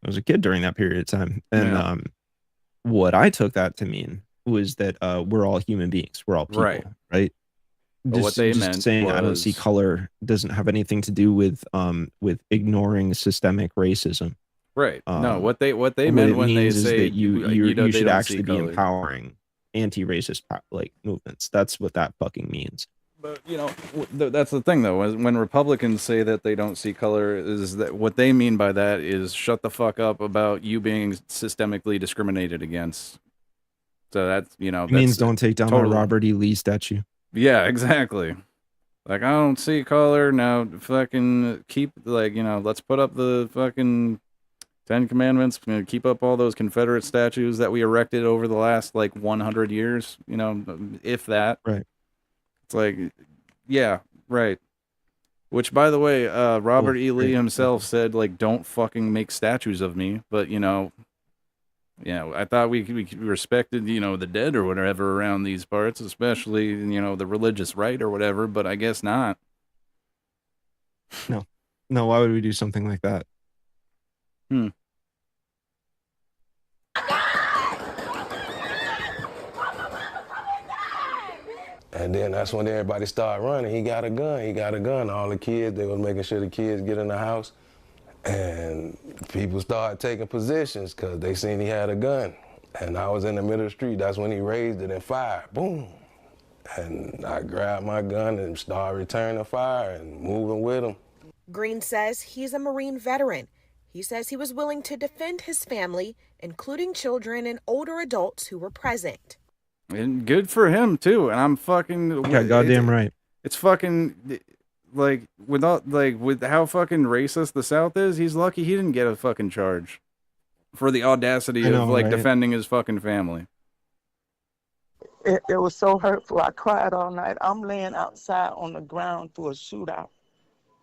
a kid during that period of time. And what I took that to mean was that we're all human beings. We're all people, right? What they meant saying I don't see color doesn't have anything to do with ignoring systemic racism. Right. No, what they meant when they say that you they should don't actually see be color. empowering anti-racist like movements. That's what that fucking means. But you know, that's the thing though. When Republicans say that they don't see color, is that what they mean by that is shut the fuck up about you being systemically discriminated against. So that's It means don't take down my Robert E. Lee statue. Yeah, exactly. Like, I don't see color now. Fucking keep let's put up the fucking 10 Commandments. Keep up all those Confederate statues that we erected over the last 100 years. You know, if that. Right. It's like, yeah, right. Which, by the way, Robert E. Lee himself said, don't fucking make statues of me. But, I thought we respected, the dead or whatever around these parts, especially, the religious right or whatever, but I guess not. No, why would we do something like that? And then that's when everybody started running. He got a gun. All the kids, they was making sure the kids get in the house. And people started taking positions because they seen he had a gun. And I was in the middle of the street. That's when he raised it and fired. Boom. And I grabbed my gun and started returning fire and moving with him. Green says he's a Marine veteran. He says he was willing to defend his family, including children and older adults who were present. And good for him, too. And I'm fucking... Yeah, goddamn right. It's fucking... with how fucking racist the South is, he's lucky he didn't get a fucking charge for the audacity of defending his fucking family. It was so hurtful. I cried all night. I'm laying outside on the ground through a shootout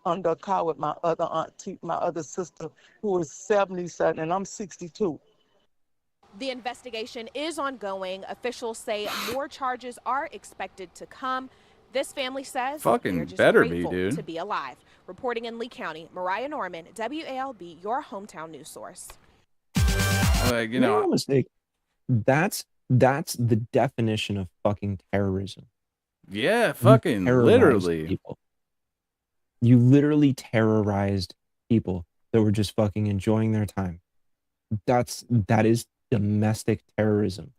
under a car with my other auntie, my other sister, who is 77, and I'm 62. The investigation is ongoing. Officials say more charges are expected to come. This family says fucking they're just better be, grateful dude. to be alive. Reporting in Lee County, Mariah Norman, WALB, your hometown news source. Make no mistake. That's the definition of fucking terrorism. Yeah, fucking literally. People. You literally terrorized people that were just fucking enjoying their time. That is domestic terrorism.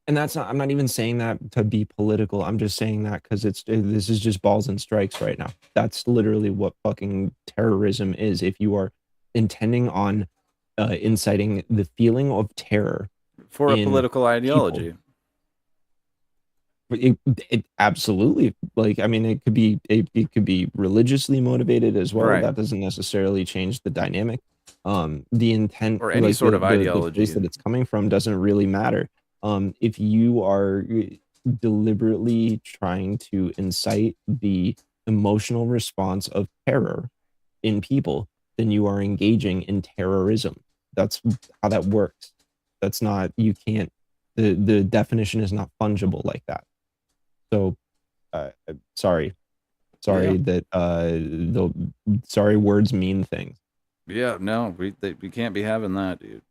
And that's not, I'm not even saying that to be political. I'm just saying that because this is just balls and strikes right now. That's literally what fucking terrorism is. If you are intending on inciting the feeling of terror for a political ideology. It absolutely, it could be religiously motivated as well. Right. That doesn't necessarily change the dynamic. The intent or any sort of ideology, the place that it's coming from doesn't really matter. If you are deliberately trying to incite the emotional response of terror in people, then you are engaging in terrorism. That's how that works. That's not, you can't, the definition is not fungible like that. So, sorry that, sorry words mean things. Yeah, no, we can't be having that, dude.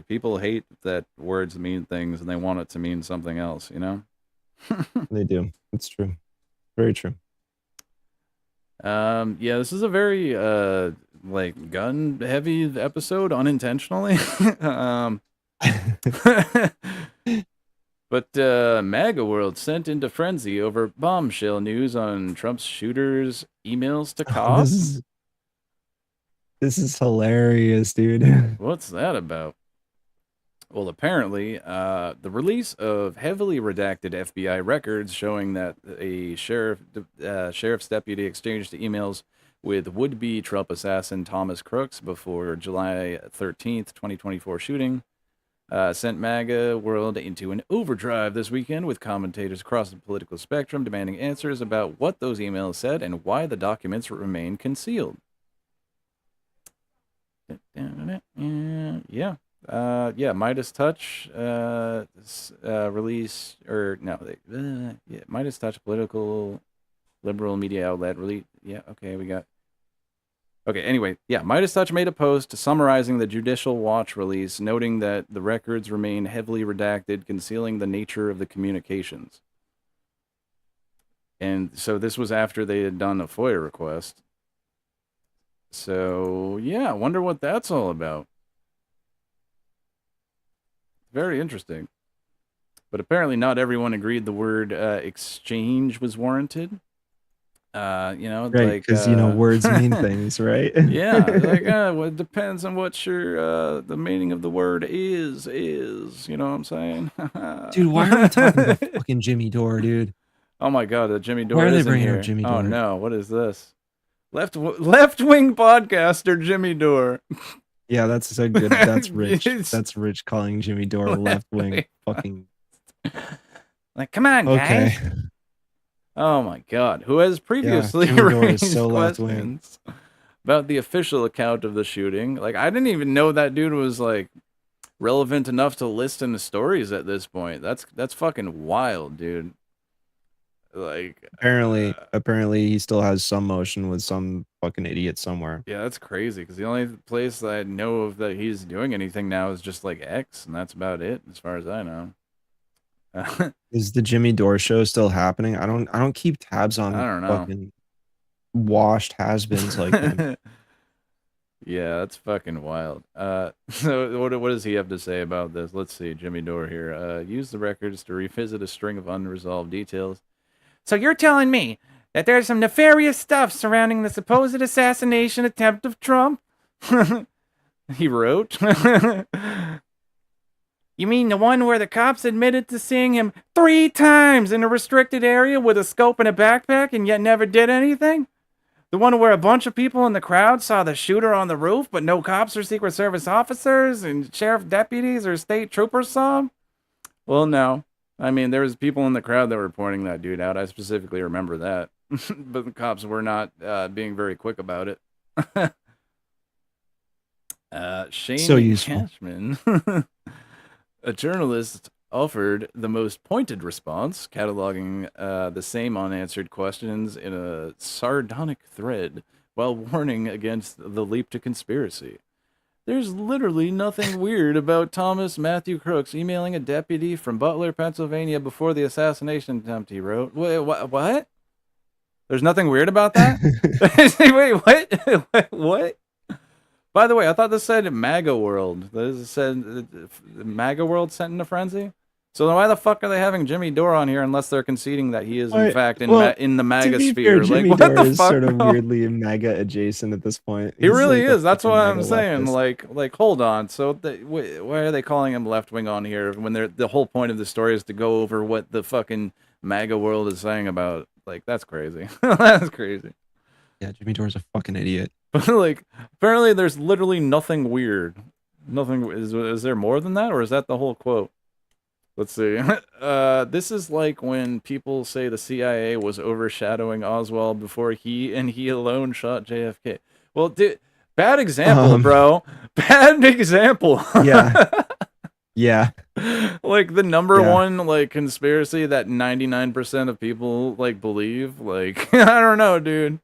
People hate that words mean things and they want it to mean something else, They do. It's true. Very true. Yeah, this is a very gun heavy episode unintentionally. But MAGA world sent into frenzy over bombshell news on Trump's shooters' emails to cops. This is hilarious, dude. What's that about? Well, apparently, the release of heavily redacted FBI records showing that a sheriff's deputy exchanged emails with would-be Trump assassin Thomas Crooks before July 13th, 2024 shooting sent MAGA world into an overdrive this weekend, with commentators across the political spectrum demanding answers about what those emails said and why the documents remain concealed. Yeah. Midas Touch release, or no, Midas Touch political liberal media outlet release. Yeah, okay, anyway, Midas Touch made a post summarizing the Judicial Watch release, noting that the records remain heavily redacted, concealing the nature of the communications. And so this was after they had done a FOIA request. So, yeah, I wonder what that's all about. Very interesting. But apparently not everyone agreed the word exchange was warranted. Right, because words mean things, right? Yeah, well, it depends on what your the meaning of the word is, you know what I'm saying? Dude, why are we talking about fucking Jimmy Dore, dude? Oh my god, Jimmy Dore Why are they is in bringing here. up Jimmy Dore? Oh no, what is this? Left-wing podcaster Jimmy Dore. Yeah, that's so good. That's rich. That's rich calling Jimmy Dore left wing fucking. Like, come on, guys. Oh my god, who has previously Jimmy Dore is raised so left-wing. questions about the official account of the shooting. Like, I didn't even know that dude was like relevant enough to list in the stories at this point. That's fucking wild, dude. Like, apparently he still has some motion with some fucking idiot somewhere. yeah, that's crazy, because the only place that I know of that he's doing anything now is just like X, and that's about it as far as I know. Is the Jimmy Dore show still happening? I don't keep tabs on I don't know. fucking washed has-beens like him. Yeah, that's fucking wild. So what does he have to say about this? Let's see, Jimmy Dore here. Use the records to revisit a string of unresolved details. So you're telling me that there's some nefarious stuff surrounding the supposed assassination attempt of Trump? He wrote. You mean the one where the cops admitted to seeing him 3 times in a restricted area with a scope and a backpack and yet never did anything? The one where a bunch of people in the crowd saw the shooter on the roof, but no cops or Secret Service officers and sheriff deputies or state troopers saw him? Well, no. I mean, there was people in the crowd that were pointing that dude out. I specifically remember that. But the cops were not being very quick about it. Shane So useful. Cashman, a journalist, offered the most pointed response, cataloging the same unanswered questions in a sardonic thread while warning against the leap to conspiracy. There's literally nothing weird about Thomas Matthew Crooks emailing a deputy from Butler, Pennsylvania before the assassination attempt, he wrote. Wait, what? There's nothing weird about that? Wait, what? What? By the way, I thought this said MAGA world. This said MAGA world sent in a frenzy? So then why the fuck are they having Jimmy Dore on here unless they're conceding that he is in fact in the MAGA sphere? Jimmy Like, Dore what the is fuck? sort of bro? weirdly MAGA adjacent at this point. He He's really like a is. That's what fucking I'm MAGA saying. leftist. Like, hold on. So why are they calling him left wing on here when the whole point of the story is to go over what the fucking MAGA world is saying about? Like, that's crazy. That's crazy. Yeah, Jimmy Dore's a fucking idiot. But like, apparently there's literally nothing weird. Nothing is there more than that, or is that the whole quote? Let's see. This is like when people say the CIA was overshadowing Oswald before he alone shot JFK. Well, dude, bad example, bro. Bad example. Yeah. Yeah. Like the number one like conspiracy that 99% of people like believe. Like, I don't know, dude.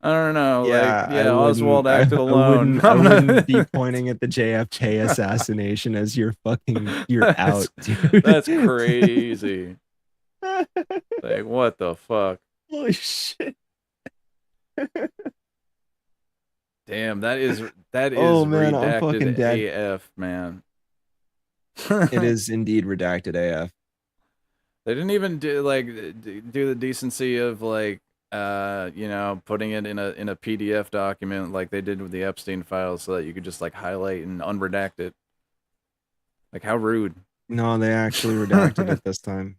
I don't know. Yeah, like, Oswald acted alone. I wouldn't be pointing at the JFK assassination as you're out, dude. That's crazy. Like, what the fuck? Holy shit. Damn, that is Oh, man, I'm fucking redacted dead. AF, man. It is indeed redacted AF. They didn't even do the decency of like putting it in a PDF document like they did with the Epstein files so that you could just like highlight and unredact it. Like, how rude. No, they actually redacted it this time.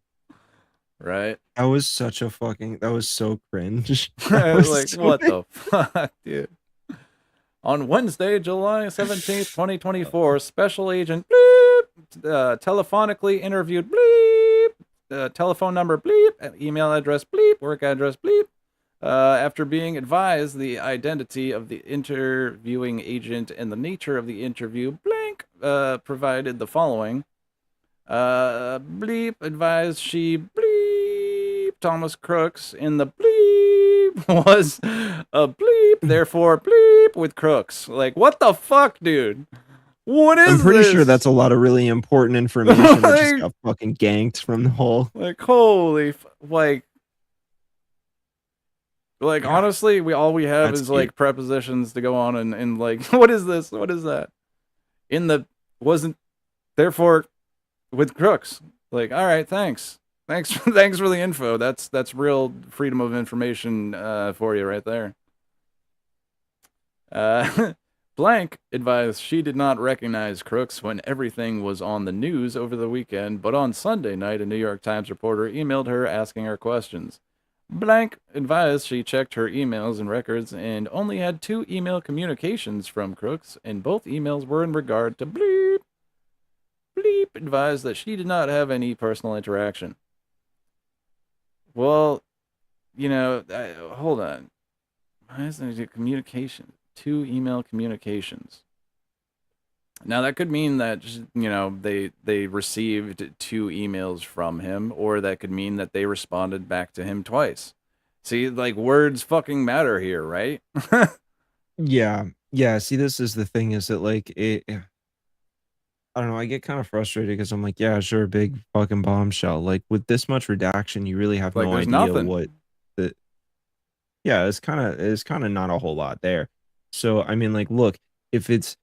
Right? That was such a fucking. That was so cringe. Was Like, so what the fuck, dude? On Wednesday, July 17th, 2024, Special Agent bleep, telephonically interviewed bleep, telephone number bleep, email address bleep, work address bleep. After being advised the identity of the interviewing agent and the nature of the interview, blank provided the following. Bleep advised she bleep Thomas Crooks in the bleep was a bleep, therefore bleep with Crooks. Like, what the fuck, dude? What is I'm pretty this? sure that's a lot of really important information that just got fucking ganked from the whole. Like, holy, like Yeah. honestly, all we have That's is like prepositions to go on and like, what is this? What is that? In the wasn't, therefore with Crooks. Like, all right, thanks for the info. That's real freedom of information for you right there. Blank advised she did not recognize Crooks when everything was on the news over the weekend, but on Sunday night, a New York Times reporter emailed her asking her questions. Blank advised she checked her emails and records and only had 2 email communications from Crooks, and both emails were in regard to bleep. Bleep advised that she did not have any personal interaction. Well, you know, hold on. Why is there a communication? 2 email communications. Now that could mean that, you know, they received 2 emails from him, or that could mean that they responded back to him twice. See, like, words fucking matter here, right? Yeah. See, this is the thing, is that like I don't know, I get kind of frustrated because I'm like, yeah, sure, big fucking bombshell. Like, with this much redaction, you really have Like, no there's idea nothing. what the. Yeah, it's kind of not a whole lot there. So I mean, like, look, if it's.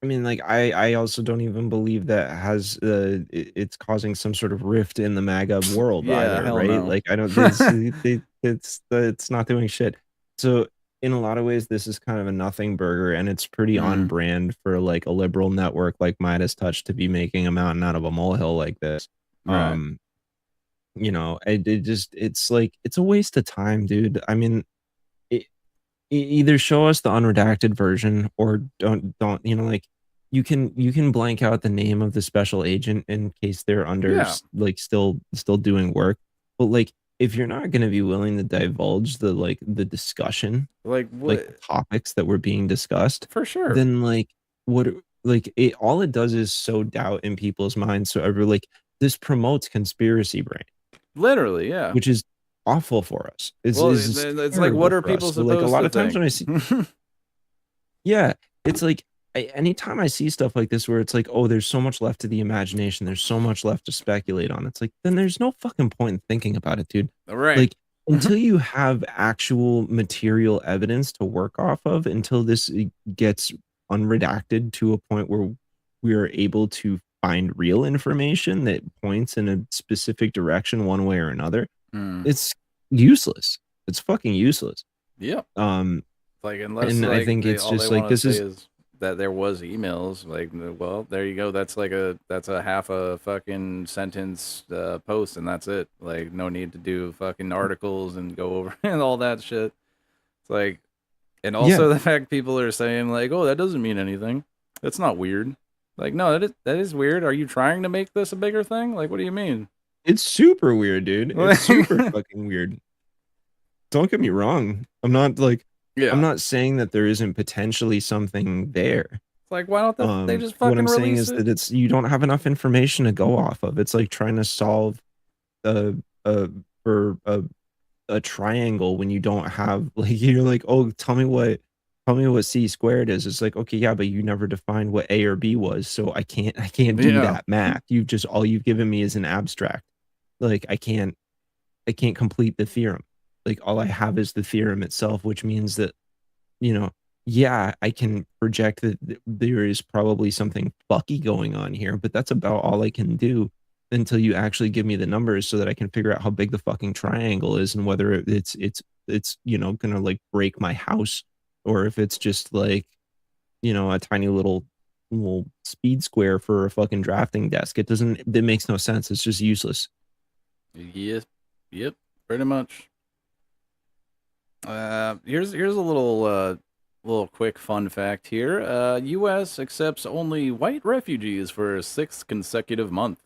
I mean, like, I also don't even believe that has it's causing some sort of rift in the MAGA world Yeah, either, hell right? no. Like, I don't. It's not doing shit. So in a lot of ways, this is kind of a nothing burger, and it's pretty on brand for like a liberal network like Midas Touch to be making a mountain out of a molehill like this. Right. You know, it's like, it's a waste of time, dude. I mean, either show us the unredacted version or don't, you know, like, you can blank out the name of the special agent in case they're under like still doing work, but like, if you're not going to be willing to divulge the discussion, like the topics that were being discussed, for sure, then like, what, like, all it does is sow doubt in people's minds. So like, this promotes conspiracy brain, literally, yeah, which is awful for us. It's like, what are people so, like, a lot of to times when I see yeah, it's like, anytime I see stuff like this where it's like, oh, there's so much left to the imagination, there's so much left to speculate on, it's like, then there's no fucking point in thinking about it, dude. Right. Like, until you have actual material evidence to work off of, until this gets unredacted to a point where we are able to find real information that points in a specific direction one way or another, it's useless. It's fucking useless. Yep. Like, unless, and like, I think it's just like, this is that there was emails, like, well, there you go. That's like that's a half a fucking sentence post, and that's it. Like, no need to do fucking articles and go over and all that shit. It's like, and also the fact people are saying like, oh, that doesn't mean anything. That's not weird. Like, no, that is weird. Are you trying to make this a bigger thing? Like, what do you mean? It's super weird, dude. It's super fucking weird. Don't get me wrong. I'm not like, I'm not saying that there isn't potentially something there. It's like, why don't they just fucking what I'm saying release is it? that it's, you don't have enough information to go off of. It's like trying to solve for a triangle when you don't have, like, you're like, oh, tell me what C squared is. It's like, okay, yeah, but you never defined what A or B was, so I can't do that math. All you've given me is an abstract. Like, I can't complete the theorem. Like, all I have is the theorem itself, which means that, you know, yeah, I can project that there is probably something fucky going on here, but that's about all I can do until you actually give me the numbers so that I can figure out how big the fucking triangle is and whether it's you know, gonna like break my house, or if it's just like, you know, a tiny little little speed square for a fucking drafting desk. It makes no sense. It's just useless. Yes. Yep. Pretty much. Here's a little quick fun fact here. U.S. accepts only white refugees for a 6th consecutive month.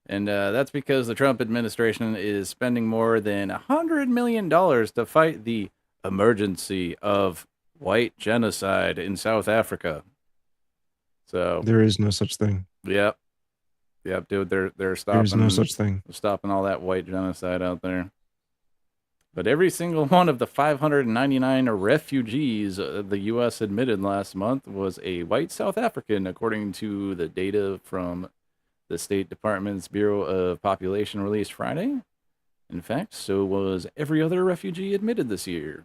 And that's because the Trump administration is spending more than $100 million to fight the emergency of white genocide in South Africa. So there is no such thing. Yep, dude. They're stopping. There's no such thing. Stopping all that white genocide out there. But every single one of the 599 refugees the U.S. admitted last month was a white South African, according to the data from the State Department's Bureau of Population released Friday. In fact, so was every other refugee admitted this year.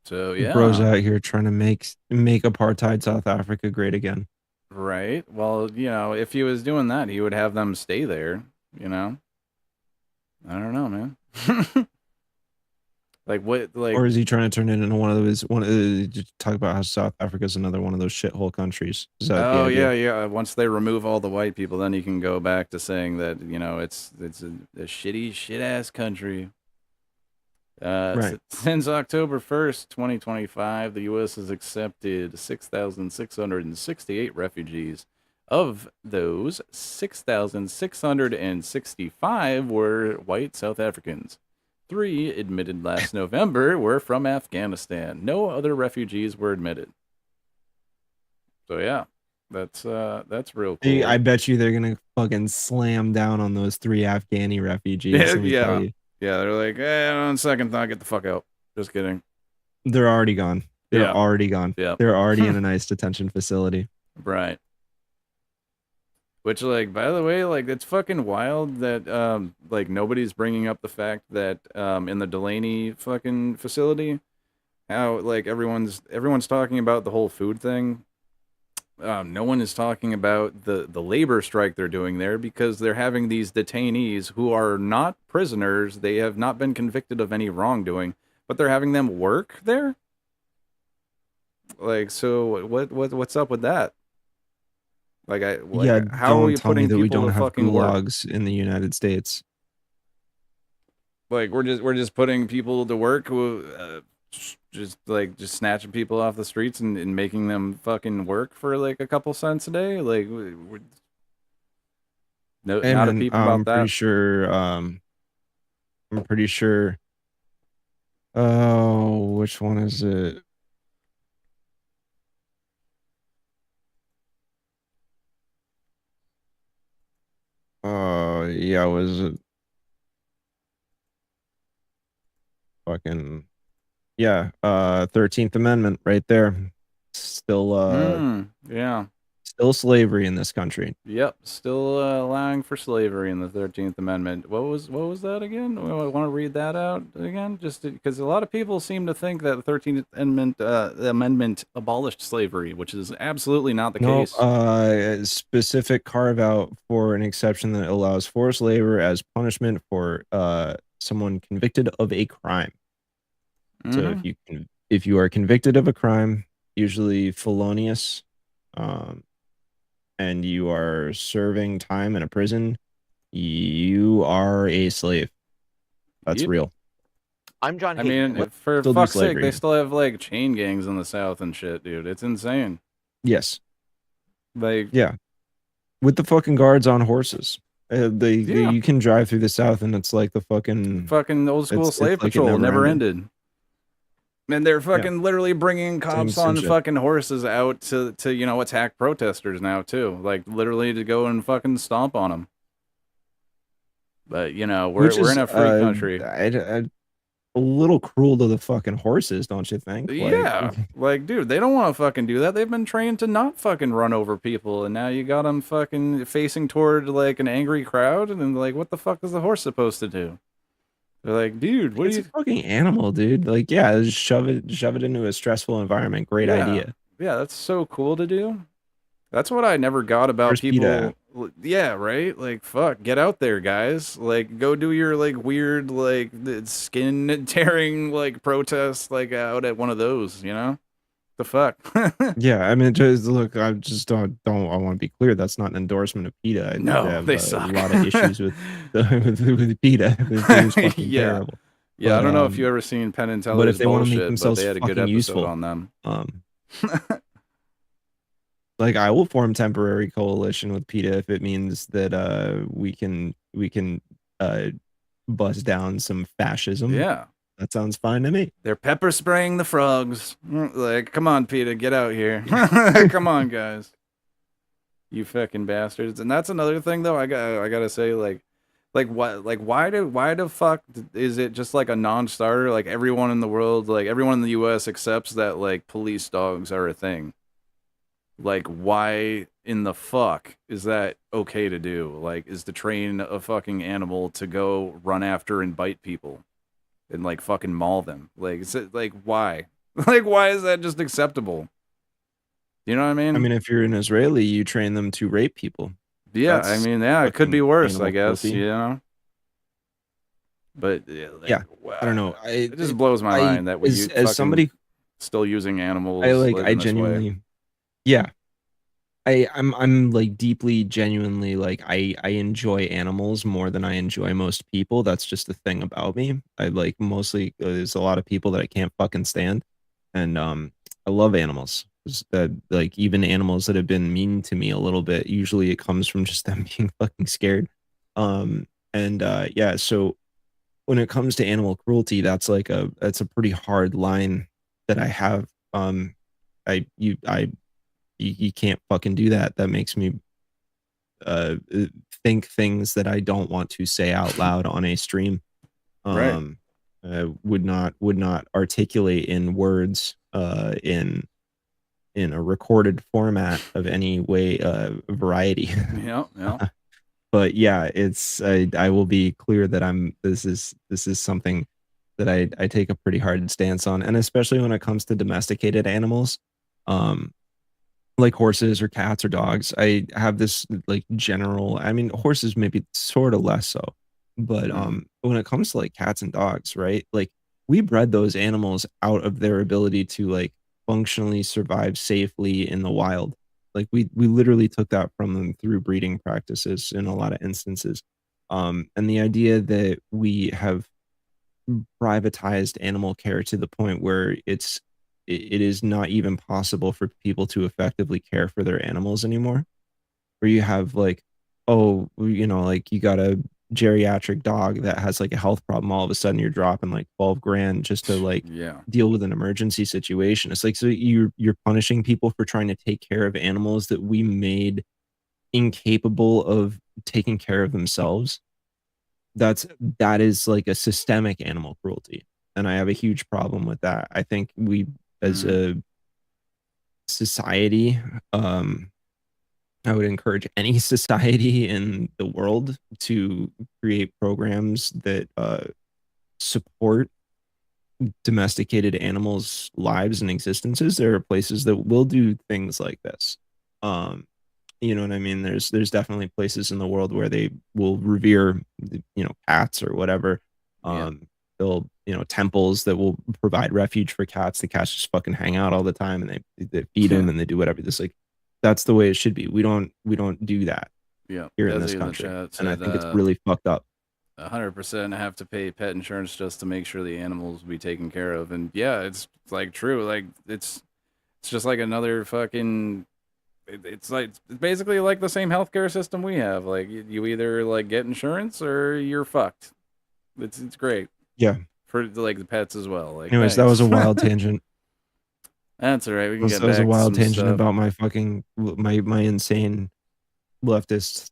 So yeah, Bros out here trying to make apartheid South Africa great again. Right. Well, if he was doing that, he would have them stay there. I don't know, man. Or is he trying to turn it into one of those? Talk about how South Africa is another one of those shithole countries. Is that the idea? Yeah. Once they remove all the white people, then you can go back to saying that it's a shitty shit ass country. Right. Since October 1st, 2025, the U.S. has accepted 6,668 refugees. Of those, 6,665 were white South Africans. 3 admitted last November were from Afghanistan. No other refugees were admitted. So yeah, that's real cool. I bet you they're gonna fucking slam down on those 3 Afghani refugees. Yeah, they're like, on second thought, get the fuck out. Just kidding. They're already gone. They're already gone. Yeah. They're already in a nice detention facility. Right. Which, by the way, it's fucking wild that, nobody's bringing up the fact that, in the Delaney fucking facility, how, everyone's talking about the whole food thing. No one is talking about the labor strike they're doing there, because they're having these detainees who are not prisoners. They have not been convicted of any wrongdoing, but they're having them work there. So what's up with that? How are you tell me putting that we people don't to have fucking work? gulags in the United States. We're just putting people to work who just snatching people off the streets and making them fucking work for a couple cents a day. Not a peep about that. I'm pretty sure. Oh, which one is it? Yeah, was it fucking 13th Amendment right there. Still yeah. Still slavery in this country. Yep, still allowing for slavery in the 13th Amendment. What was that again? I want to read that out again, just because a lot of people seem to think that the 13th Amendment abolished slavery, which is absolutely not the case. Specific carve out for an exception that allows forced labor as punishment for someone convicted of a crime. So if you are convicted of a crime, usually felonious, and you are serving time in a prison, you are a slave. That's real. I'm John I Hayden. mean, for fuck's sake, they still have chain gangs in the South and shit, dude. It's insane. Yes. Yeah. With the fucking guards on horses. You can drive through the South and it's like the fucking old school slave it's like it patrol never ended. And they're fucking literally bringing cops Same on shit. fucking horses out to attack protesters now too, literally to go and fucking stomp on them. But we're in a free country. A little cruel to the fucking horses, don't you think? Yeah, dude, they don't want to fucking do that. They've been trained to not fucking run over people, and now you got them fucking facing toward an angry crowd, and what the fuck is the horse supposed to do? They're like, dude, what it's are you? A fucking animal, dude. Just shove it into a stressful environment. Great idea. Yeah, that's so cool to do. That's what I never got about people. Yeah, right? Fuck, get out there, guys. Go do your weird skin tearing protest out at one of those, The fuck? Yeah, I mean, just look, I just don't. I want to be clear. That's not an endorsement of PETA. I No, have they a suck. lot of issues with with PETA. The thing is fucking Yeah. terrible. Yeah, But, I don't know if you ever seen Penn and but Teller's if they want to make bullshit, but themselves they had a good fucking episode useful, on them. like I will form temporary coalition with PETA if it means that we can bust down some fascism. Yeah. That sounds fine to me. They're pepper spraying the frogs. Like, come on, PETA, get out here. Come on, guys. You fucking bastards. And that's another thing though, I gotta say, like why the fuck is it just like a non-starter? Like everyone in the world, like everyone in the US accepts that like police dogs are a thing. Like, why in the fuck is that okay to do? Like, is to train a fucking animal to go run after and bite people and like fucking maul them? Like, is it like why? Like, why is that just acceptable? You know what I mean? I mean, if you're an Israeli, you train them to rape people. Yeah, That's I mean, yeah, it could be fucking worse, I animal guess, cruelty. you know? But yeah, like, Yeah, I don't know. It just blows my mind that we as somebody still using animals I in this genuinely, way. yeah. I'm like deeply, genuinely like I enjoy animals more than I enjoy most people. That's just the thing about me. I like mostly there's a lot of people that I can't fucking stand, and I love animals. That like even animals that have been mean to me a little bit. Usually it comes from just them being fucking scared. And yeah, so when it comes to animal cruelty, that's a pretty hard line that I have. You can't fucking do that. That makes me think things that I don't want to say out loud on a stream. Right. Would not articulate in words in a recorded format of any way variety. Yeah, yeah. But yeah, it's I will be clear that this is something that I take a pretty hard stance on, and especially when it comes to domesticated animals. Like horses or cats or dogs. I have this like general, I mean, horses maybe sort of less so, but when it comes to like cats and dogs, right? Like we bred those animals out of their ability to like functionally survive safely in the wild. Like we literally took that from them through breeding practices in a lot of instances. And the idea that we have privatized animal care to the point where it is not even possible for people to effectively care for their animals anymore. Where you have like, oh, you know, like you got a geriatric dog that has like a health problem, all of a sudden you're dropping like 12 grand just to like deal with an emergency situation. It's like, so you're punishing people for trying to take care of animals that we made incapable of taking care of themselves. That is like a systemic animal cruelty. And I have a huge problem with that. I think we as a society, I would encourage any society in the world to create programs that support domesticated animals' lives and existences. There are places that will do things like this. You know what I mean? There's definitely places in the world where they will revere, you know, cats or whatever. They'll, you know, temples that will provide refuge for cats. The cats just fucking hang out all the time, and they feed them and they do whatever. This like that's the way it should be. We don't do that here in this country, and I think it's really fucked up. 100% have to pay pet insurance just to make sure the animals will be taken care of. And yeah, it's like true. Like it's just like another fucking. It's like it's basically like the same healthcare system we have. Like you either like get insurance or you're fucked. It's great. Yeah. For like the pets as well. Like anyways, that was a wild tangent. That's all right. We can get that was back a wild to some tangent stuff. about my fucking my insane leftist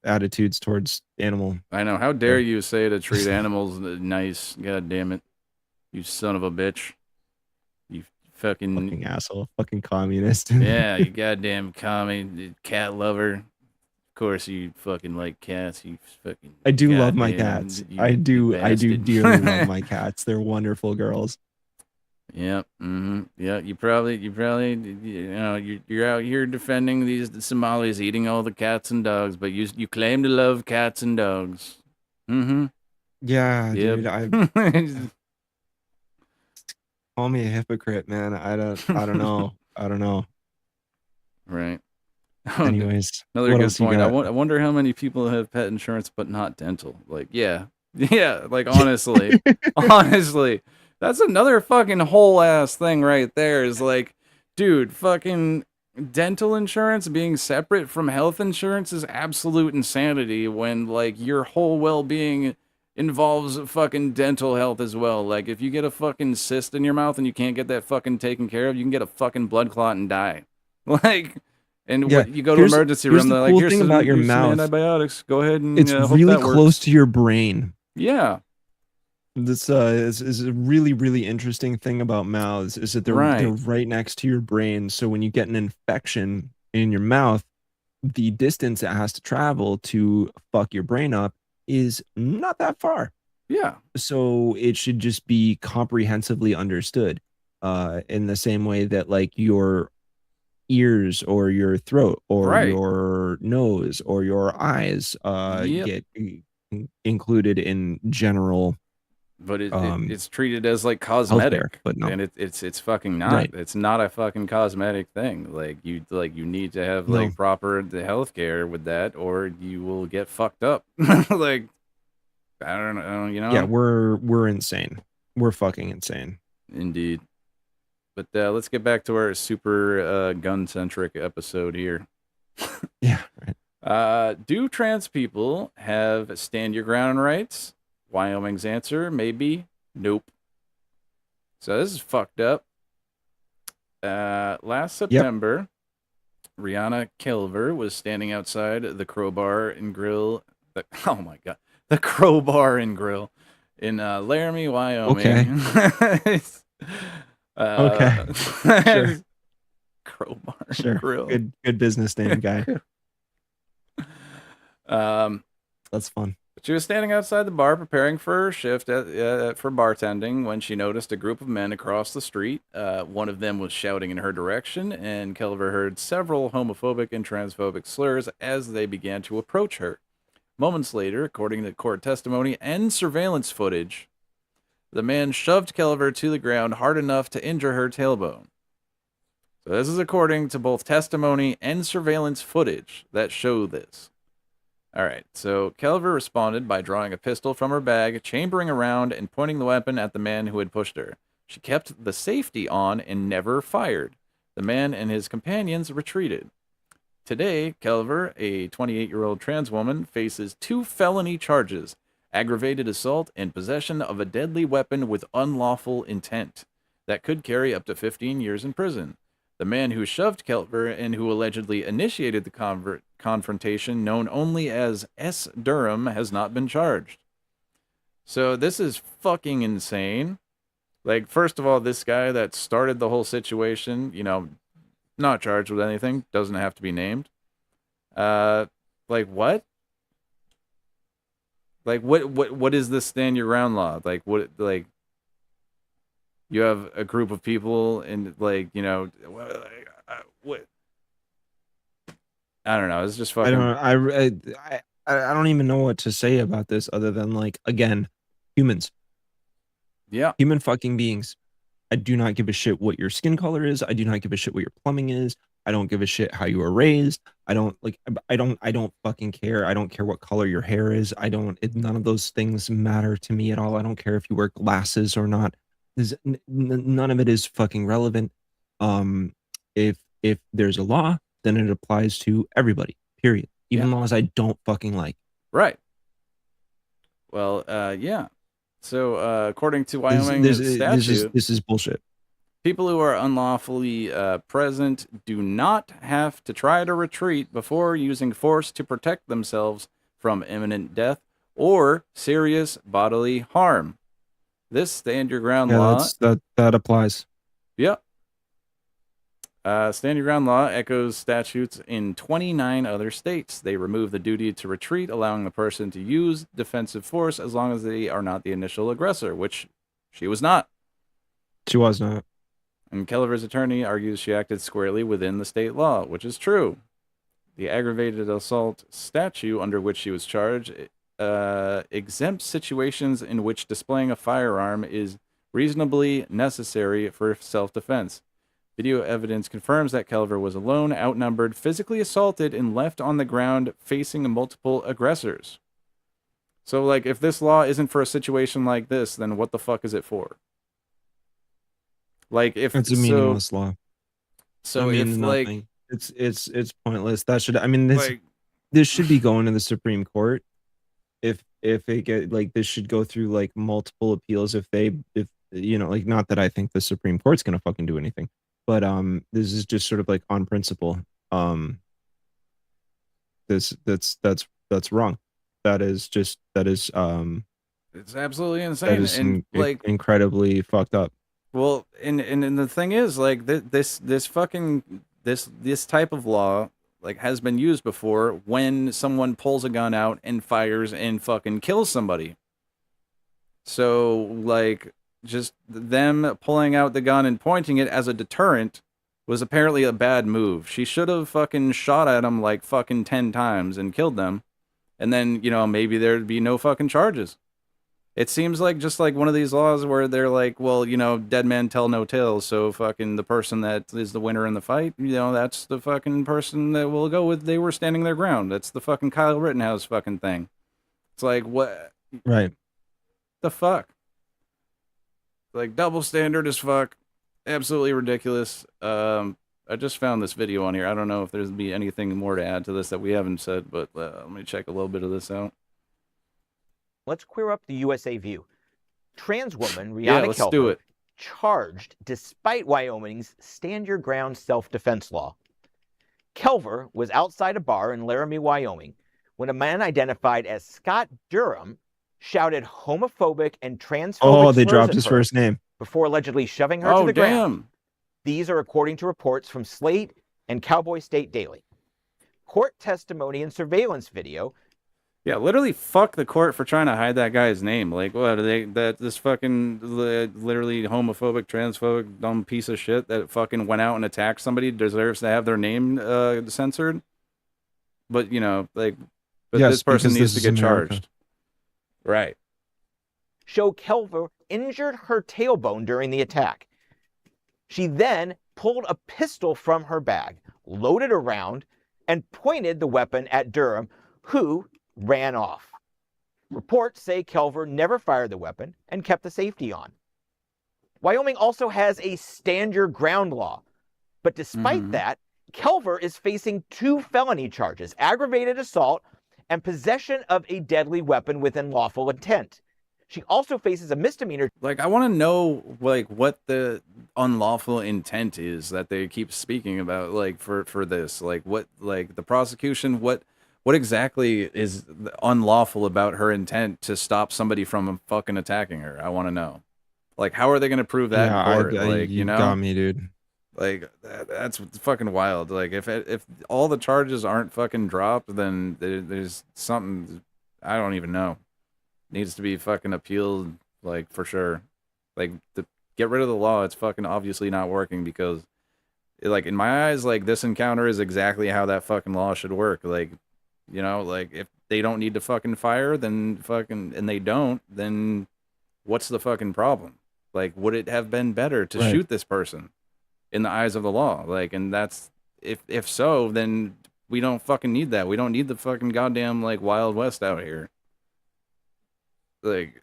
attitudes towards animal. I know. How dare you say to treat animals nice? God damn it, you son of a bitch! You fucking asshole, fucking communist. Yeah, you goddamn commie, cat lover. Of course, you fucking like cats. You fucking. I do love my goddamn- cats. you I do bastard. dearly love my cats. They're wonderful girls. Yep. Yeah. You probably, you know, you're out here defending these Somalis eating all the cats and dogs, but you claim to love cats and dogs. Yeah, Yep. dude. Call me a hypocrite, man. I don't know. I don't know. Right. Anyways, Another what good else you point. got? I wonder how many people have pet insurance but not dental. Like, yeah. Yeah, like honestly. Honestly. That's another fucking whole ass thing right there is like, dude, fucking dental insurance being separate from health insurance is absolute insanity when like your whole well-being involves fucking dental health as well. Like if you get a fucking cyst in your mouth and you can't get that fucking taken care of, you can get a fucking blood clot and die. Like and Yeah, what you go to emergency here's room, the they're like, cool here's thing some, about your here's some mouth. antibiotics. Go ahead and It's hope really that close works. to your brain. Yeah. This is a really interesting thing about mouths is that they're right next to your brain. So when you get an infection in your mouth, the distance it has to travel to fuck your brain up is not that far. Yeah. So it should just be comprehensively understood. In the same way that like your ears or your throat or your nose or your eyes get included in general. But it's treated as like cosmetic, healthcare, but no. and it's fucking not. Right. It's not a fucking cosmetic thing. Like you need to have No. like proper the healthcare with that, or you will get fucked up. Like I don't know, you know. Yeah, we're insane. We're fucking insane. Indeed. But let's get back to our super gun centric episode here. Yeah. Right. Do trans people have stand your ground rights? Wyoming's answer may be nope. So this is fucked up. Last September, Rihanna Kelver was standing outside the Crowbar and Grill. Oh my god, the Crowbar and Grill in Laramie, Wyoming. Okay. Okay. Sure. Crowbar and Sure. Grill. Good business name, guy. That's fun. She was standing outside the bar preparing for her shift for bartending when she noticed a group of men across the street. One of them was shouting in her direction, and Kelver heard several homophobic and transphobic slurs as they began to approach her. Moments later, according to court testimony and surveillance footage, the man shoved Kelver to the ground hard enough to injure her tailbone. So this is according to both testimony and surveillance footage that show this. All right, so Kelver responded by drawing a pistol from her bag, chambering around, and pointing the weapon at the man who had pushed her. She kept the safety on and never fired. The man and his companions retreated. Today, Kelver, a 28-year-old trans woman, faces 2 felony charges: aggravated assault and possession of a deadly weapon with unlawful intent that could carry up to 15 years in prison. The man who shoved Kelver and who allegedly initiated the confrontation, known only as S. Durham, has not been charged. So this is fucking insane. Like, first of all, this guy that started the whole situation, you know, not charged with anything, doesn't have to be named. Like, what? Like, what is this stand your ground law? Like, what, like, you have a group of people and like, you know, what? I don't know. It's just fucking. I don't even know what to say about this other than like, again, humans. Yeah. Human fucking beings. I do not give a shit what your skin color is. I do not give a shit what your plumbing is. I don't give a shit how you were raised. I don't fucking care. I don't care what color your hair is. None of those things matter to me at all. I don't care if you wear glasses or not. None of it is fucking relevant. If there's a law, then it applies to everybody, period. Even laws I don't fucking like. Right. Well, yeah. So, according to Wyoming statute, this is bullshit. People who are unlawfully present do not have to try to retreat before using force to protect themselves from imminent death or serious bodily harm. This stand your ground law. That applies. Yep. Stand your ground law echoes statutes in 29 other states. They remove the duty to retreat, allowing the person to use defensive force as long as they are not the initial aggressor, which she was not. She was not. And Kelver's attorney argues she acted squarely within the state law, which is true. The aggravated assault statute under which she was charged exempts situations in which displaying a firearm is reasonably necessary for self-defense. Video evidence confirms that Kelver was alone, outnumbered, physically assaulted, and left on the ground facing multiple aggressors. So, like, if this law isn't for a situation like this, then what the fuck is it for? Like, if it's a meaningless law. So if nothing. It's pointless. That should, I mean, like, this should be going to the Supreme Court. If it get like, this should go through like multiple appeals. If you know, like, not that I think the Supreme Court's gonna fucking do anything, but this is just sort of like on principle. That's wrong. That is it's absolutely insane and like incredibly fucked up. Well, and the thing is, like, this type of law, like, has been used before when someone pulls a gun out and fires and fucking kills somebody. So, like, just them pulling out the gun and pointing it as a deterrent was apparently a bad move. She should have fucking shot at them like fucking 10 times and killed them. And then, you know, maybe there'd be no fucking charges. It seems like just like one of these laws where they're like, well, you know, dead men tell no tales. So fucking the person that is the winner in the fight, you know, that's the fucking person that will go with. They were standing their ground. That's the fucking Kyle Rittenhouse fucking thing. It's like, what? Right. The fuck? Like, double standard as fuck. Absolutely ridiculous. I just found this video on here. I don't know if there's be anything more to add to this that we haven't said, but let me check a little bit of this out. Let's queer up the USA View. Trans woman Rihanna Yeah, let's do it. charged despite Wyoming's Stand Your Ground self-defense law. Kelver was outside a bar in Laramie, Wyoming, when a man identified as Scott Durham shouted homophobic and transphobic Oh, they slurs dropped at his her first name. before allegedly shoving her to the damn. ground. These are according to reports from Slate and Cowboy State Daily. Court testimony and surveillance video. Yeah, literally fuck the court for trying to hide that guy's name. Like, what, this fucking literally homophobic, transphobic, dumb piece of shit that fucking went out and attacked somebody deserves to have their name censored? But, you know, like, but Yes, this person because needs this to is get America. charged. Right. Show Kelver injured her tailbone during the attack. She then pulled a pistol from her bag, loaded a round, and pointed the weapon at Durham, who ran off. Reports say Kelver never fired the weapon and kept the safety on. Wyoming also has a stand your ground law. But despite that, Kelver is facing 2 felony charges, aggravated assault and possession of a deadly weapon with unlawful intent. She also faces a misdemeanor. Like, I want to know, like, what the unlawful intent is that they keep speaking about, like, for this. Like, what, like, the prosecution, what exactly is unlawful about her intent to stop somebody from fucking attacking her? I want to know. Like, how are they going to prove that in court? Like, you know? got me, dude. Like, that's fucking wild. Like, if all the charges aren't fucking dropped, then there's something, I don't even know. Needs to be fucking appealed, like, for sure. Like, get rid of the law. It's fucking obviously not working because, like, in my eyes, like, this encounter is exactly how that fucking law should work. Like, you know, like, if they don't need to fucking fire, then fucking, and they don't, then what's the fucking problem? Like, would it have been better to shoot this person in the eyes of the law? Like, and that's, if so, then we don't fucking need that. We don't need the fucking goddamn, like, Wild West out here. Like,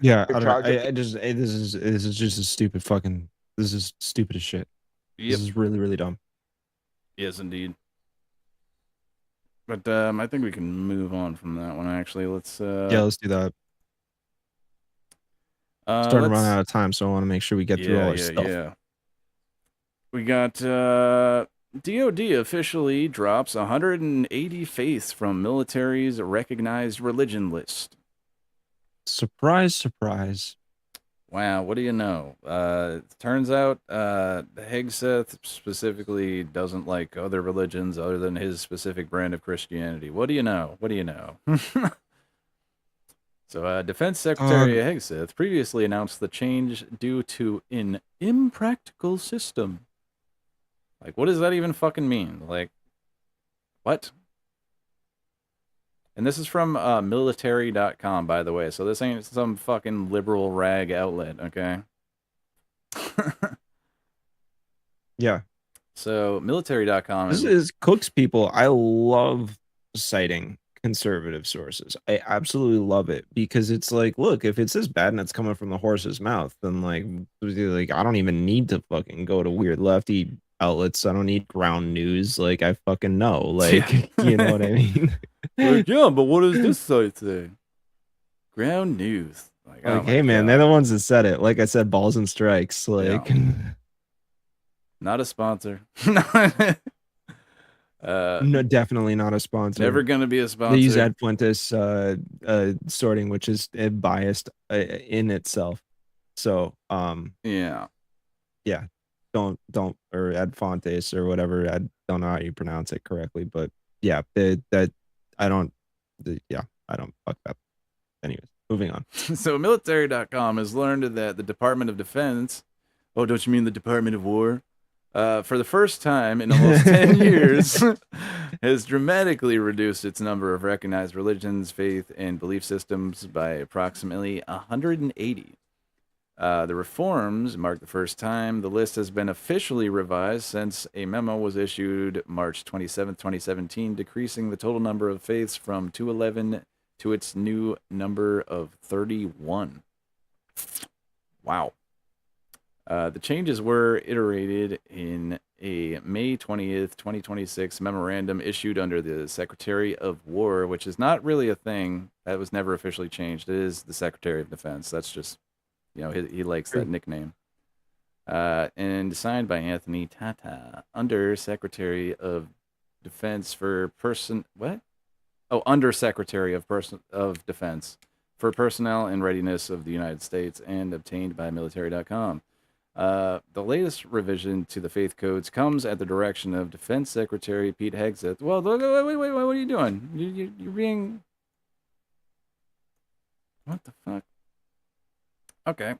yeah, I don't know. This is just a stupid fucking. This is stupid as shit. This is really, really dumb. Yes, indeed. But I think we can move on from that one. Actually, let's. Yeah, let's do that. Starting to run out of time, so I want to make sure we get through all our stuff. Yeah. We got DoD officially drops 180 faiths from military's recognized religion list. Surprise, surprise. Wow, what do you know? Turns out Hegseth specifically doesn't like other religions other than his specific brand of Christianity. What do you know? What do you know? So, Defense Secretary Hegseth previously announced the change due to an impractical system. Like, what does that even fucking mean? Like, what? And this is from military.com, by the way. So this ain't some fucking liberal rag outlet, okay? Yeah. So military.com This is Cook's people. I love citing conservative sources. I absolutely love it because it's like, look, if it's this bad and it's coming from the horse's mouth, then like I don't even need to fucking go to weird lefty outlets. I don't need ground news. Like I fucking know. Like you know what I mean? Like, yeah, but what does this site say? Ground news. Like, oh Like, my hey man, God. they're the ones that said it. Like I said, balls and strikes. Like Not a sponsor. no, definitely not a sponsor. Never gonna be a sponsor. They use Ed Fuentes sorting, which is biased in itself. So yeah, don't or Ed Fontes or whatever. I don't know how you pronounce it correctly, but yeah, that I don't. I don't fuck that. Anyways, moving on. So military.com has learned that the Department of Defense, oh, don't you mean the Department of War? For the first time in almost 10 years, has dramatically reduced its number of recognized religions, faith, and belief systems by approximately 180. The reforms mark the first time the list has been officially revised since a memo was issued March 27, 2017, decreasing the total number of faiths from 211 to its new number of 31. Wow. The changes were iterated in a May 20th, 2026 memorandum issued under the Secretary of War, which is not really a thing. That was never officially changed. It is the Secretary of Defense. That's just, he likes that nickname. And signed by Anthony Tata, Under Secretary of Defense for Under Secretary of Defense for Personnel and Readiness of the United States, and obtained by military.com. The latest revision to the faith codes comes at the direction of Defense Secretary Pete Hegseth. Well, wait, what are you doing? You're being... What the fuck? Okay.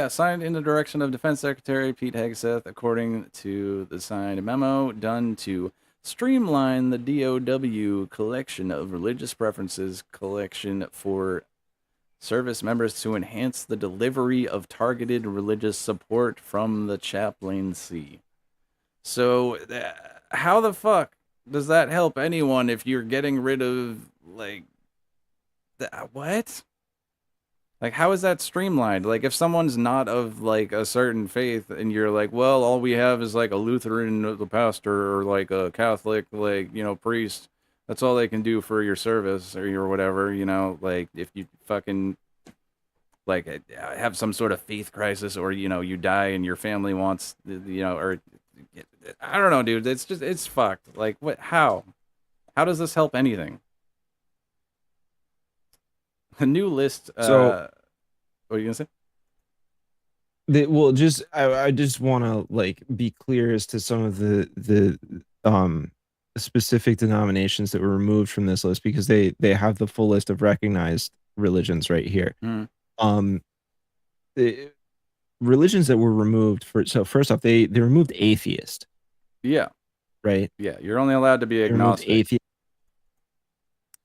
Signed in the direction of Defense Secretary Pete Hegseth, according to the signed memo done to streamline the DOW collection of religious preferences collection for service members to enhance the delivery of targeted religious support from the chaplaincy. So, how the fuck does that help anyone if you're getting rid of, what? Like, how is that streamlined? Like, if someone's not of, a certain faith, and you're like, well, all we have is, a Lutheran, the pastor, or, a Catholic, priest, that's all they can do for your service, or your whatever, if you fucking, have some sort of faith crisis, or, you die and your family wants, or, I don't know, dude, it's fucked. Like, what, how? How does this help anything? The new list. What are you gonna say? I just want to be clear as to some of the specific denominations that were removed from this list, because they have the full list of recognized religions right here. The religions that were removed first off, they removed atheist. Yeah. Right. Yeah, you're only allowed to be agnostic. Atheist.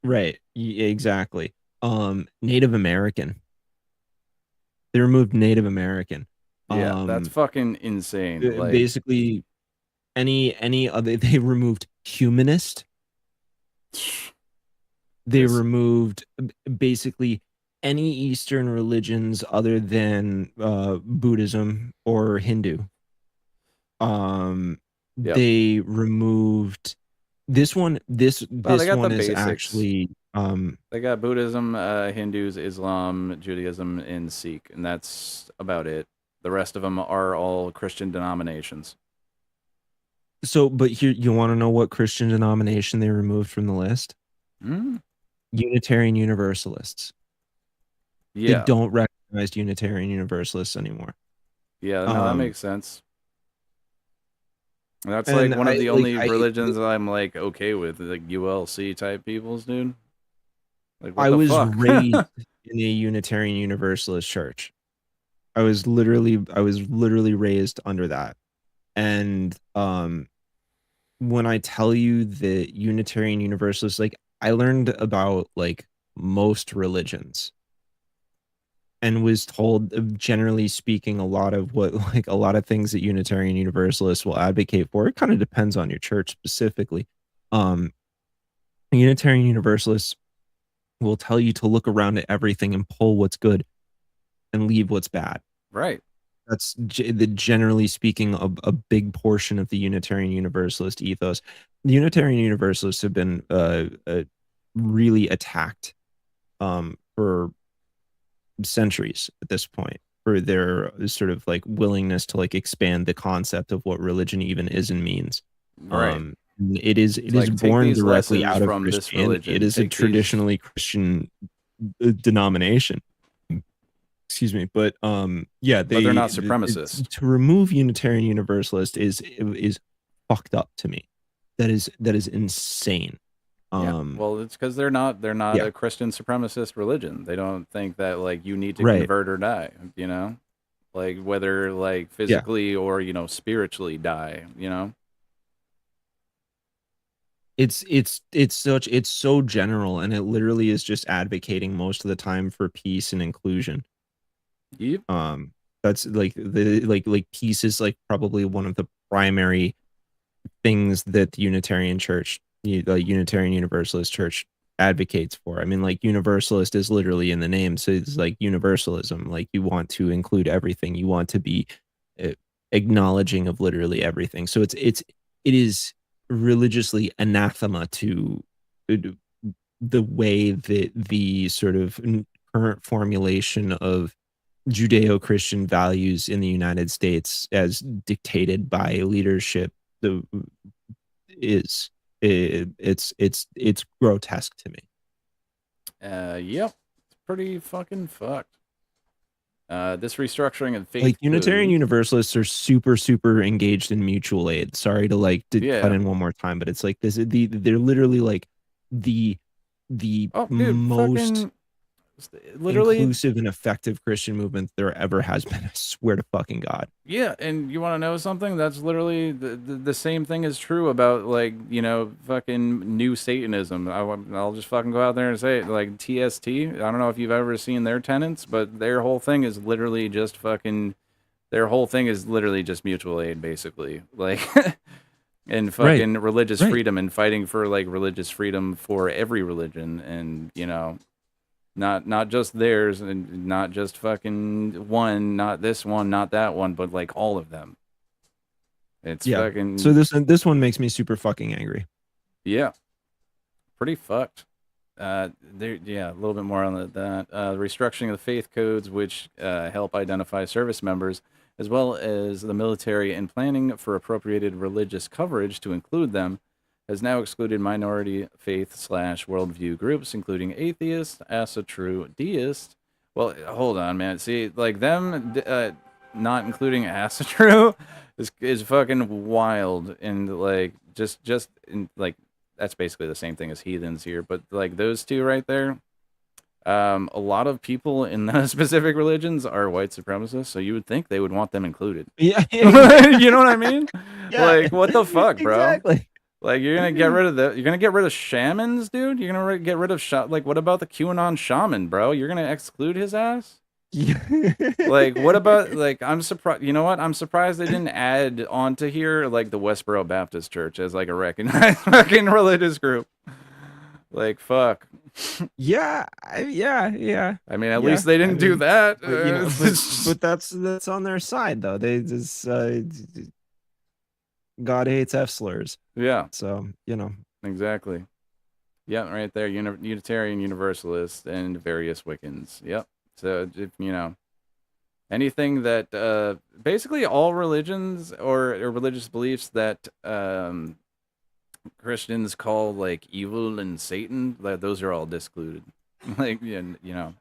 Right. Exactly. Native American. They removed Native American. Yeah, that's fucking insane. Basically, any other. They removed humanist. They removed basically any Eastern religions other than Buddhism or Hindu. They removed this one. This one is actually. They got Buddhism, Hindus, Islam, Judaism, and Sikh, and that's about it. The rest of them are all Christian denominations. So, but here, you want to know what Christian denomination they removed from the list? Unitarian Universalists. Yeah. They don't recognize Unitarian Universalists anymore. Yeah, no, that makes sense. That's one of the only religions that I'm okay with, ULC type peoples, dude. I was raised in a Unitarian Universalist church. I was literally raised under that. And when I tell you the Unitarian Universalists, I learned about most religions. and was told, generally speaking, a lot of things that Unitarian Universalists will advocate for. It kind of depends on your church specifically. Unitarian Universalists will tell you to look around at everything and pull what's good and leave what's bad. Right. That's generally speaking a big portion of the Unitarian Universalist ethos. The Unitarian Universalists have been really attacked for centuries at this point for their sort of like willingness to like expand the concept of what religion even is and means. Right. It is Like, take born these directly lessons out of from this Christianity. religion. It is a Take these- traditionally Christian denomination. Excuse me, but yeah, But they're not supremacists. To remove Unitarian Universalist is fucked up to me. That is insane. Yeah. Well, it's because they're not Yeah. a Christian supremacist religion. They don't think that like you need to Right. convert or die, you know? Like whether like physically or, you know, spiritually die, you know? It's so general, and it literally is just advocating most of the time for peace and inclusion. Yep. That's like peace is like probably one of the primary things that the Unitarian Church, the Unitarian Universalist Church advocates for. I mean, like Universalist is literally in the name, so it's like universalism. Like you want to include everything. You want to be acknowledging of literally everything. So it is religiously anathema to the way that the sort of current formulation of Judeo-Christian values in the United States, as dictated by leadership, it's grotesque to me. Yep. It's pretty fucking fucked. This restructuring of faith Like Unitarian code- Universalists are super engaged in mutual aid. Sorry to Yeah. cut in one more time, but it's like this. They're literally like the most fucking- literally inclusive and effective Christian movement there ever has been. I swear to fucking God. Yeah, and you want to know something? That's literally the same thing is true about, like, you know, fucking new Satanism. I'll just fucking go out there and say it. Like, TST, I don't know if you've ever seen their tenets, but their whole thing is literally just mutual aid, basically. Like, and fucking religious freedom and fighting for, like, religious freedom for every religion. And, you know, not just theirs, and not just fucking one, not this one, not that one, but like all of them. It's fucking. So this one makes me super fucking angry. Yeah, pretty fucked. A little bit more on that. Restructuring of the faith codes, which help identify service members, as well as the military, and planning for appropriated religious coverage to include them, has now excluded minority faith/worldview groups, including atheists, true deist. Well, hold on, man. See, like them not including true is fucking wild, and like just in, like that's basically the same thing as heathens here. But like those two right there, a lot of people in those specific religions are white supremacists, so you would think they would want them included. Yeah. You know what I mean? Yeah. Like, what the fuck, bro? Exactly. Like, you're gonna get rid of you're gonna get rid of shamans, dude? You're gonna get rid of like, what about the QAnon shaman, bro? You're gonna exclude his ass? Like, what about, like, I'm surprised, you know what? I'm surprised they didn't add onto here, like, the Westboro Baptist Church as, like, a recognized fucking religious group. Like, fuck. Yeah. I mean, at least they didn't do that. But, you know, but that's on their side, though. They just God hates F slurs. Yeah. So, you know. Exactly. Yeah, right there. Unitarian Universalists and various Wiccans. Yep. So, if, you know, anything that basically all religions or religious beliefs that Christians call like evil and Satan, those are all discluded. Like, you know.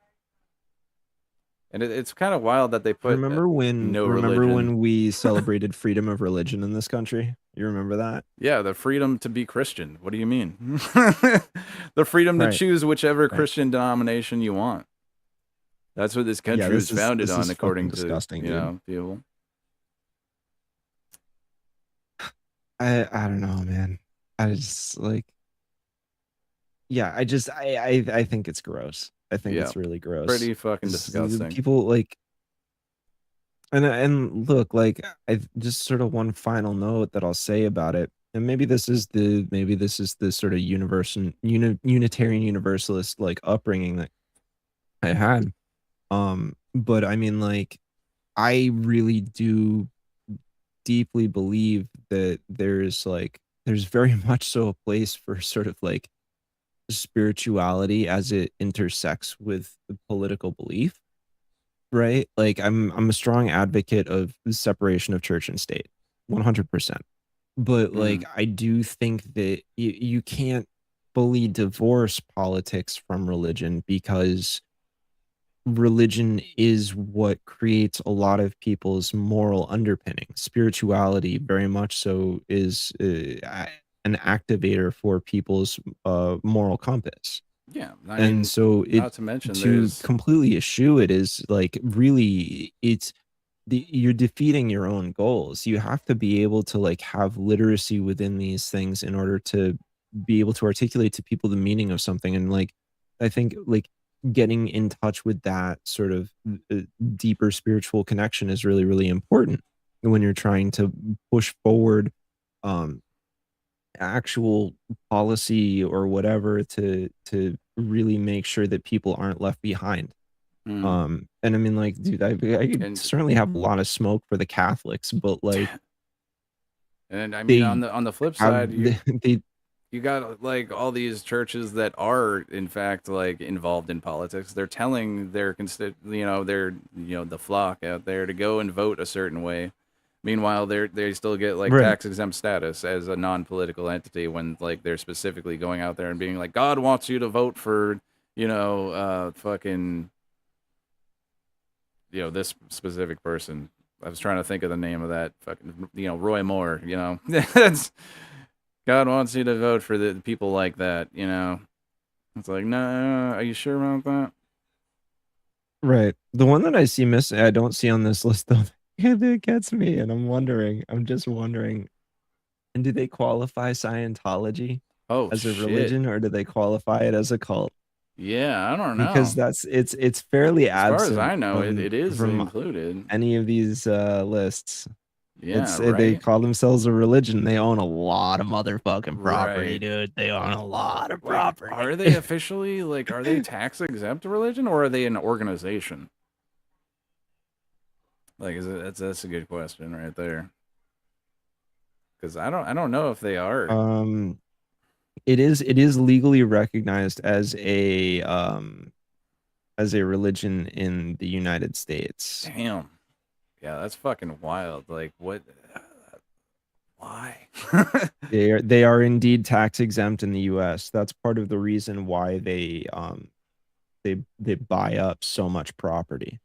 And it's kind of wild that they put Remember religion. when we celebrated freedom of religion in this country? You remember that? Yeah, the freedom to be Christian. What do you mean? The freedom to Right. choose whichever Christian denomination you want. That's what this country was founded on, according to disgusting, you know, people. I don't know, man. I just like, yeah, I think it's gross. I think Yeah. it's really gross. Pretty fucking It's- disgusting. People like, and look, like I just sort of one final note that I'll say about it, and maybe this is the sort of Unitarian Universalist like upbringing that I had. But I mean, like, I really do deeply believe that there's very much so a place for sort of like spirituality as it intersects with the political belief, right? Like I'm a strong advocate of the separation of church and state, 100%. But like I do think that you can't fully divorce politics from religion, because religion is what creates a lot of people's moral underpinning. Spirituality very much so is an activator for people's moral compass. Yeah, I And mean, so not to mention to there's completely eschew it is like really you're defeating your own goals. You have to be able to like have literacy within these things in order to be able to articulate to people the meaning of something. And like I think like getting in touch with that sort of deeper spiritual connection is really, really important when you're trying to push forward actual policy or whatever to really make sure that people aren't left behind. And I mean, like, dude, I could certainly have a lot of smoke for the Catholics, but like, and I mean on the flip side, they you got like all these churches that are in fact like involved in politics. They're telling their the flock out there to go and vote a certain way. Meanwhile, they still get like Right. tax exempt status as a non-political entity when like they're specifically going out there and being like, God wants you to vote for fucking this specific person. I was trying to think of the name of that fucking Roy Moore. That's God wants you to vote for the people like that. It's like, no, are you sure about that? right. The one that I see missing, I don't see on this list though. It gets me, and I'm just wondering, and do they qualify Scientology as a shit. religion, or do they qualify it as a cult? Yeah, I don't know. Because it's fairly as far as absent I know, from- it is from included. any of these lists. Yeah, They right. call themselves a religion. They own a lot of motherfucking property, Right. dude. They own a lot of Wait, property. are they officially are they tax exempt religion or are they an organization? Like, that's a good question right there. Because I don't know if they are. It is legally recognized as a religion in the United States. Damn. Yeah, that's fucking wild. Like, what? Why? They are indeed tax exempt in the U.S. That's part of the reason why they buy up so much property.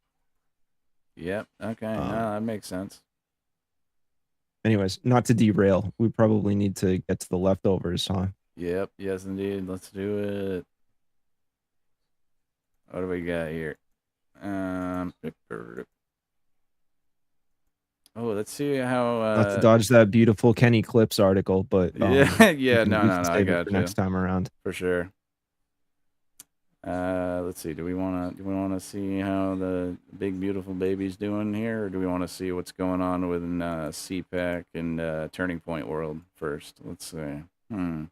Yep. Okay. No, that makes sense. Anyways, not to derail, we probably need to get to the leftovers, huh? Yep. Yes, indeed. Let's do it. What do we got here? Oh, let's see how. Not to dodge that beautiful Kenny Clips article, but yeah, we can I save it got for you. next time around. For sure. Let's see. Do we want to see how the big beautiful baby's doing here, or do we want to see what's going on within CPAC and Turning Point World first? Let's see. I don't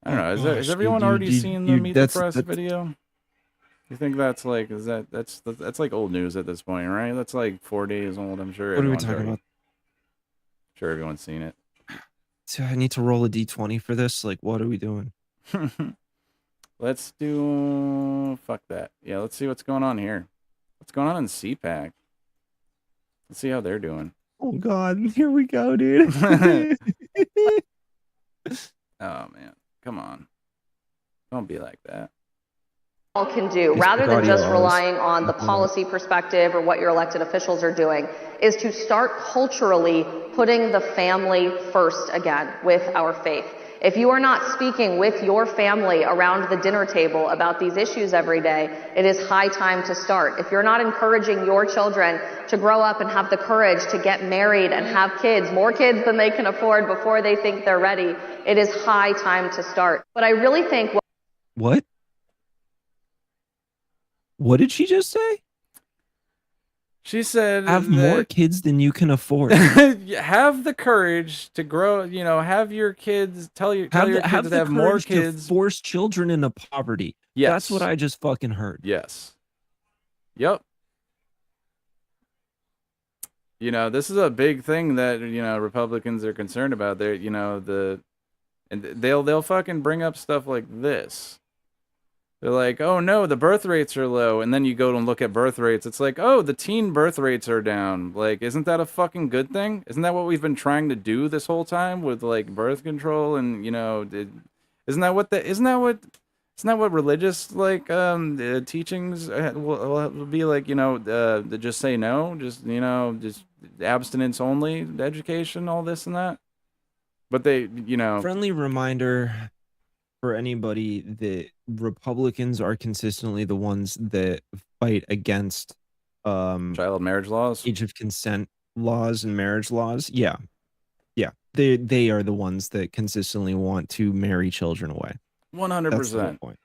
know. Has everyone already seen the Meet the Press video? You think that's like that's like old news at this point, right? That's like 4 days old. I'm sure. What are we everyone's talking already- about? Sure, everyone's seen it. So I need to roll a d20 for this. Like, what are we doing? Let's do fuck that. Yeah, let's see what's going on here. What's going on in CPAC? Let's see how they're doing. Oh God, here we go, dude. Oh man, come on. Don't be like that. Can do rather than just relying on the policy perspective or what your elected officials are doing is to start culturally putting the family first again with our faith. If you are not speaking with your family around the dinner table about these issues every day, it is high time to start. If you're not encouraging your children to grow up and have the courage to get married and have kids, more kids than they can afford before they think they're ready, it is high time to start. But I really think What? What did she just say? She said, have more kids than you can afford. have the courage to grow, have your kids, tell your kids to have more kids. To force children into poverty. Yes. That's what I just fucking heard. Yes. Yep. This is a big thing that, Republicans are concerned about. They're, and they'll fucking bring up stuff like this. They're like, oh no, the birth rates are low. And then you go and look at birth rates. It's like, oh, the teen birth rates are down. Like, isn't that a fucking good thing? Isn't that what we've been trying to do this whole time with like birth control? And, isn't that what religious like teachings will be like, to just say no, just abstinence only education, all this and that. But they, friendly reminder for anybody that Republicans are consistently the ones that fight against child marriage laws, age of consent laws and marriage laws. Yeah. They are the ones that consistently want to marry children away. 100%.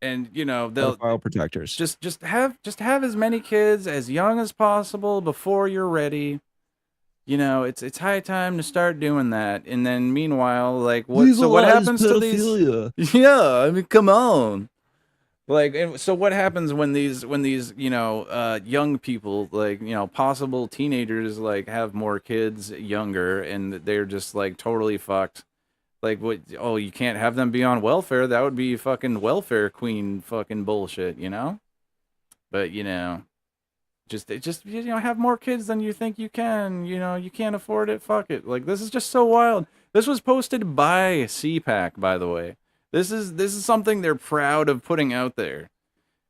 And they'll file protectors. Just have as many kids as young as possible before you're ready. It's high time to start doing that. And then meanwhile, like what happens pedophilia. to these? Yeah, I mean, come on. Like, so what happens when these young people, like, possible teenagers, like have more kids younger and they're just like totally fucked. Like, what? Oh, you can't have them be on welfare. That would be fucking welfare queen fucking bullshit, But, just have more kids than you think you can. You can't afford it. Fuck it. Like, this is just so wild. This was posted by CPAC, by the way. This is something they're proud of putting out there.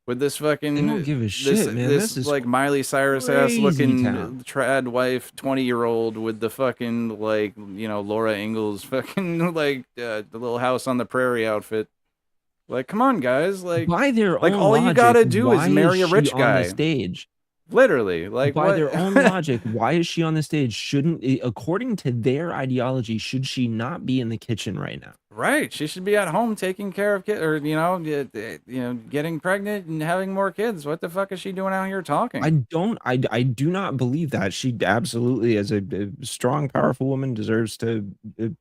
With this fucking, they don't give a shit, man. This is like Miley Cyrus ass looking trad wife, 20-year-old with the fucking like Laura Ingalls fucking like the little house on the prairie outfit. Like, come on, guys! Like, by their like own all logic, you gotta do is marry a she rich on guy. the stage. Literally, like by what? their own logic, why is she on the stage? Shouldn't, according to their ideology, should she not be in the kitchen right now? Right, she should be at home taking care of kids, or getting pregnant and having more kids. What the fuck is she doing out here talking? I do not believe that. She absolutely, as a strong, powerful woman, deserves to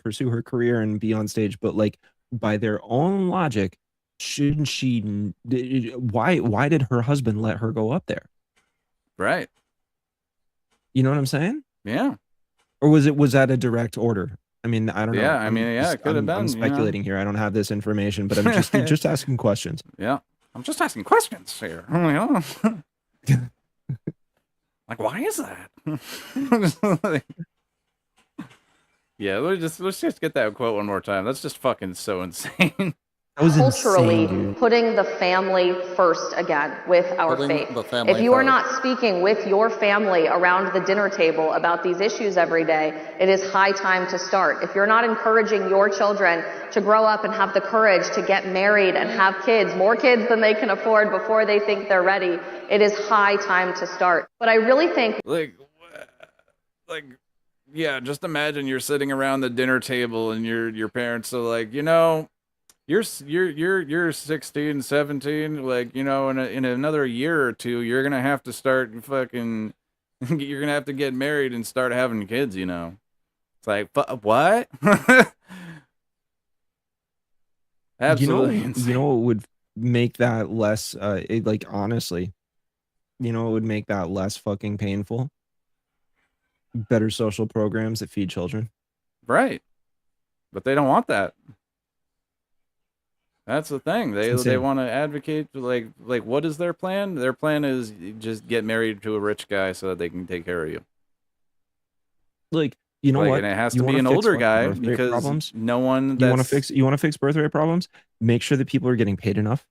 pursue her career and be on stage. But like, by their own logic, shouldn't she? Why did her husband let her go up there? Right. You know what I'm saying? Yeah. Or was that a direct order? I mean, I don't know. Yeah, I mean, yeah, it could have been. I'm speculating here. I don't have this information, but I'm just asking questions. Yeah, I'm just asking questions here. Like, why is that? Yeah, let's just get that quote one more time. That's just fucking so insane. Culturally insane, putting the family first again with our faith. If you are not speaking with your family around the dinner table about these issues every day, it is high time to start. If you're not encouraging your children to grow up and have the courage to get married and have kids, more kids than they can afford before they think they're ready, it is high time to start. But I really think yeah, just imagine you're sitting around the dinner table and your parents are like, you're 16, 17, like, in another year or two, you're going to have to start fucking, you're going to have to get married and start having kids, It's like, what? Absolutely insane. You know what would make that less, honestly, what would make that less fucking painful? Better social programs that feed children. Right. But they don't want that. That's the thing. They want to advocate like what is their plan? Their plan is just get married to a rich guy so that they can take care of you. Like, you know what? And it has to be an older guy because problems? No one. You want to fix birth rate problems? Make sure that people are getting paid enough.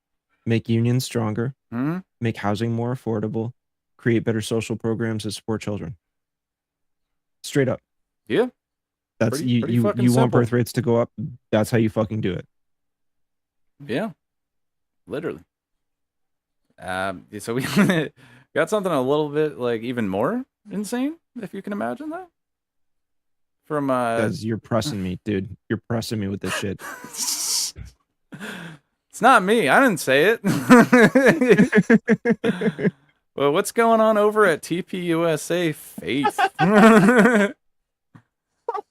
Make unions stronger. Mm-hmm. Make housing more affordable. Create better social programs that support children. Straight up. Yeah. That's pretty you simple. want birth rates to go up. That's how you fucking do it. Yeah, literally. So we got something a little bit like even more insane, if you can imagine that. From Because you're pressing me, dude. You're pressing me with this shit. It's not me. I didn't say it. Well, what's going on over at TPUSA Faith?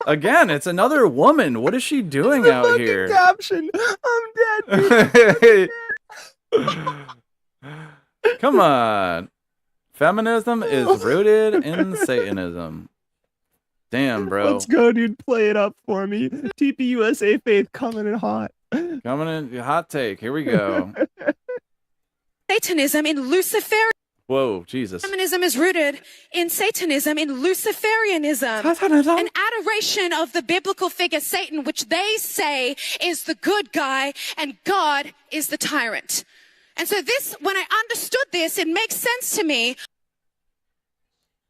Again, it's another woman. What is she doing out here? Caption. I'm dead. Come on. Feminism is rooted in Satanism. Damn, bro. Let's go, dude. Play it up for me. TPUSA Faith coming in hot. Coming in hot take. Here we go. Satanism in Luciferianism. Whoa, Jesus. Feminism is rooted in Satanism, in Luciferianism, an adoration of the biblical figure Satan, which they say is the good guy and God is the tyrant. And so this, when I understood this, it makes sense to me.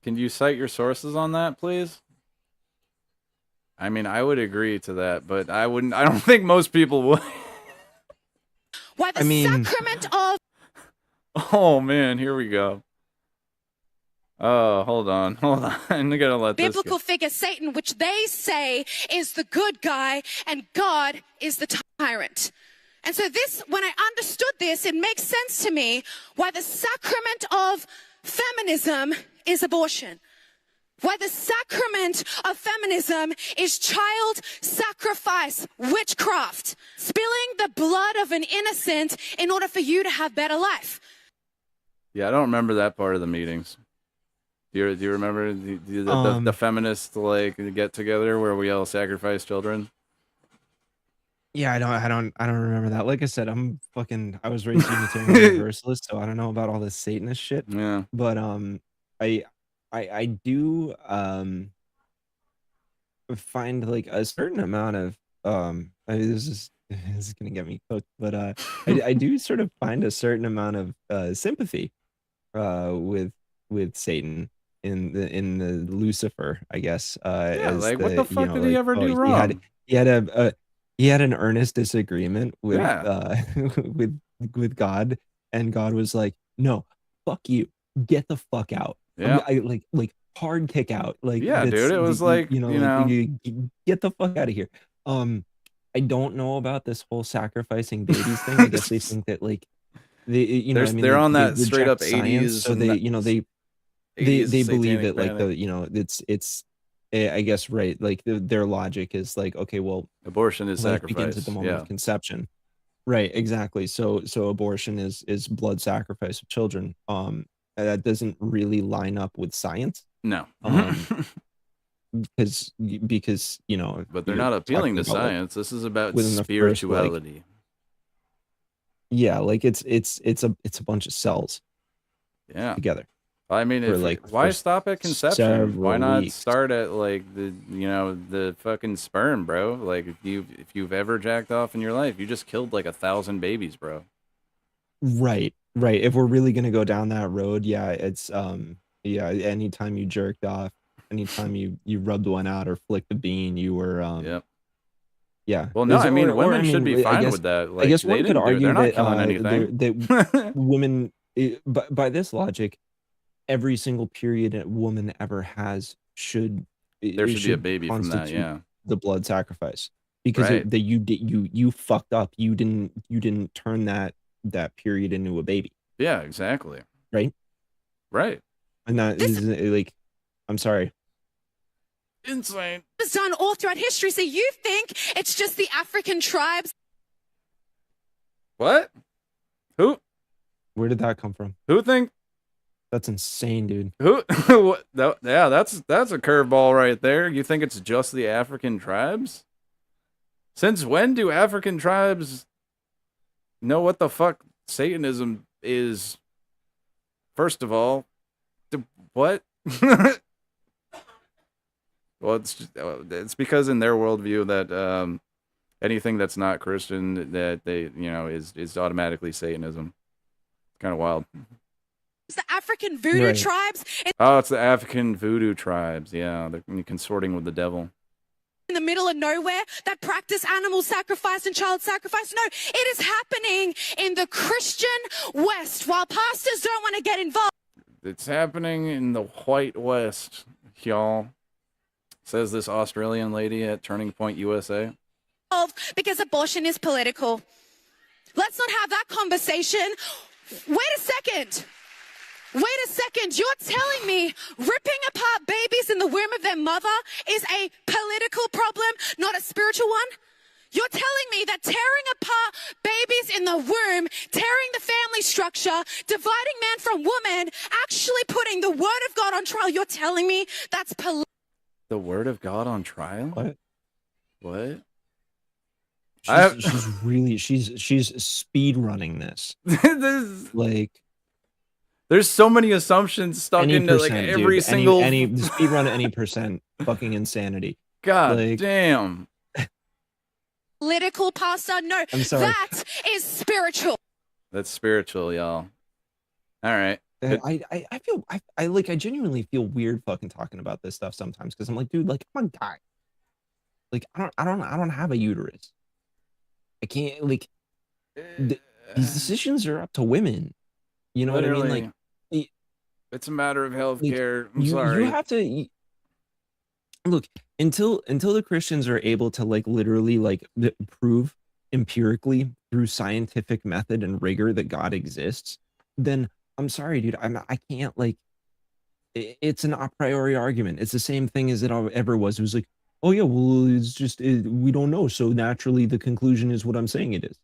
Can you cite your sources on that, please? I mean, I would agree to that, but I don't think most people would. Why the sacrament of... Oh, man, here we go. Oh, hold on. I gotta let this biblical figure Satan, which they say is the good guy and God is the tyrant. And so this, when I understood this, it makes sense to me why the sacrament of feminism is abortion. Why the sacrament of feminism is child sacrifice, witchcraft, spilling the blood of an innocent in order for you to have better life. Yeah, I don't remember that part of the meetings. Do you remember the feminist like get together where we all sacrifice children? Yeah, I don't remember that. Like I said, I was raised Unitarian Universalist, so I don't know about all this Satanist shit. Yeah. But I do find like a certain amount of this is gonna get me cooked, but I do sort of find a certain amount of sympathy with Satan in the Lucifer, I guess. Yeah, like what the fuck did he ever do He wrong? had an earnest disagreement with with God, and God was like, "No, fuck you, get the fuck out." Yeah, like hard kick out. Like, yeah, dude, it was like you get the fuck out of here. I don't know about this whole sacrificing babies thing. I guess they think that like they're on that straight up 80s, so they they believe that like it's I guess right, like their logic is like, okay, well, abortion is life sacrifice begins at the moment of conception, right? Exactly. So abortion is blood sacrifice of children. That doesn't really line up with science. No. Because but they're not appealing to science. This is about spirituality. Yeah, like it's a bunch of cells. Yeah. Together. I mean, why stop at conception? Why not start at like the fucking sperm, bro? Like if you've ever jacked off in your life, you just killed like 1,000 babies, bro. Right. If we're really gonna go down that road, yeah, it's anytime you jerked off, anytime you rubbed one out or flicked a bean, you were yeah. Well, no, I mean, women should be fine with that. Like, I guess one could argue that women, by this logic, every single period a woman ever has should be a baby from that. Yeah, the blood sacrifice, because you fucked up. You didn't turn that period into a baby. Yeah, exactly. Right. And that is like, I'm sorry. Insane. It's done all throughout history. So you think it's just the African tribes? What? Who? Where did that come from? Who think? That's insane, dude. Who? Yeah, that's a curveball right there. You think it's just the African tribes? Since when do African tribes know what the fuck Satanism is? First of all, what? Well, it's because in their worldview that anything that's not Christian that they is automatically Satanism. It's kind of wild. It's the African voodoo tribes. Oh, it's the African voodoo tribes. Yeah, they're consorting with the devil. In the middle of nowhere that practice animal sacrifice and child sacrifice. No, it is happening in the Christian West while pastors don't want to get involved. It's happening in the white West, y'all. Says this Australian lady at Turning Point USA. Because abortion is political. Let's not have that conversation. Wait a second. Wait a second. You're telling me ripping apart babies in the womb of their mother is a political problem, not a spiritual one? You're telling me that tearing apart babies in the womb, tearing the family structure, dividing man from woman, actually putting the word of God on trial, you're telling me that's political? The word of God on trial? What? What? She's speed running this. Like, there's so many assumptions stuck into like every single any speed run any percent fucking insanity. God like, damn. Political, Pastor? No, I'm sorry. that is spiritual. That's spiritual, y'all. All right. I feel I genuinely feel weird fucking talking about this stuff sometimes because I'm like, dude, like I'm a guy. Like I don't have a uterus. I can't like these decisions are up to women. You know what I mean? Like it's a matter of healthcare. I'm you, sorry. You have to look until the Christians are able to like literally like prove empirically through scientific method and rigor that God exists, then I'm sorry, dude. I can't like. It's an a priori argument. It's the same thing as it ever was. It was like, oh yeah, well, it's just we don't know. So naturally, the conclusion is what I'm saying it is.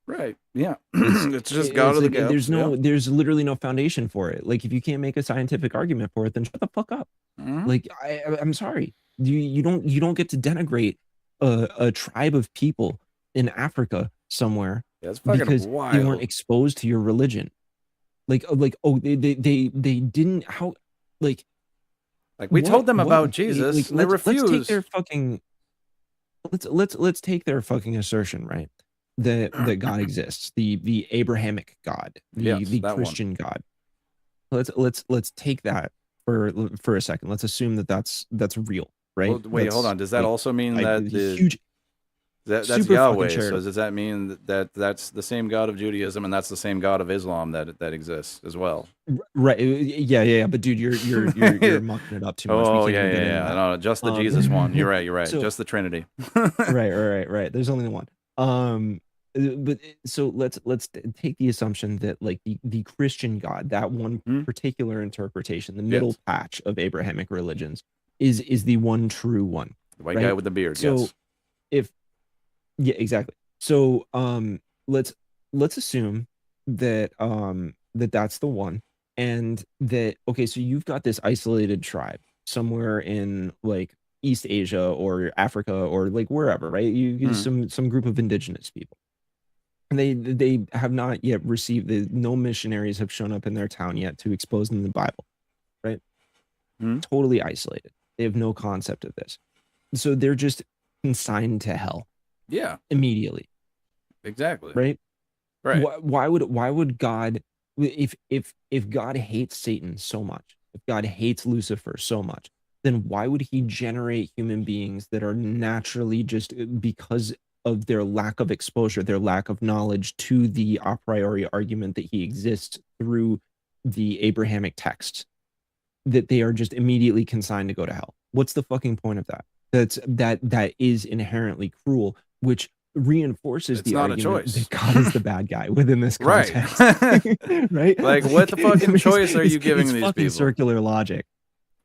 Right. Yeah. It's just God of the gaps. There's literally no foundation for it. Like if you can't make a scientific argument for it, then shut the fuck up. Like I'm sorry. You don't get to denigrate a tribe of people in Africa somewhere because wild. they weren't exposed to your religion. Like oh they didn't how like we told them about Jesus like, and they refused. Let's take their fucking let's take their fucking assertion, right? That God exists, the Abrahamic God, the Christian God. Let's take that for a second. Let's assume that's real, right? Well, wait, hold on. Does that also mean that huge that's Yahweh? So does that mean that that's the same God of Judaism and that's the same God of Islam that exists as well? Right. Yeah. But dude, you're mucking it up too much. Oh yeah. No, just the Jesus one. You're right. So, just the Trinity. Right. There's only the one. But so let's take the assumption that like the Christian God, that one particular interpretation, the middle patch of Abrahamic religions, is the one true one. The white guy with the beard. So yeah, exactly. So let's assume that that's the one, and that okay, so you've got this isolated tribe somewhere in like East Asia or Africa or like wherever, right? You some group of indigenous people. And they have not yet received no missionaries have shown up in their town yet to expose them the Bible, right? Totally isolated. They have no concept of this. So they're just consigned to hell. Yeah. Immediately. Exactly. Right? Right. Why would God if God hates Satan so much, if God hates Lucifer so much, then why would he generate human beings that are naturally just because of their lack of exposure, their lack of knowledge to the a priori argument that he exists through the Abrahamic text, that they are just immediately consigned to go to hell? What's the fucking point of that? That is inherently cruel, which reinforces the argument that God is the bad guy within this context. Right? Like what the fucking choice are you giving these fucking people? Circular logic.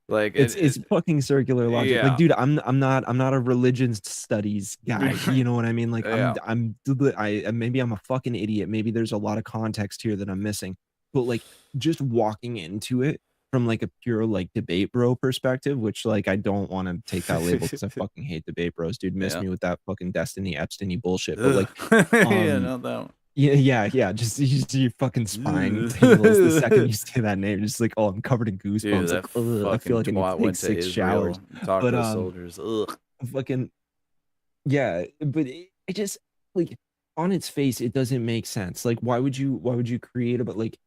Like it's fucking circular logic. Yeah. Like, dude, I'm not a religion studies guy. You know what I mean? Like, maybe I'm a fucking idiot. Maybe there's a lot of context here that I'm missing. But like, just walking into it from like a pure like debate bro perspective, which like I don't want to take that label because I fucking hate debate bros, dude. Miss me with that fucking Destiny Epstein bullshit. But like, yeah, not that one. Yeah. Just your fucking spine tingles the second you say that name. Just like, oh, I'm covered in goosebumps. Dude, like, I feel like I need to take 6 showers. Talk to the soldiers. Fucking yeah, but it just like on its face, it doesn't make sense. Like, why would you create a but like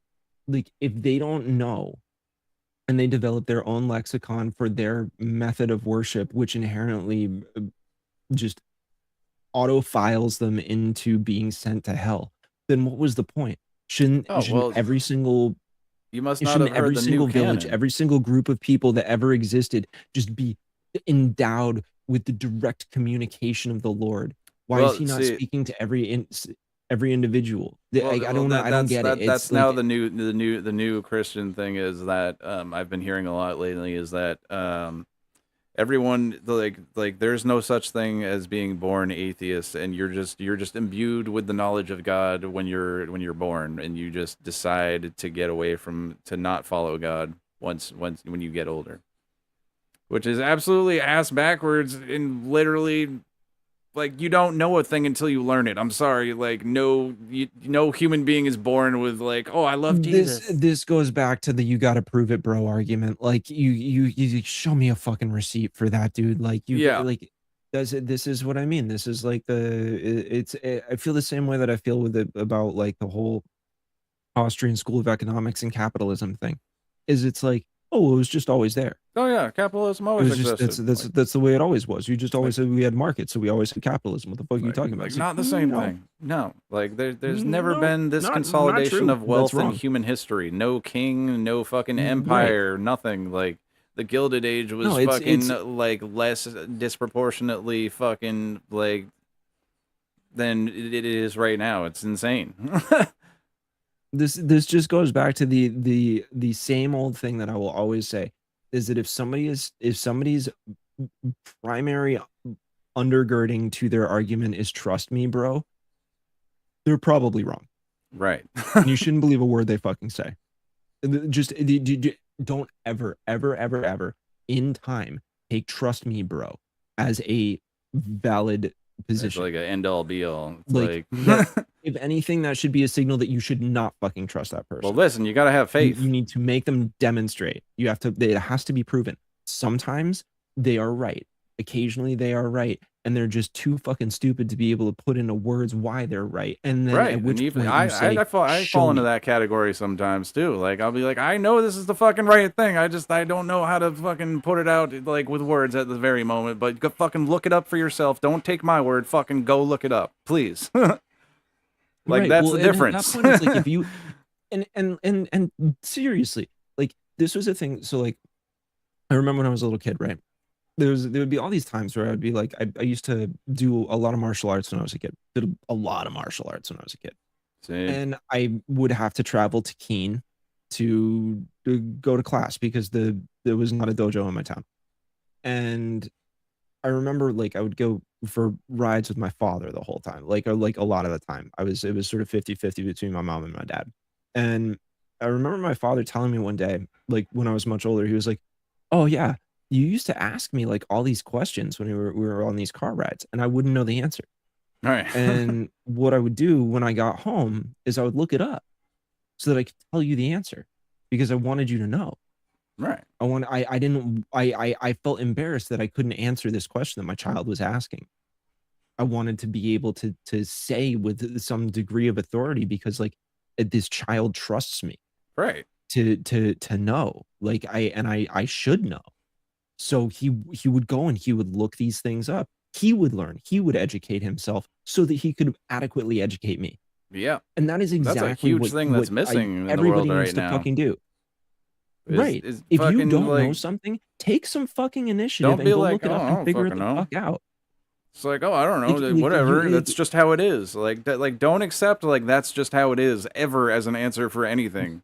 if they don't know and they develop their own lexicon for their method of worship, which inherently just auto files them into being sent to hell, then what was the point? Shouldn't every single you must not have heard the single new village, canon. every single group of people that ever existed just be endowed with the direct communication of the Lord? Why is he not speaking to every every individual. I don't know. I don't get it. That's It's now like, the new Christian thing is that I've been hearing a lot lately is that everyone like there's no such thing as being born atheist, and you're just imbued with the knowledge of God when you're born, and you just decide to get away to not follow God when you get older, which is absolutely ass backwards and literally. Like, you don't know a thing until you learn it. I'm sorry. Like, no human being is born with like, oh, I love Jesus. This goes back to the "you got to prove it, bro" argument. Like, you show me a fucking receipt for that, dude. Like, like, this is what I mean. This is like I feel the same way that I feel about like the whole Austrian School of Economics and capitalism thing. It's like, oh, it was just always there. Oh yeah, capitalism It always was just existed. that's the way it always was. You just always said we had markets, so we always had capitalism. What the fuck are you talking about? Like, It's not the like, same no. thing. No, like there's never No, been this not consolidation true. of wealth That's in wrong. human history. No king, no fucking Right. empire, nothing. Like the Gilded Age was No, it's- fucking it's- like less disproportionately fucking like than it is right now. It's insane. This just goes back to the same old thing that I will always say is that if somebody's primary undergirding to their argument is trust me, bro, they're probably wrong. Right. You shouldn't believe a word they fucking say. Just don't ever in time take trust me, bro, as a valid It's position. like an end all be all. It's Like, if anything, that should be a signal that you should not fucking trust that person. well, listen, you gotta have faith. You need to make them demonstrate. You have to. It has to be proven. Sometimes they are right. Occasionally they are right, and they're just too fucking stupid to be able to put into words why they're right. And then Right, at which and even point I you say, I "Show fall into me." that category sometimes too. Like I'll be like, I know this is the fucking right thing. I don't know how to fucking put it out like with words at the very moment. But go fucking look it up for yourself. Don't take my word. Fucking go look it up, please. Like Right, that's well, the and at difference. that point, it's like if you and seriously, like this was a thing. So like, I remember when I was a little kid, right? There would be all these times where I'd be like, I used to do a lot of martial arts when I was a kid. Did a lot of martial arts when I was a kid. Same. And I would have to travel to Keene to go to class because there was not a dojo in my town. And I remember like I would go for rides with my father the whole time, like a lot of the time. It was sort of 50-50 between my mom and my dad. And I remember my father telling me one day, like when I was much older, he was like, "Oh yeah, you used to ask me like all these questions when we were on these car rides, and I wouldn't know the answer." All right. And what I would do when I got home is I would look it up so that I could tell you the answer because I wanted you to know. Right. I felt embarrassed that I couldn't answer this question that my child was asking. I wanted to be able to say with some degree of authority because like this child trusts me. Right. To know. Like I should know. So he would go and he would look these things up. He would learn. He would educate himself so that he could adequately educate me. Yeah. And that is exactly that's a huge what, thing that's what missing in the everybody world needs right to now. fucking do. Is If you fucking, don't know like- something, take some fucking initiative Don't and be go like, look it "Oh, up I and don't figure it fucking the know." fuck out. It's like, oh, I don't know, Like, whatever. you- That's just how it is. Like that. Like, don't accept like that's just how it is ever as an answer for anything.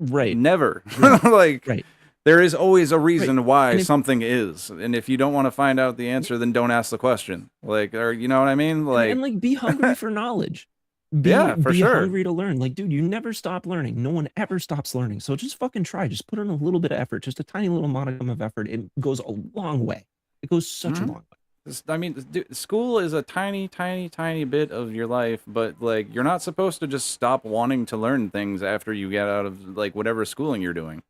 Right. Never. Right. Like, Right. there is always a reason Right. why And if- something is, and if you don't want to find out the answer, then don't ask the question. Like, or you know what I mean? Like, and like be hungry for knowledge. Yeah, for be sure. hungry to learn. Like, dude, you never stop learning. No one ever stops learning. So just fucking try. Just put in a little bit of effort, just a tiny little modicum of effort. It goes a long way. It goes such a Mhm. long way. I mean, dude, school is a tiny bit of your life, but like you're not supposed to just stop wanting to learn things after you get out of like whatever schooling you're doing.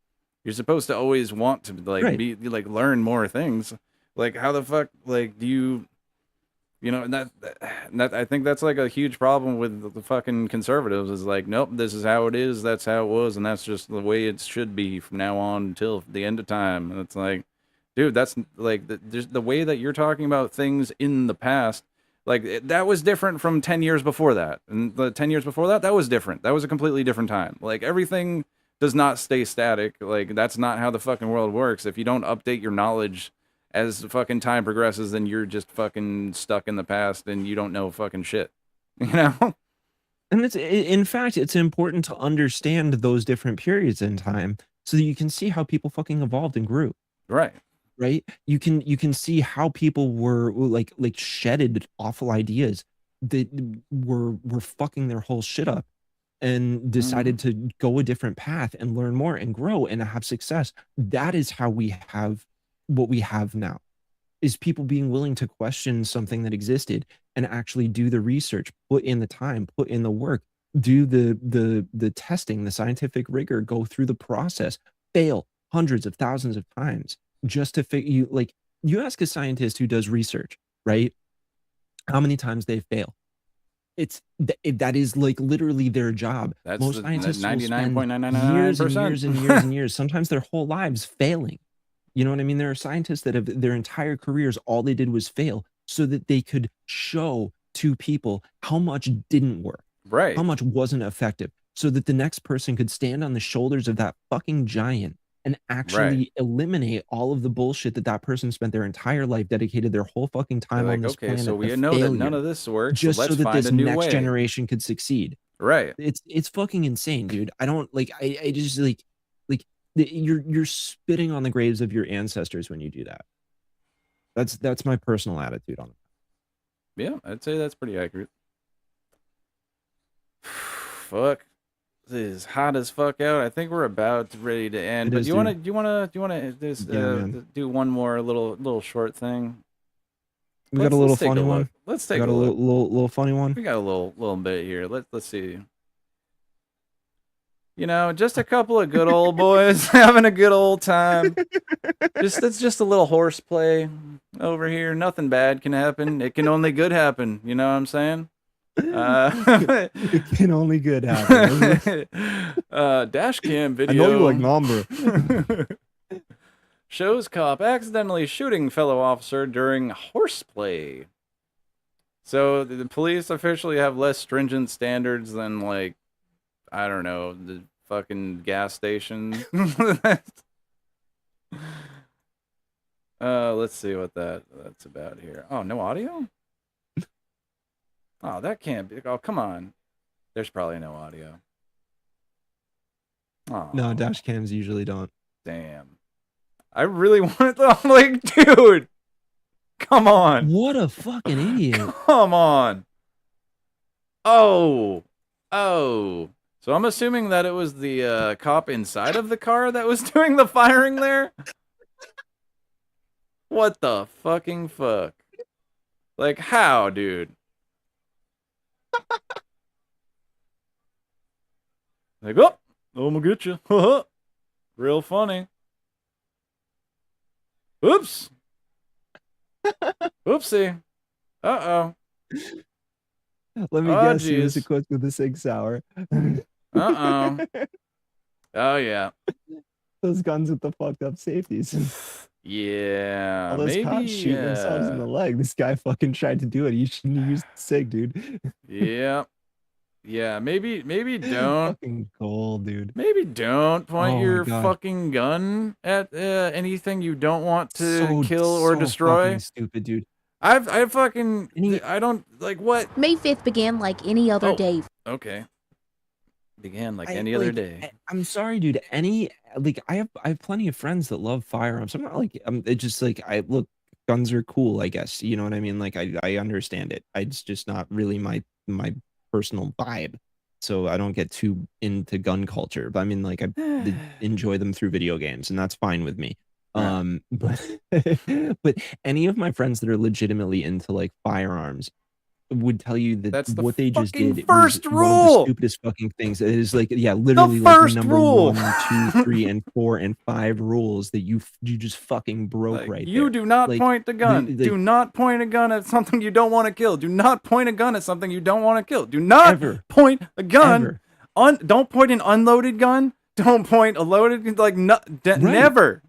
You're supposed to always want to like Right. be like learn more things. Like how the fuck like do you know, and that I think that's like a huge problem with the fucking conservatives is like, nope, this is how it is, that's how it was, and that's just the way it should be from now on until the end of time. And it's like, dude, that's like the way that you're talking about things in the past, like that was different from 10 years before that. And the 10 years before that, that was different. That was a completely different time. Like everything does not stay static. Like that's not how the fucking world works. If you don't update your knowledge as fucking time progresses, then you're just fucking stuck in the past and you don't know fucking shit. You know? And in fact, it's important to understand those different periods in time so that you can see how people fucking evolved and grew. Right. Right? You can see how people were like shedded awful ideas that were fucking their whole shit up and decided to go a different path and learn more and grow and have success. That is how we have what we have now, is people being willing to question something that existed and actually do the research, put in the time, put in the work, do the testing, the scientific rigor, go through the process, fail hundreds of thousands of times just to figure you like you ask a scientist who does research, right? How many times they fail? That is like literally their job. That's Most the scientists will spend 99.999%. years and years and years and years, sometimes their whole lives failing. You know what I mean? There are scientists that have their entire careers, all they did was fail so that they could show to people how much didn't work, right? How much wasn't effective, so that the next person could stand on the shoulders of that fucking giant and actually eliminate all of the bullshit that that person spent their entire life, dedicated their whole fucking time They're on like, this okay, planet. so we to know that none failure, of this works, just so let's that find this a new next way. generation could succeed. Right. It's fucking insane, dude. I don't like. I just like you're spitting on the graves of your ancestors when you do that. That's my personal attitude on it. Yeah, I'd say that's pretty accurate. Fuck. This is hot as fuck out. I think we're about ready to end. It But is, do you want to just man. do one more little short thing? We got a little take funny look. one. Let's We take got a a look. little funny one. We got a little bit here. Let's see. You know, just a couple of good old boys having a good old time. It's just a little horseplay over here. Nothing bad can happen. It can only good happen. You know what I'm saying? It can only good happen. Dash cam video. I know you like number. Shows cop accidentally shooting fellow officer during horseplay. So the police officially have less stringent standards than, like, I don't know, the fucking gas station. Let's see what that's about here. Oh, no audio? Oh, that can't be. Oh, come on. There's probably no audio. Oh, No, dash cams usually don't. damn. I really want to, like, dude. Come on. What a fucking idiot. Come on. Oh. So I'm assuming that it was the cop inside of the car that was doing the firing there? What the fucking fuck? Like, how, dude? Like, oh, I'm gonna get you. Real funny. Oops. Oopsie. Uh-oh. Let me Oh, guess, he was jeez. equipped with a 6 hour. Uh-oh. Oh, yeah. Those guns with the fucked up safeties. Yeah, All those maybe. cops shoot themselves in the leg. This guy fucking tried to do it. You shouldn't have used the SIG, dude. Yeah, maybe don't. Fucking gold, dude. Maybe don't point Oh my your God. fucking gun at anything you don't want to So- kill or so destroy. fucking stupid, dude. I don't like what. May 5th began like any other Oh. day. Okay. Began like I- any other like, day. I'm sorry, dude. I have plenty of friends that love firearms. I'm not like it's just like look, guns are cool, I guess. You know what I mean? Like I understand it. It's just not really my personal vibe. So I don't get too into gun culture. But I mean, like I enjoy them through video games, and that's fine with me. But but any of my friends that are legitimately into like firearms would tell you that That's the what they just fucking did first was one of rule. the stupidest fucking things. It is like, yeah, literally The like first number rule. 1, 2, 3, and 4, and 5 rules that you just fucking broke Like, right you there. do not Like, point the gun. like, Do not point a gun at something you don't want to kill. Do not point a gun at something you don't want to kill. Do not Ever. point a gun. Ever. Don't point an unloaded gun. Don't point a loaded, like, Right. never.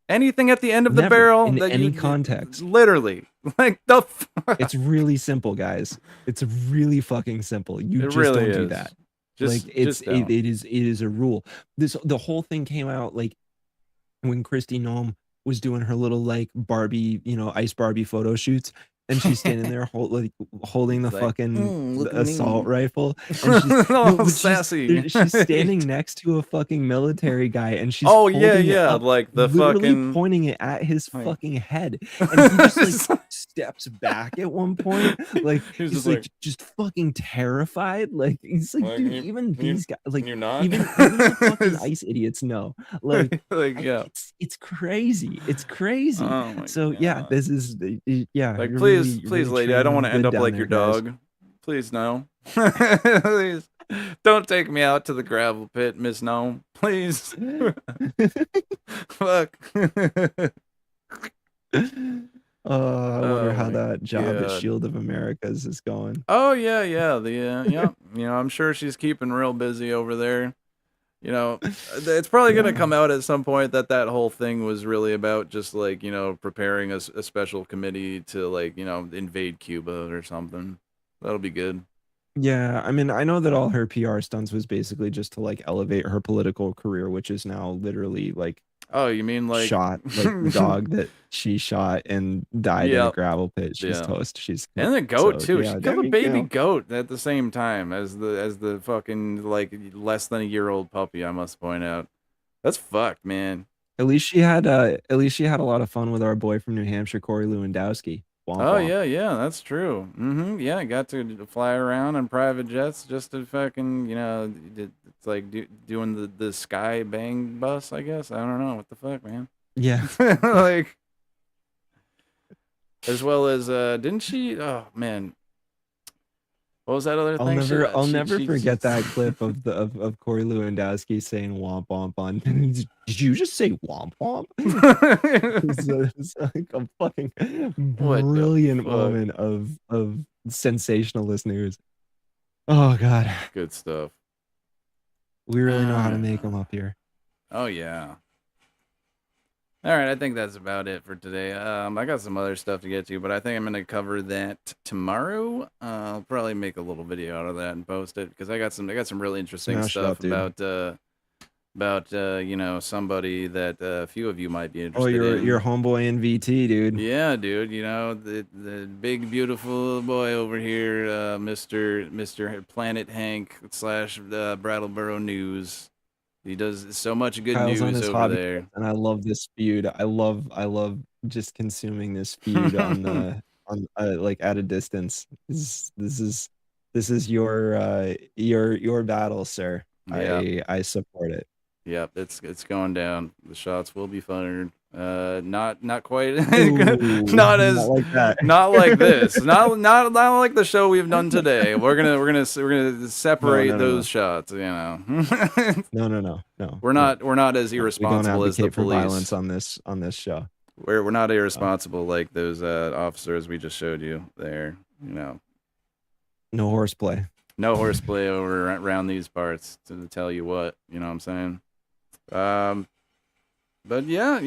Anything at the end of the Never, barrel. in that any you, context. Literally. Like, the fuck. It's really simple, guys. It's really fucking simple. You It just really don't do is. that. Just- Like it's just don't. it is a rule. The whole thing came out like when Christy Nome was doing her little like Barbie, Ice Barbie photo shoots, and she's standing there holding the Like, fucking look at assault me." rifle, and she's All but sassy. she's standing next to a fucking military guy, and she's Oh, yeah, holding it yeah, up, like the literally fucking pointing it at his like fucking head, and he just like steps back at one point, like He's he's just like like just fucking terrified, like he's like, dude, even these guys, like you're not? even the fucking ice idiots know, like Like, yeah. it's crazy, it's crazy. Oh my So yeah, this is yeah, Like, you're please, really, please, really lady, I don't want to training end good up down like there, your guys. dog. Please, no. Please. Don't take me out to the gravel pit, Miss Gnome. Please. Fuck. I wonder Oh how my that job at God. Shield of Americas is going. Oh, yeah, yeah. Yeah. You know, I'm sure she's keeping real busy over there. You know, it's probably going to come out at some point that whole thing was really about just like, you know, preparing a special committee to like, you know, invade Cuba or something. That'll be good. Yeah, I mean, I know that all her PR stunts was basically just to like elevate her political career, which is now literally like Oh, you mean like shot, like the dog that she shot and died in a Yep. gravel pit. She's Yeah. toast. She's And the goat so, too. yeah, She I killed a mean, baby goat at the same time as the fucking like less than a year old puppy, I must point out. That's fucked, man. at least she had a lot of fun with our boy from New Hampshire, Corey Lewandowski. Womp Oh womp. yeah, that's true. Yeah, I got to fly around on private jets just to fucking, you know, it's like doing the sky bang bus, I guess. I don't know what the fuck, man. Yeah. Like, as well as didn't she? Oh man, what was that other I'll thing? never She forget that clip of the of Corey Lewandowski saying womp womp on. Did you just say womp womp? It's like a fucking What the brilliant fuck? moment of sensationalist news. Oh god, Good stuff. we really know how to make them up here. Oh yeah. All right, I think that's about it for today. I got some other stuff to get to, but I think I'm gonna cover that tomorrow. I'll probably make a little video out of that and post it because I got some really interesting Smash it stuff up, dude. about you know, somebody that a few of you might be Oh, interested in. your homeboy in VT, dude. Yeah, dude. You know the big beautiful boy over here, Mr. Planet Hank / Brattleboro News. He does so much good Kyle's on news his over hobby, there. and I love this feud. I love just consuming this feud on the on like at a distance. This is your battle, sir. Yeah. I support it. Yep, it's going down. The shots will be fired. Not quite. Ooh, not as not like that. not like this. Not like the show we've done today. We're gonna separate No. those shots. You know. No. We're not as We don't irresponsible as the advocate for police. violence on this show. We're not irresponsible like those officers we just showed you there. You know. No horseplay. No horseplay over around these parts. To tell you what, you know what I'm saying. But yeah,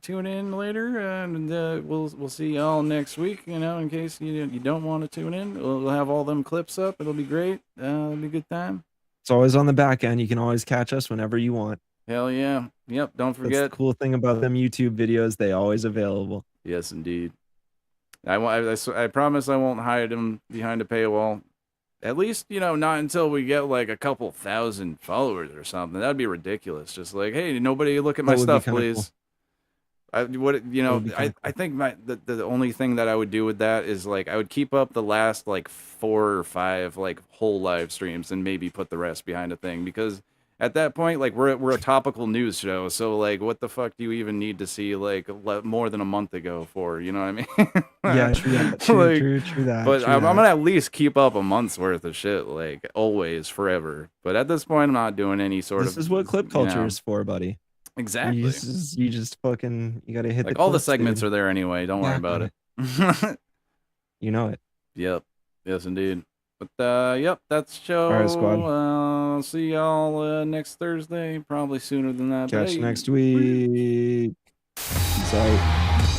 tune in later, and we'll see y'all next week. You know, in case you don't want to tune in, we'll have all them clips up. It'll be great. It'll be a good time. It's always on the back end. You can always catch us whenever you want. Hell yeah. Yep. Don't That's forget. the cool thing about them YouTube videos. They always available. Yes, indeed. I promise I won't hide them behind a paywall. At least, not until we get like a couple thousand followers or something. That'd be ridiculous. Just like, hey, nobody look at my stuff, please. I think the only thing that I would do with that is like I would keep up the last like 4 or 5 like whole live streams and maybe put the rest behind a thing, because at that point, like we're a topical news show, so like what the fuck do you even need to see like more than a month ago for? You know what I mean? Yeah, true that. But I'm gonna at least keep up a month's worth of shit, like always, forever. But at this point, I'm not doing any sort of. This is what clip culture is for, buddy. Exactly. You just fucking you gotta hit like the all the clips, segments dude. are there anyway. Don't worry about it. You know it. Yep. Yes, indeed. But yep, that's the show. All right, squad. See y'all next Thursday. Probably sooner than that. Catch you next week. Peace out.